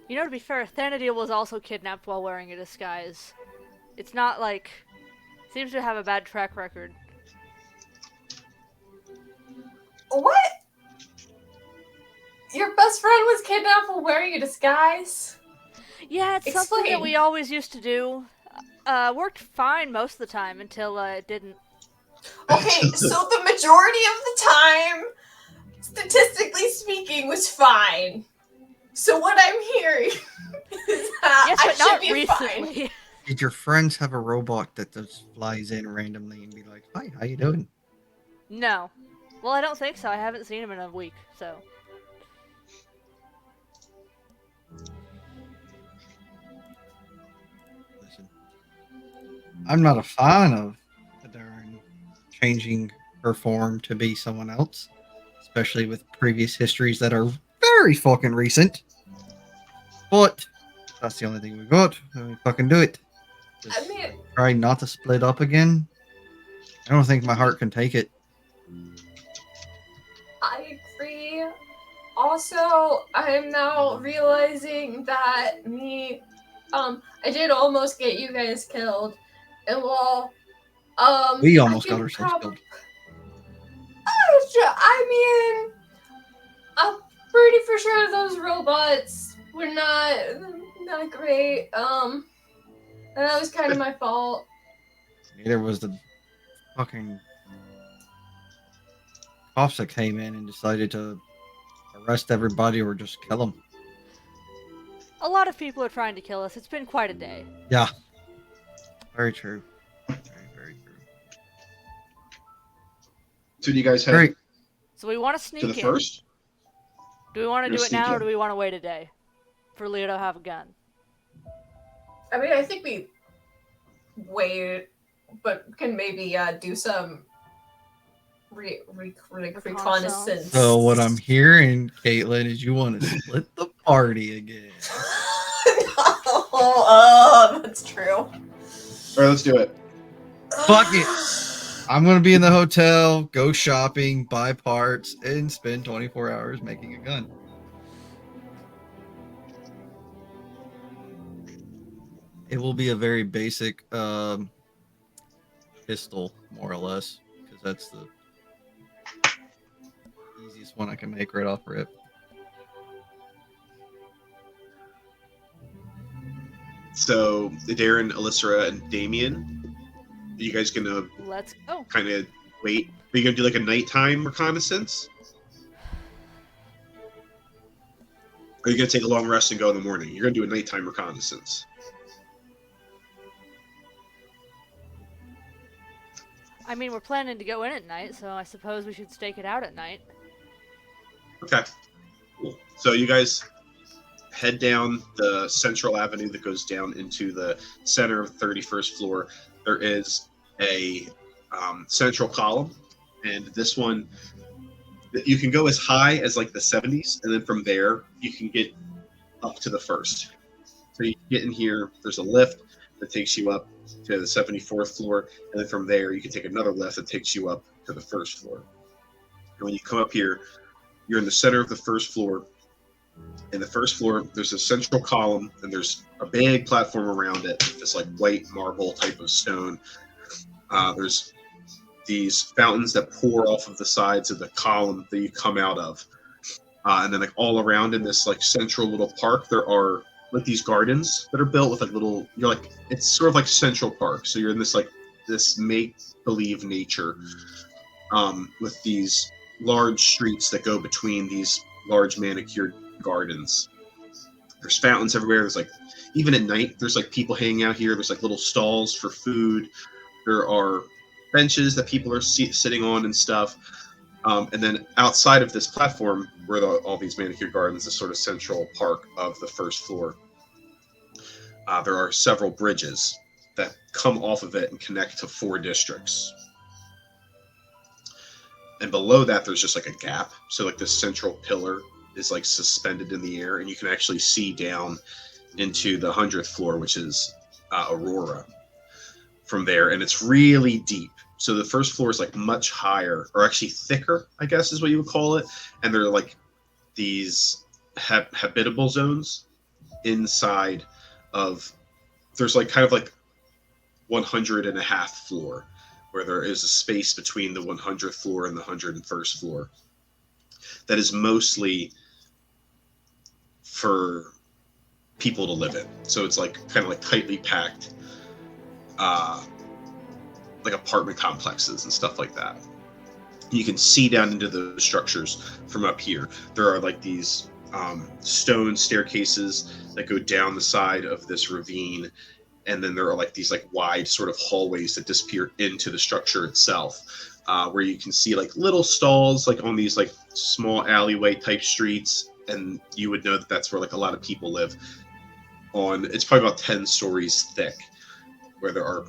You know, to be fair, Thanadiel was also kidnapped while wearing a disguise. It's not like... Seems to have a bad track record. What? Your best friend was kidnapped while wearing a disguise? Yeah, it's something that Explain. we always used to do. Worked fine most of the time until it didn't. Okay, so the majority of the time, statistically speaking, was fine. So what I'm hearing is that Yes, I but should not be fine. recently. Did your friends have a robot that just flies in randomly and be like, "Hi, how you doing?" No. Well, I don't think so. I haven't seen him in a week, so. Listen, I'm not a fan of Darren changing her form to be someone else, especially with previous histories that are very fucking recent. But that's the only thing we got. And we fucking do it. I Just mean, try not to split up again. I don't think my heart can take it. I agree. Also, I'm now realizing that I did almost get you guys killed. And while, We almost I got could ourselves killed. I mean, pretty for sure those robots were not great. And that was kind of my fault. Neither was the fucking cops that came in and decided to arrest everybody or just kill them. A lot of people are trying to kill us. It's been quite a day. Yeah. Very true. Very true. So do you guys head Great. So we want to to sneak the in. first? Do we want to You're do it now, sneaking. or do we want to wait a day for Leo to have a gun? I mean, I think we wait, but can maybe do some reconnaissance. So what I'm hearing, Caitlin, is you want to split the party again. That's true. All right, let's do it. Fuck it. I'm gonna be in the hotel, go shopping, buy parts, and spend 24 hours making a gun. It will be a very basic pistol, more or less, because that's the easiest one I can make right off rip. So Darren, Alyssa, and Damien, are you guys gonna Let's go. kind of wait? Are you gonna do like a nighttime reconnaissance? Or are you gonna take a long rest and go in the morning? You're gonna do a nighttime reconnaissance. I mean, we're planning to go in at night, so I suppose we should stake it out at night. Okay. Cool. So you guys head down the central avenue that goes down into the center of the 31st floor. There is a central column, and this one you can go as high as like the 70s, and then from there you can get up to the first. So you get in here, there's a lift that takes you up to the 74th floor, and then from there you can take another lift that takes you up to the first floor. And when you come up here, you're in the center of the first floor. In the first floor, there's a central column, and there's a big platform around it, this like white marble type of stone. There's these fountains that pour off of the sides of the column that you come out of, and then like all around in this like central little park, there are like these gardens that are built with like little. You're like it's sort of like Central Park, so you're in this make believe nature, with these large streets that go between these large manicured gardens. There's fountains everywhere. There's like even at night there's like people hanging out here. There's like little stalls for food. There are benches that people are sitting on and stuff. And then outside of this platform where all these manicured gardens, this sort of central park of the first floor, there are several bridges that come off of it and connect to 4 districts. And below that there's just like a gap, so like this central pillar is like suspended in the air, and you can actually see down into the 100th floor, which is Aurora from there, and it's really deep. So the first floor is like much higher, or actually thicker, I guess is what you would call it, and there are like these habitable zones inside of, there's like kind of like 100.5 floor, where there is a space between the 100th floor and the 101st floor that is mostly for people to live in. So it's like kind of like tightly packed, like apartment complexes and stuff like that. You can see down into the structures from up here. There are like these stone staircases that go down the side of this ravine, and then there are like these like wide sort of hallways that disappear into the structure itself, where you can see like little stalls like on these like small alleyway type streets, and you would know that that's where like a lot of people live. It's probably about 10 stories thick, where there are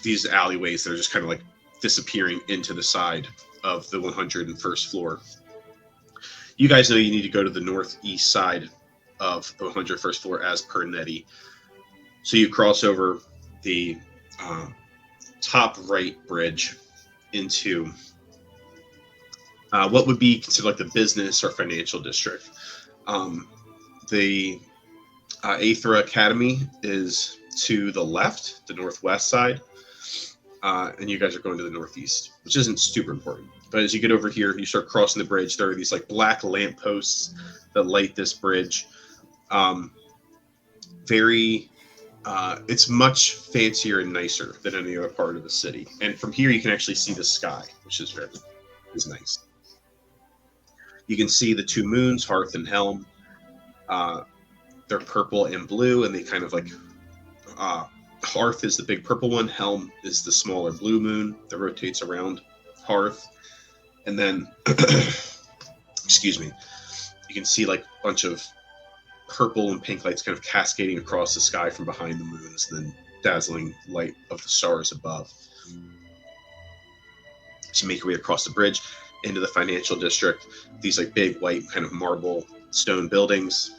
these alleyways that are just kind of like disappearing into the side of the 101st floor. You guys know you need to go to the northeast side of the 101st floor as per Nettie. So you cross over the top right bridge into what would be considered like the business or financial district. The Aethra Academy is to the left, the northwest side, and you guys are going to the northeast, which isn't super important. But as you get over here, you start crossing the bridge. There are these like black lampposts that light this bridge. It's much fancier and nicer than any other part of the city. And from here, you can actually see the sky, which is nice. You can see the two moons, Hearth and Helm. They're purple and blue, and they kind of like Hearth is the big purple one. Helm is the smaller blue moon that rotates around Hearth. And then, excuse me, you can see like a bunch of purple and pink lights kind of cascading across the sky from behind the moons, and then dazzling light of the stars above. So you make your way across the bridge into the financial district. These like big white kind of marble stone buildings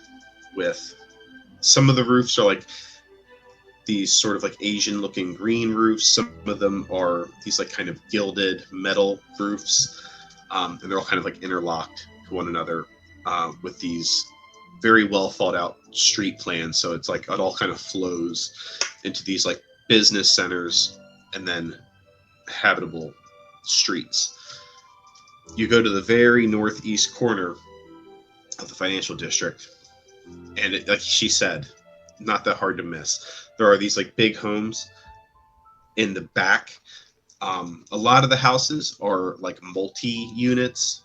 with some of the roofs are like these sort of like Asian looking green roofs. Some of them are these like kind of gilded metal roofs. And they're all kind of like interlocked to one another with these very well thought out street plans. So it's like it all kind of flows into these like business centers and then habitable streets. You go to the very northeast corner of the financial district, and it, like she said, not that hard to miss. There are these like big homes in the back. A lot of the houses are like multi-units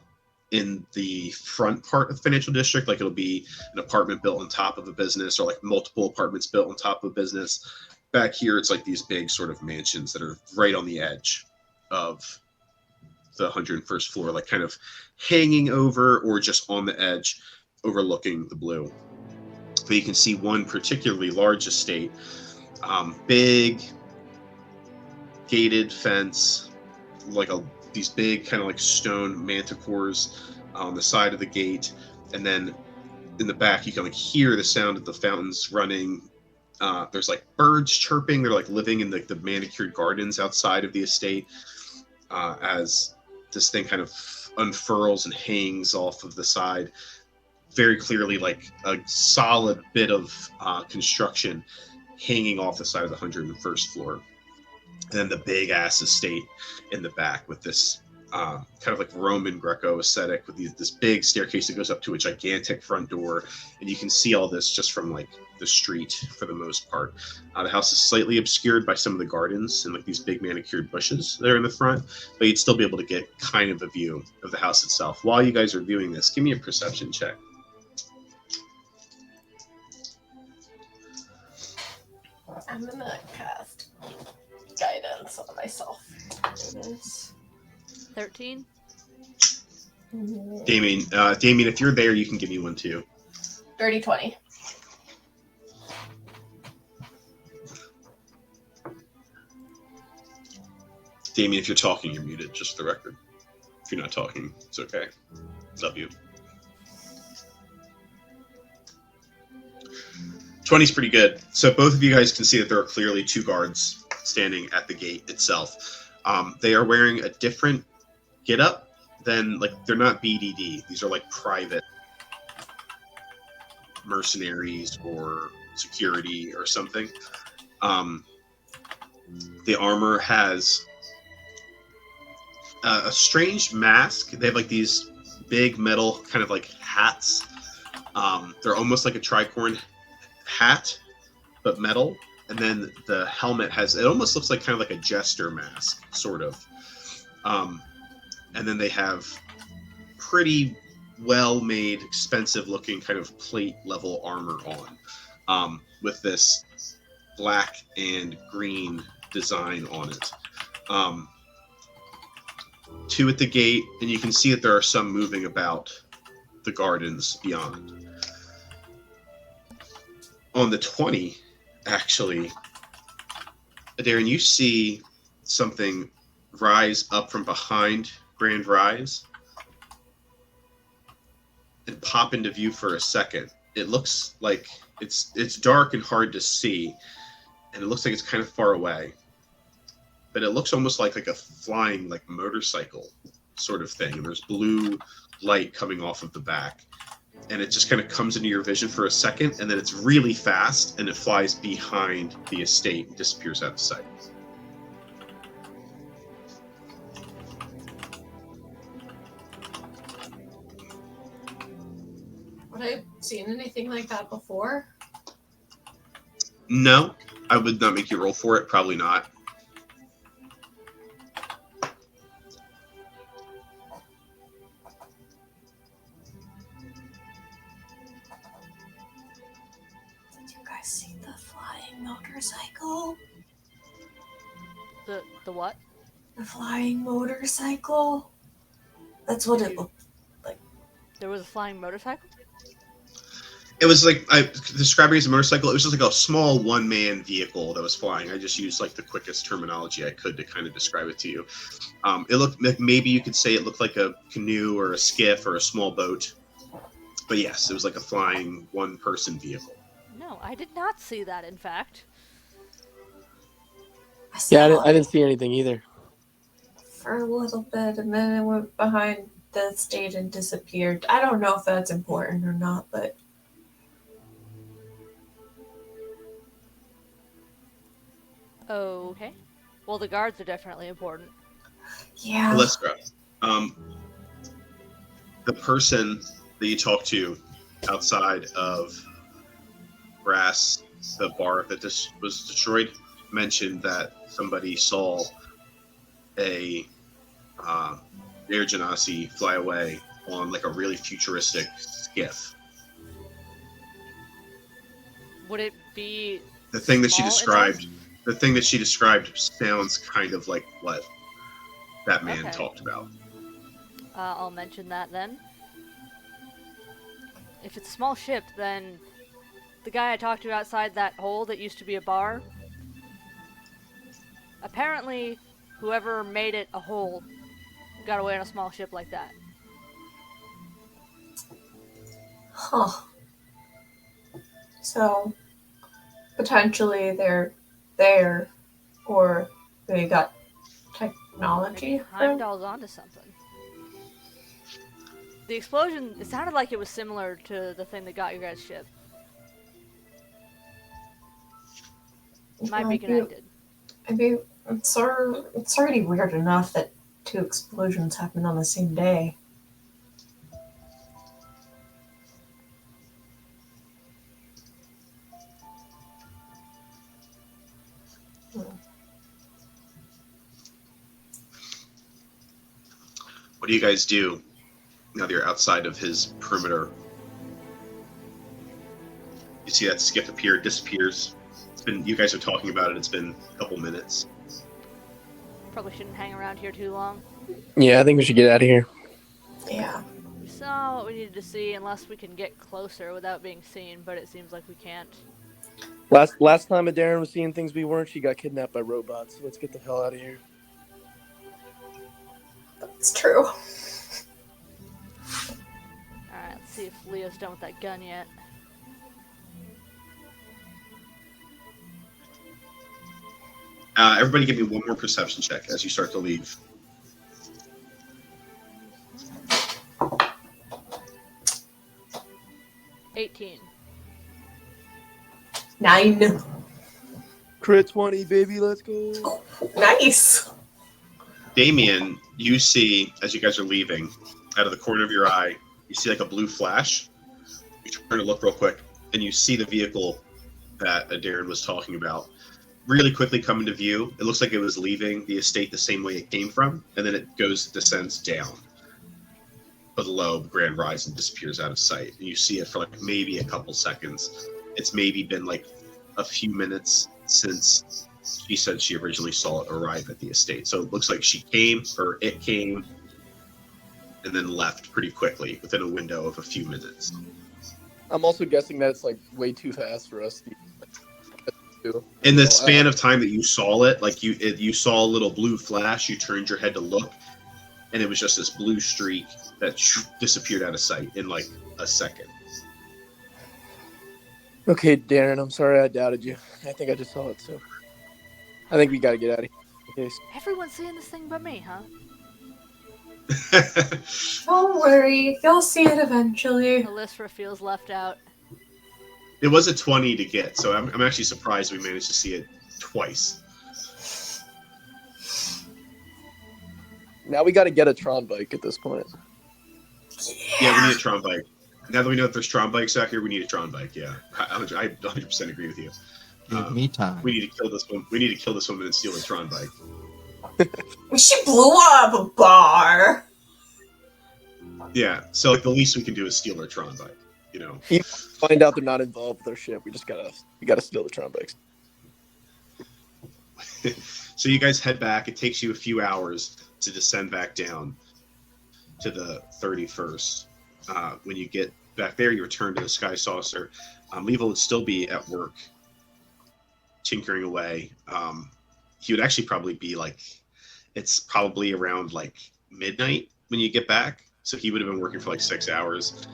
in the front part of the financial district. Like it'll be an apartment built on top of a business, or like multiple apartments built on top of a business. Back here, it's like these big sort of mansions that are right on the edge of the 101st floor, like kind of hanging over or just on the edge, overlooking the blue. But you can see one particularly large estate, big gated fence, like these big kind of like stone manticores on the side of the gate, and then in the back you can like hear the sound of the fountains running. There's like birds chirping. They're like living in the manicured gardens outside of the estate as this thing kind of unfurls and hangs off of the side. Very clearly like a solid bit of construction hanging off the side of the 101st floor. And then the big ass estate in the back with this kind of like Roman Greco aesthetic with this big staircase that goes up to a gigantic front door. And you can see all this just from like the street for the most part. The house is slightly obscured by some of the gardens and like these big manicured bushes that are in the front, but you'd still be able to get kind of a view of the house itself. While you guys are viewing this, give me a perception check. I'm gonna cast guidance on myself. 13. Damien, if you're there, you can give me one too. Dirty 20. Damien, if you're talking, you're muted, just for the record. If you're not talking, it's okay. Love you. 20's pretty good. So both of you guys can see that there are clearly two guards standing at the gate itself. They are wearing a different get-up than, like, they're not BDD. These are like private mercenaries or security or something. The armor has a strange mask. They have like these big metal kind of like hats. They're almost like a tricorn hat, but metal. And then the helmet it almost looks like kind of like a jester mask, sort of. And then they have pretty well-made, expensive-looking kind of plate-level armor on, with this black and green design on it. Two at the gate, and you can see that there are some moving about the gardens beyond. On the 20, actually, Darren, you see something rise up from behind Grand Rise and pop into view for a second. It looks like it's dark and hard to see, and it looks like it's kind of far away. But it looks almost like a flying like motorcycle sort of thing. And there's blue light coming off of the back. And it just kind of comes into your vision for a second, and then it's really fast, and it flies behind the estate and disappears out of sight. seen anything like that before? No, I would not make you roll for it. Probably not. Did you guys see the flying motorcycle? The what? The flying motorcycle? That's what it looked like. There was a flying motorcycle? It was like I describing it as a motorcycle. It was just like a small one-man vehicle that was flying. I just used like the quickest terminology I could to kind of describe it to you. It looked like maybe you could say it looked like a canoe or a skiff or a small boat. But yes, it was like a flying one-person vehicle. No, I did not see that, in fact. Yeah, I didn't see anything either. For a little bit, and then it went behind the stage and disappeared. I don't know if that's important or not, but Okay. Well, the guards are definitely important. yeah. Aliska, the person that you talked to outside of Brass, the bar that this was destroyed, mentioned that somebody saw a air genasi fly away on like a really futuristic skiff. Would it be The thing that she small described, enough? the thing that she described sounds kind of like what that man Okay. talked about. I'll mention that then. If it's a small ship, then the guy I talked to outside that hole that used to be a bar, apparently whoever made it a hole got away on a small ship like that. Huh. So, potentially they're there, or they got technology. Heimdall's onto something. The explosion, it sounded like it was similar to the thing that got your guys' ship. Might be connected. I mean, it's already weird enough that 2 explosions happened on the same day. What do you guys do now that you're outside of his perimeter? You see that skiff appear, disappears. It's been, you guys are talking about it. It's been a couple minutes. Probably shouldn't hang around here too long. Yeah, I think we should get out of here. Yeah. We saw what we needed to see, unless we can get closer without being seen, but it seems like we can't. Last time Darren was seeing things we weren't, she got kidnapped by robots. So let's get the hell out of here. That's true. Alright, let's see if Leo's done with that gun yet. Everybody give me one more perception check as you start to leave. 18. 9. Crit 20, baby, let's go. Nice. Damien, you see, as you guys are leaving, out of the corner of your eye, you see like a blue flash. You turn to look real quick, and you see the vehicle that Darren was talking about really quickly come into view. It looks like it was leaving the estate the same way it came from, and then it descends down below Grand Rise and disappears out of sight. And you see it for like maybe a couple seconds. It's maybe been like a few minutes since she said she originally saw it arrive at the estate. So it looks like she came, or it came, and then left pretty quickly within a window of a few minutes. I'm also guessing that it's like way too fast for us to do. In the span of time that you saw it, like you saw a little blue flash, you turned your head to look, and it was just this blue streak that disappeared out of sight in like a second. Okay, Darren, I'm sorry I doubted you. I think I just saw it, so I think we gotta get out of here. Everyone's seeing this thing but me, huh? Don't worry, you'll see it eventually. Alyssa feels left out. It was a 20 to get, so I'm actually surprised we managed to see it twice. Now we gotta get a Tron bike at this point. Yeah, we need a Tron bike. Now that we know that there's Tron bikes out here, we need a Tron bike. Yeah, I 100% agree with you. Give me time. We need to kill this one. We need to kill this woman and steal a Tron bike. She blew up a bar. Yeah, so like the least we can do is steal her Tron bike. You know. Find out they're not involved with our ship. We gotta steal the Tron bikes. So you guys head back. It takes you a few hours to descend back down to the 31st. When you get back there, you return to the Sky Saucer. Levo would still be at work, tinkering away. He would actually probably be like, it's probably around like midnight when you get back. So he would have been working for like 6 hours.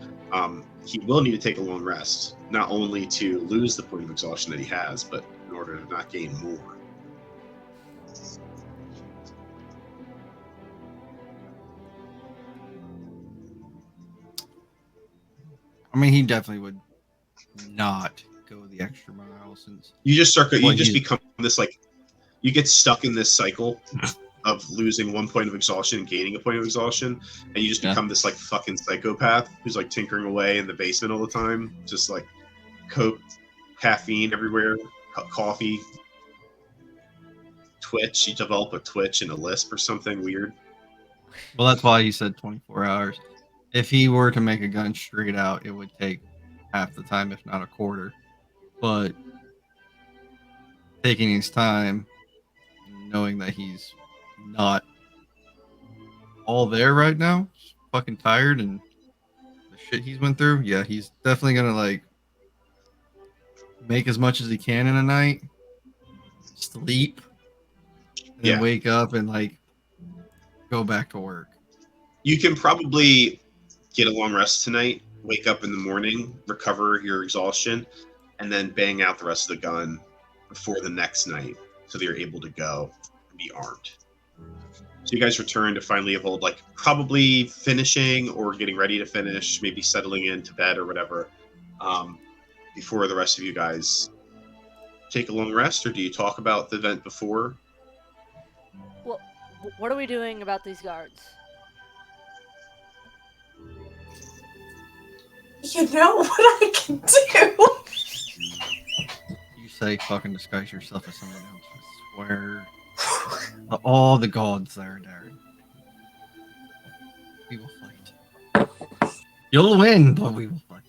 He will need to take a long rest, not only to lose the point of exhaustion that he has, but in order to not gain more. I mean, he definitely would not go the extra mile since You just start. You Well, just he- become this like, you get stuck in this cycle of losing 1 point of exhaustion and gaining a point of exhaustion, and you just Yeah. become this like fucking psychopath who's like tinkering away in the basement all the time, just like coke, caffeine everywhere, coffee, Twitch. You develop a Twitch and a lisp or something weird. Well, that's why he said 24 hours. If he were to make a gun straight out, it would take half the time, if not a quarter. But taking his time, knowing that he's not all there right now, just fucking tired and the shit he's went through, yeah, he's definitely gonna like make as much as he can in a night, sleep, and then Yeah. wake up and like go back to work. You can probably get a long rest tonight, wake up in the morning, recover your exhaustion, and then bang out the rest of the gun before the next night so that you're able to go and be armed. So you guys return to find Leopold, like probably finishing or getting ready to finish, maybe settling into bed or whatever, before the rest of you guys take a long rest, or do you talk about the event before? Well, what are we doing about these guards? You know what I can do? You say fucking disguise yourself as someone else. I swear. To all the gods there, Darren. We will fight. You'll win, but we will fight.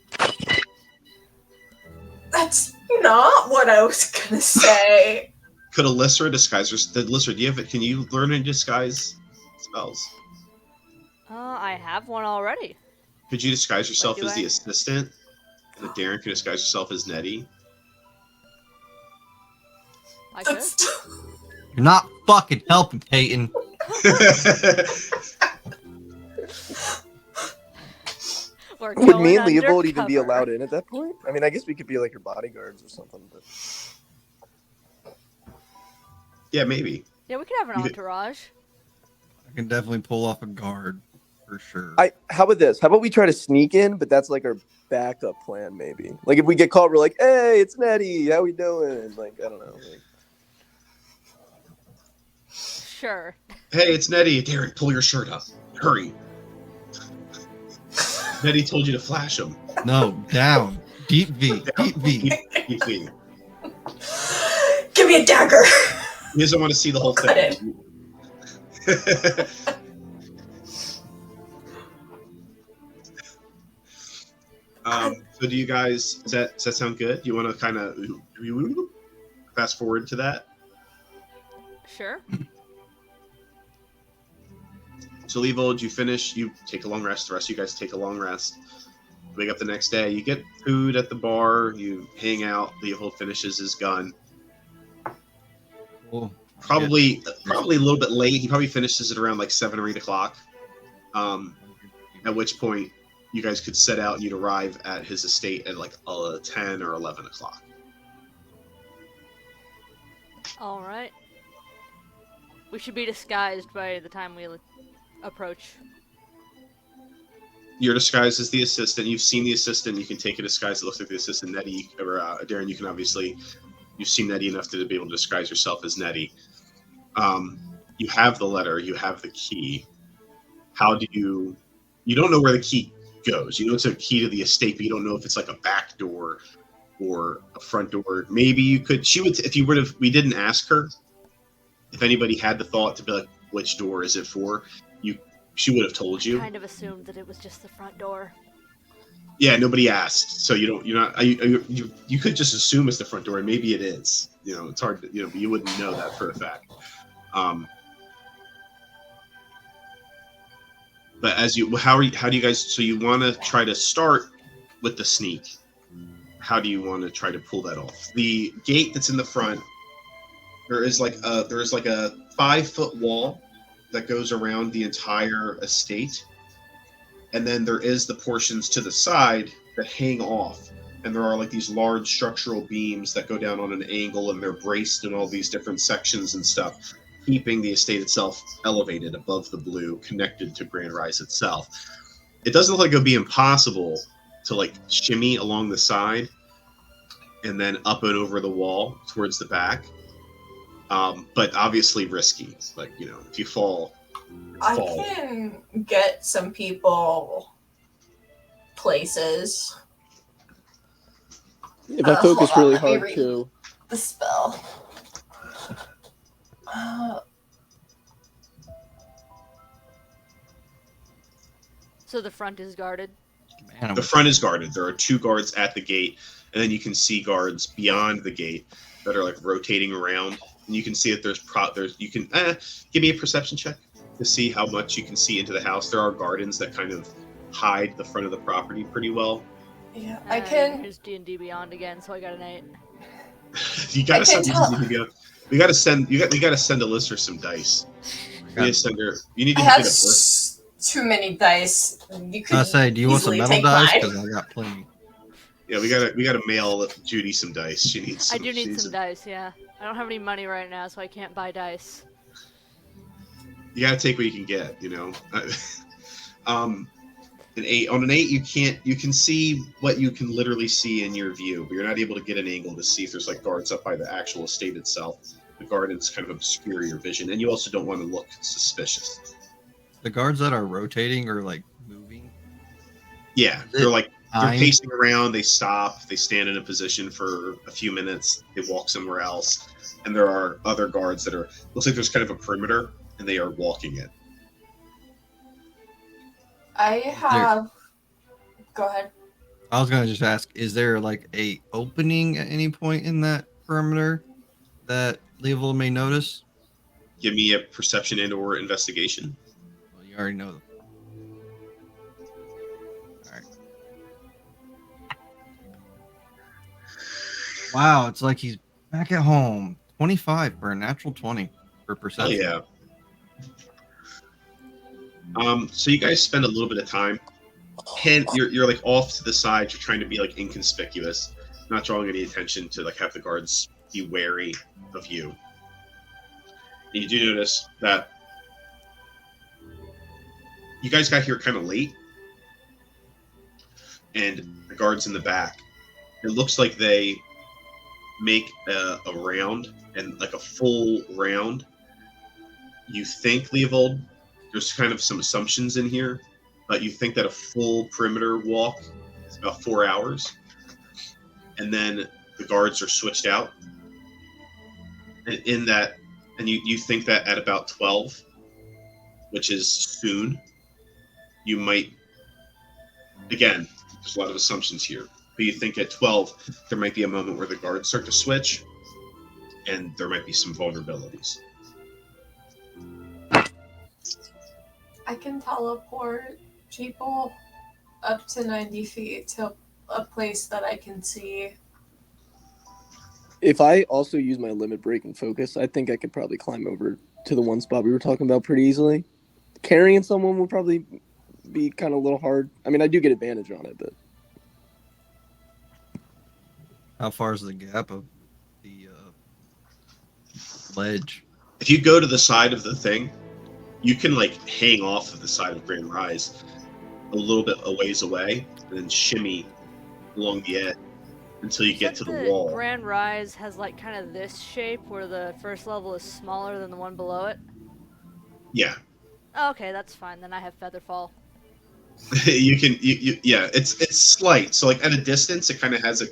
That's not what I was gonna say. Could Alyssa disguise her? Alyssa, do you have? Can you learn any disguise spells? I have one already. Could you disguise yourself do as the I? assistant? And that Darren could disguise herself as Nettie? I could. That's You're not fucking helping, Peyton. We're Would me going and Leopold even be undercover. allowed in at that point? I mean, I guess we could be like your bodyguards or something. But Yeah, maybe. Yeah, we could have an You could- entourage. I can definitely pull off a guard for sure. how about this? How about we try to sneak in, but that's like our backup plan, maybe. Like if we get caught, we're like, "Hey, it's Nettie. How we doing?" Like I don't know. Like, Sure. Hey, it's Nettie. Darren, pull your shirt up. Hurry. Nettie told you to flash him. No, down. Deep V. Deep V. Keep me. give me a dagger. He doesn't want to see the whole Cut thing. So do you guys, does that sound good? Do you want to kind of fast forward to that? Sure. So Leopold, you finish, you take a long rest. The rest of you guys take a long rest. Wake up the next day. You get food at the bar. You hang out. Leopold finishes his gun. Cool. Probably a little bit late. He probably finishes it around like 7 or 8 o'clock. At which point you guys could set out and you'd arrive at his estate at like 10 or 11 o'clock. All right. We should be disguised by the time we approach. You're disguised as the assistant. You've seen the assistant. You can take a disguise that looks like the assistant. Nettie or Darren, you can obviously, you've seen Nettie enough to be able to disguise yourself as Nettie. You have the letter. You have the key. How do you don't know where the key goes. You know it's a key to the estate, but you don't know if it's like a back door or a front door. Maybe you could. She would if you would have. We didn't ask her if anybody had the thought to be like, which door is it for? You. She would have told you. Kind of assumed that it was just the front door. Yeah, nobody asked, so you don't. You're not. You could just assume it's the front door, and maybe it is. You know, it's hard. To, but you wouldn't know that for a fact. But as you, how do you guys? So you want to try to start with the sneak. How do you want to try to pull that off? The gate that's in the front, there is like a 5-foot wall that goes around the entire estate, and then there is the portions to the side that hang off, and there are like these large structural beams that go down on an angle, and they're braced in all these different sections and stuff, keeping the estate itself elevated above the blue, connected to Grand Rise itself. It doesn't look like it would be impossible to like shimmy along the side and then up and over the wall towards the back. But obviously risky. Like, if you fall. I can get some people places. If I focus hold on, really let me hard read too. the spell. So the front is guarded? Man, The front is guarded. There are 2 guards at the gate, and then you can see guards beyond the gate that are like rotating around. And you can see that you can give me a perception check to see how much you can see into the house. There are gardens that kind of hide the front of the property pretty well. Yeah, I can. Here's D&D Beyond again, so I got an 8. You gotta I send can tell. we gotta send Alyssa some dice. You need to send her. You need I to have get a book. too many dice. You could I say, do you want some easily metal take dice? mine. Because I got plenty. Yeah, we gotta mail Judy some dice. She needs. I do need some dice, yeah. I don't have any money right now, so I can't buy dice. You gotta take what you can get. An 8 on an 8, you can see what you can literally see in your view, but you're not able to get an angle to see if there's like guards up by the actual estate itself. The gardens kind of obscure your vision, and you also don't want to look suspicious. The guards that are rotating or like moving. Yeah, they're Time? pacing around. They stop. They stand in a position for a few minutes. They walk somewhere else, and there are other guards that are. Looks like there's kind of a perimeter, and they are walking it. I have. Go ahead. I was gonna just ask: is there like a opening at any point in that perimeter that Level may notice? Give me a perception and/or investigation. Well, you already know. All right. Wow, it's like he's back at home. 25 for a natural 20 for Oh perception. yeah. So you guys spend a little bit of time. You're like off to the side. You're trying to be like inconspicuous, not drawing any attention to like have the guards be wary of you. And you do notice that you guys got here kind of late, and the guards in the back. It looks like they make a round and like a full round. You think, Leovold, there's kind of some assumptions in here, but you think that a full perimeter walk is about 4 hours, and then the guards are switched out. And in that, and you think that at about 12, which is soon, you might, again, there's a lot of assumptions here, but you think at 12, there might be a moment where the guards start to switch, and there might be some vulnerabilities. I can teleport people up to 90 feet to a place that I can see. If I also use my limit break and focus, I think I could probably climb over to the one spot we were talking about pretty easily. Carrying someone will probably be kind of a little hard. I mean, I do get advantage on it, but How far is the gap of the ledge? If you go to the side of the thing, you can like hang off of the side of Grand Rise a little bit a ways away and then shimmy along the edge until you get to the wall. Grand Rise has like kind of this shape where the first level is smaller than the one below it. Yeah. Oh, okay, that's fine. Then I have Featherfall. You can, yeah, it's slight. So like at a distance, it kind of has a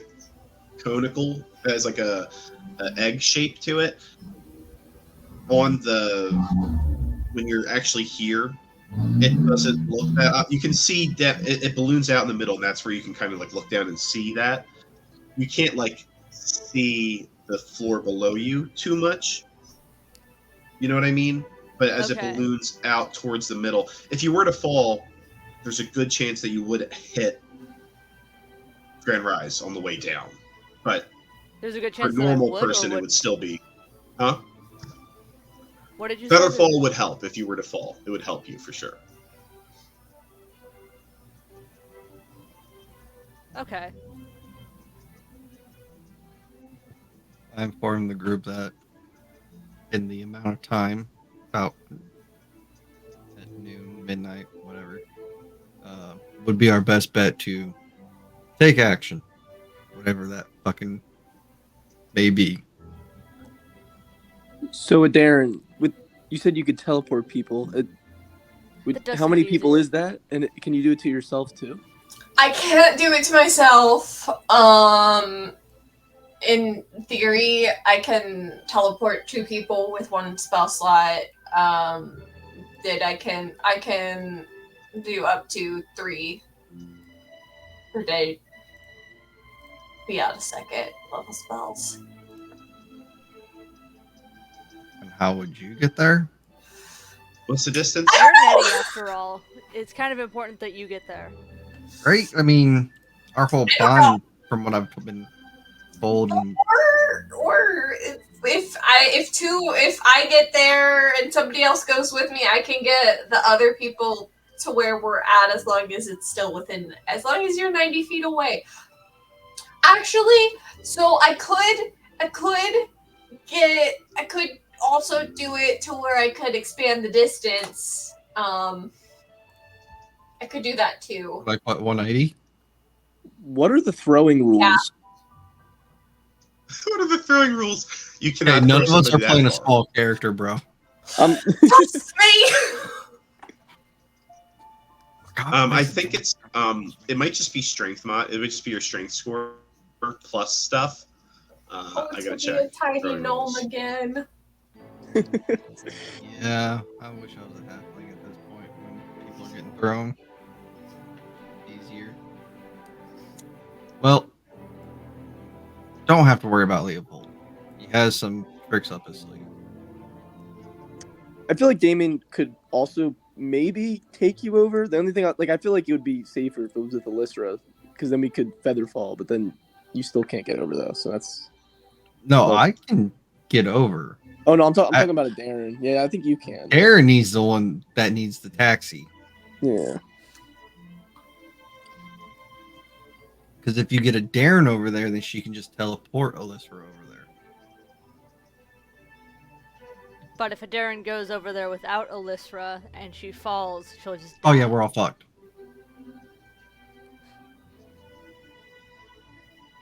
conical, has like a egg shape to it. On the when you're actually here, it doesn't look that. You can see that it balloons out in the middle, and that's where you can kind of like look down and see that. You can't like see the floor below you too much. You know what I mean? But as it Okay. balloons out towards the middle, if you were to fall, there's a good chance that you would hit Grand Rise on the way down. But There's a good for a chance that I normal would or person, it would wouldn't. still be, huh? What did you Better say? fall would help if you were to fall. It would help you for sure. Okay. I informed the group that in the amount of time, about at noon, midnight, whatever, would be our best bet to take action, whatever that fucking may be. So, Darren, with you said you could teleport people. That does How sound many people easy. is that? And can you do it to yourself too? I can't do it to myself. In theory, I can teleport two people with one spell slot. That I can do up to 3 per day. Be out of second level spells. And how would you get there? What's the distance? You're Nettie after all. It's kind of important that you get there. Right? I mean, our whole plan, from what I've been told, and Or if I get there and somebody else goes with me, I can get the other people to where we're at as long as it's still within, as long as you're 90 feet away. Actually, so I could also do it to where I could expand the distance. I could do that too. like what, 180? What are the throwing rules? Yeah. What are the throwing ruls? You Hey, cannot. none throw of us are somebody that playing a far. small character, bro. Trust me. I think it's it might just be strength mod. It would just be your strength score plus stuff. Oh, I it's gotta gonna be a check. tiny throwing gnome rules. again. Yeah, I wish I was a halfling at this point when people are getting thrown. Easier. Well, don't have to worry about Leopold. He has some tricks up his sleeve. I feel like Damien could also maybe take you over. The only thing, I feel like it would be safer if it was with Alyssra, because then we could feather fall. But then you still can't get over though. So that's. No, Well- I can get over. Oh no, I'm talking about a Darren. Yeah, I think you can. Aaron needs the one that needs the taxi. Yeah. Because if you get a Darren over there, then she can just teleport Alyssra over there. But if a Darren goes over there without Alyssra and she falls, she'll just Oh yeah, die. we're all fucked.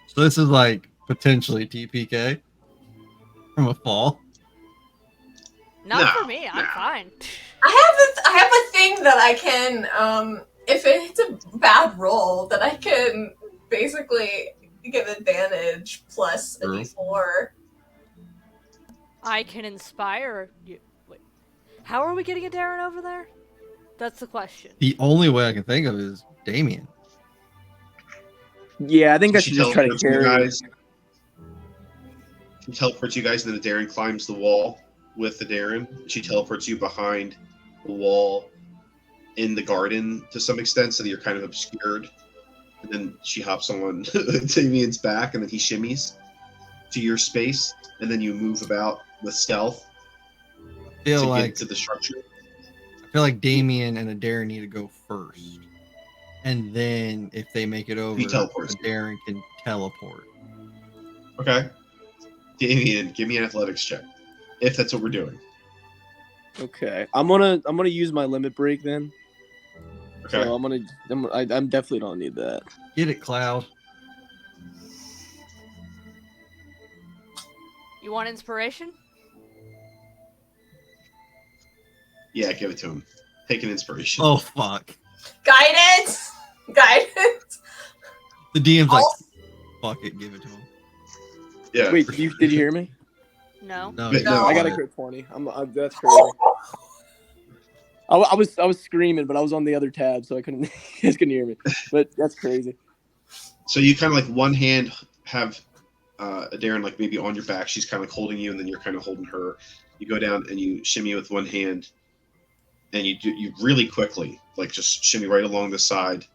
So this is like potentially TPK from a fall. Not No, for me. I'm no. fine. I have a thing that I can, if it's a bad roll, that I can basically give advantage plus a True. d4. I can inspire you. Wait, how are we getting a Darren over there? That's the question. The only way I can think of is Damien. Yeah, I think I She should just try to teleports you carry. guys. She teleports you guys, and then the Darren climbs the wall with the Darren. She teleports you behind the wall in the garden to some extent, so that you're kind of obscured. And then she hops on Damien's back, and then he shimmies to your space, and then you move about with stealth I feel to like get to the structure. Damien and a Darren need to go first. And then if they make it over, teleports a Darren can teleport. Okay. Damien, give me an athletics check, if that's what we're doing. Okay, I'm gonna use my limit break then. Okay. So I'm definitely don't need that. Get it, Cloud. You want inspiration? Yeah, give it to him. Take an inspiration. Oh fuck. Guidance. Guidance. The DM's like, Also- fuck it, give it to him. Yeah. Wait, did you hear me? No. No, But you're no, I got a quiet. crit 20. That's crazy. I was screaming, but I was on the other tab, so I couldn't. You guys couldn't hear me. But that's crazy. So you kind of like one hand have Darren like maybe on your back. She's kind of like holding you, and then you're kind of holding her. You go down and you shimmy with one hand, and you really quickly like just shimmy right along the side,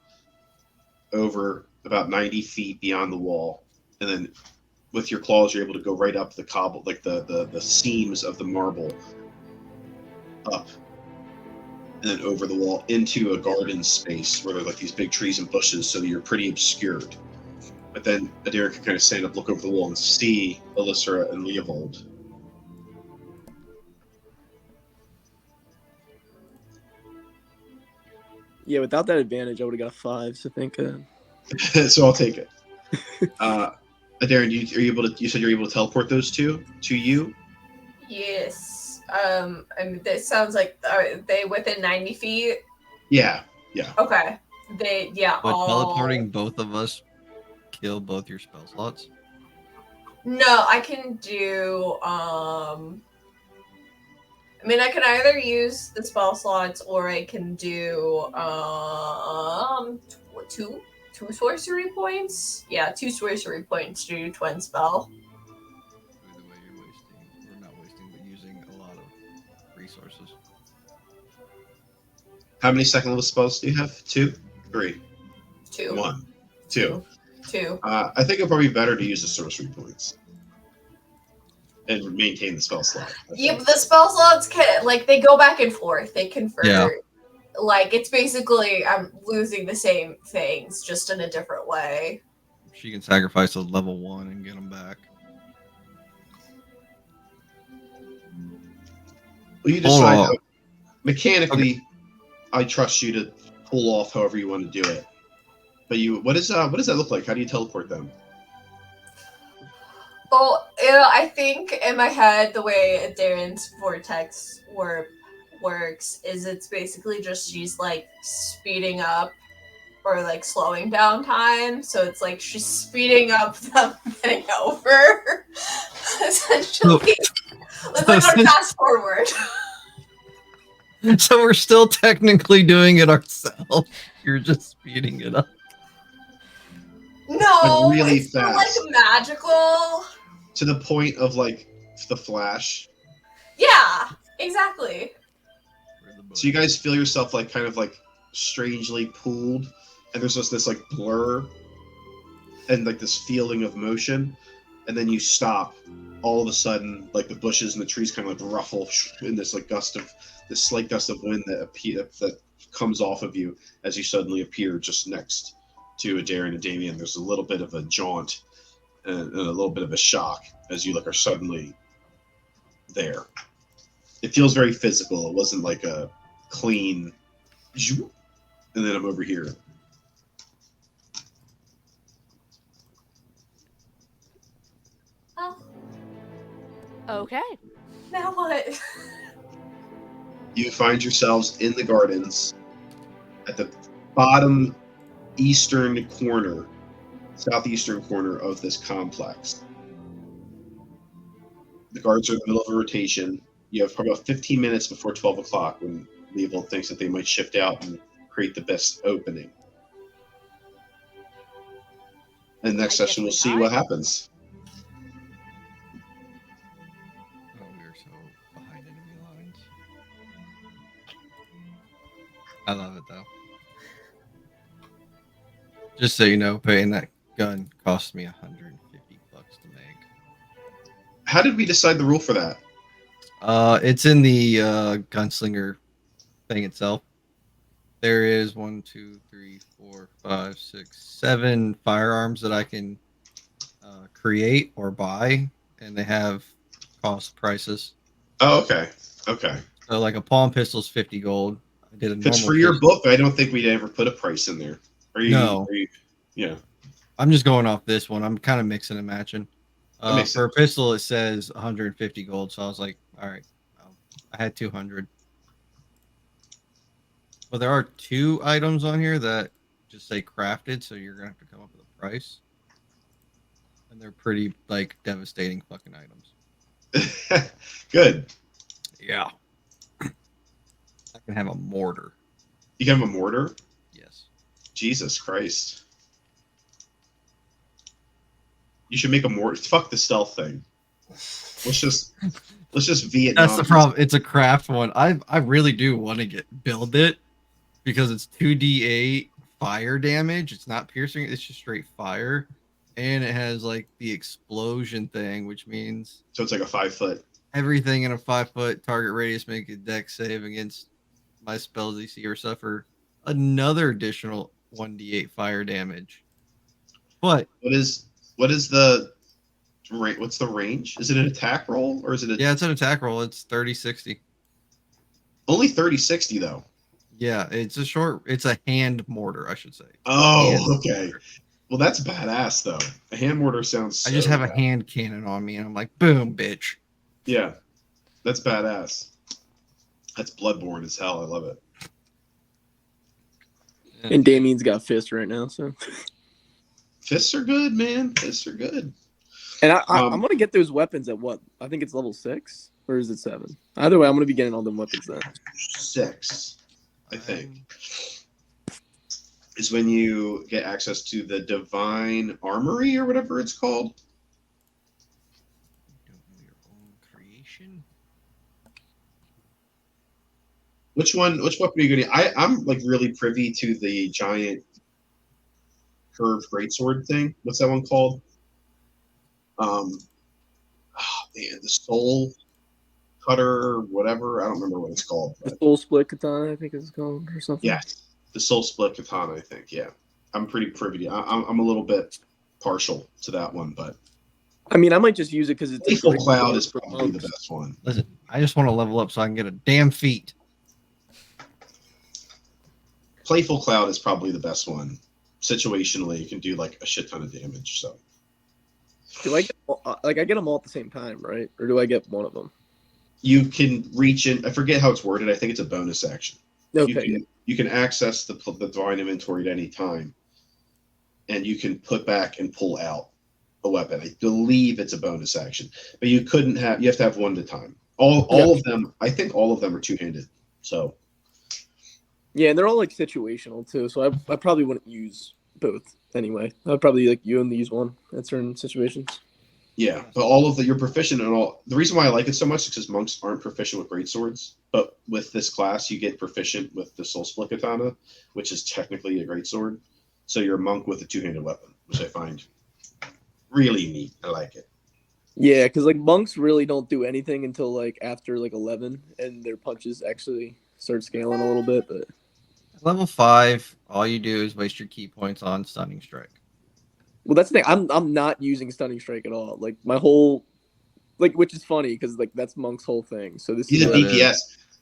over about 90 feet beyond the wall, and then with your claws you're able to go right up the cobble, like the seams of the marble, up and then over the wall into a garden space where there's like these big trees and bushes, so you're pretty obscured. But then Adair can kind of stand up, look over the wall, and see Alyssa and Leovold. Yeah, without that advantage, I would have got a 5. So thank God. So I'll take it. Adair, are you able to? You said you're able to teleport those two to you. Yes. I mean, this sounds like are they within 90 feet? Yeah. Okay. Would teleporting both of us kill both your spell slots? No, I can do. I mean, I can either use the spell slots or I can do two sorcery points. Yeah, 2 sorcery points to do twin spell. Either way, you're wasting, or not wasting, but using a lot of resources. How many second level spells do you have? 2, 3, 2. 1, 2. 2. I think it'd probably be better to use the sorcery points and maintain the spell slot. Yeah, but the spell slots can they go back and forth. They convert. Yeah. Like it's basically I'm losing the same things just in a different way. She can sacrifice a level 1 and get them back. Well, you decide. Mechanically, I trust you to pull off however you want to do it. But what does that look like? How do you teleport them? Well, I think in my head the way Darren's vortex works is it's basically just she's like speeding up or like slowing down time. So it's like she's speeding up them getting over. Essentially, it's like on fast forward. So we're still technically doing it ourselves. You're just speeding it up. No, Like, really it's more like fast. magical. To the point of like the Flash. Yeah, exactly. So you guys feel yourself like kind of like strangely pulled, and there's just this like blur and like this feeling of motion, and then you stop. All of a sudden, like the bushes and the trees kind of like ruffle in this like slight gust of wind that comes off of you as you suddenly appear just next to Darren and Damien. There's a little bit of a jaunt and a little bit of a shock as you are suddenly there. It feels very physical. It wasn't like a clean, and then I'm over here. Oh, Okay. now what? You find yourselves in the gardens at the bottom southeastern corner of this complex. The guards are in the middle of a rotation. You have probably about 15 minutes before 12 o'clock when Leovold thinks that they might shift out and create the best opening. And next I guess session, we we'll see die. what happens. Oh, we are so behind enemy lines. I love it though. Just so you know, paying that gun cost me $150 to make. How did we decide the rule for that? It's in the gunslinger thing itself. There is 1, 2, 3, 4, 5, 6, 7 firearms that I can create or buy, and they have cost prices. Oh, okay. Okay. So, like a palm pistol is 50 gold. I did a Because normal for your pistol. book, I don't think we'd ever put a price in there. No. Yeah. I'm just going off this one. I'm kind of mixing and matching. That makes For a sense. pistol, it says 150 gold. So I was like, all right, I had 200. Well, there are 2 items on here that just say crafted, so you're gonna have to come up with a price. And they're pretty like devastating fucking items. Good. Yeah. I can have a mortar. You can have a mortar? Yes. Jesus Christ. You should make a mortar. Fuck the stealth thing. Let's just Vietnam. That's the problem. It's a craft one. I really do want to build it because it's 2d8 fire damage. It's not piercing. It's just straight fire, and it has like the explosion thing, which means So it's like a 5-foot. everything in a 5-foot target radius make a dex save against my spells DC or suffer another additional 1d8 fire damage. But What's the range? Is it an attack roll or is it yeah, it's an attack roll. It's 30-60. only 30-60 though? Yeah, it's a hand mortar, I should say. Oh, Hand okay. mortar. Well, that's badass though. A hand mortar sounds. I just so have a bad. hand cannon on me, and I'm like, boom, bitch. Yeah, that's badass. That's bloodborne as hell. I love it. Yeah. And Damien's got fists right now, so. Fists are good, man. Fists are good. And I'm gonna get those weapons at what? I think it's level 6, or is it 7? Either way, I'm gonna be getting all them weapons then. 6, I think, is when you get access to the divine armory or whatever it's called. You don't know your own creation? Which weapon are you gonna? I'm like really privy to the giant curved greatsword thing. What's that one called? Oh man, the soul cutter, whatever. I don't remember what it's called. The But soul split katana, I think it's called, or something. yeah, the soul split katana. I think. Yeah, I'm pretty privy to. I'm a little bit partial to that one, but I mean, I might just use it because it's Lethal a great Cloud sword is for probably the monks. best one. Listen, I just want to level up so I can get a damn feat. Playful Cloud is probably the best one. Situationally, you can do like a shit ton of damage. So Do I get I get them all at the same time, right? Or do I get one of them? you can reach in. I forget how it's worded. I think it's a bonus action. Okay. You can access the divine inventory at any time, and you can put back and pull out a weapon. I believe it's a bonus action, but you have to have one at a time. All of them. I think all of them are two-handed. So Yeah, and they're all like situational too, so I probably wouldn't use both anyway. I'd probably like you only use one at certain situations. yeah, but all of you're proficient in all. The reason why I like it so much is because monks aren't proficient with greatswords, but with this class, you get proficient with the soul split katana, which is technically a greatsword. So you're a monk with a two-handed weapon, which I find really neat. I like it. Yeah, because like monks really don't do anything until like after like 11, and their punches actually start scaling a little bit. But Level 5, all you do is waste your key points on stunning strike. well, that's the thing. I'm not using stunning strike at all. Like my whole which is funny because like that's Monk's whole thing. So this He's is a that DPS.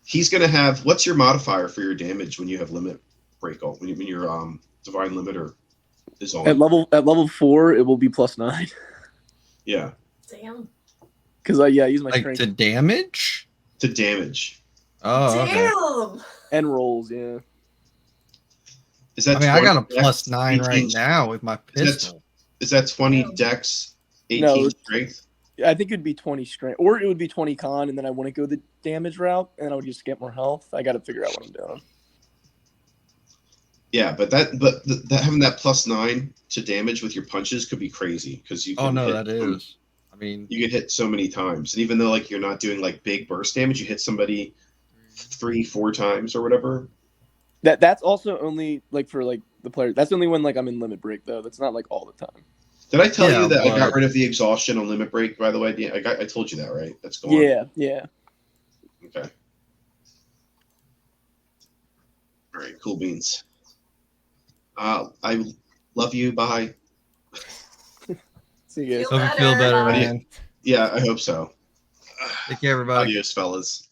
He's gonna have. What's your modifier for your damage when you have limit break on? When your divine limiter is on? at level 4 it will be +9 Yeah, Damn. because I use my Like strength to damage? to damage. Oh, okay. Damn. and rolls. Yeah, Is that? I mean, I got a 20 dex, +9 right 18 now with my pistol. Is that 20 Damn. dex, 18 No. strength? I think it'd be 20 strength, or it would be 20 con, and then I wouldn't go the damage route, and I would just get more health. I got to figure out what I'm doing. Yeah, but that having that +9 to damage with your punches could be crazy because you. Can Oh, no, hit that is. I mean, You get hit so many times, and even though like you're not doing like big burst damage, you hit somebody 3-4 times or whatever. That's also only like for like the player. That's only when like I'm in limit break though. That's not like all the time. Did I tell Yeah, you that I got but- rid of the exhaustion on limit break? By the way, yeah, I told you that, right? That's gone. Yeah. Okay. All right. Cool beans. I love you. Bye. See you guys. Feel hope you feel better, better. man. Yeah, I hope so. Take care, everybody. Adios, fellas.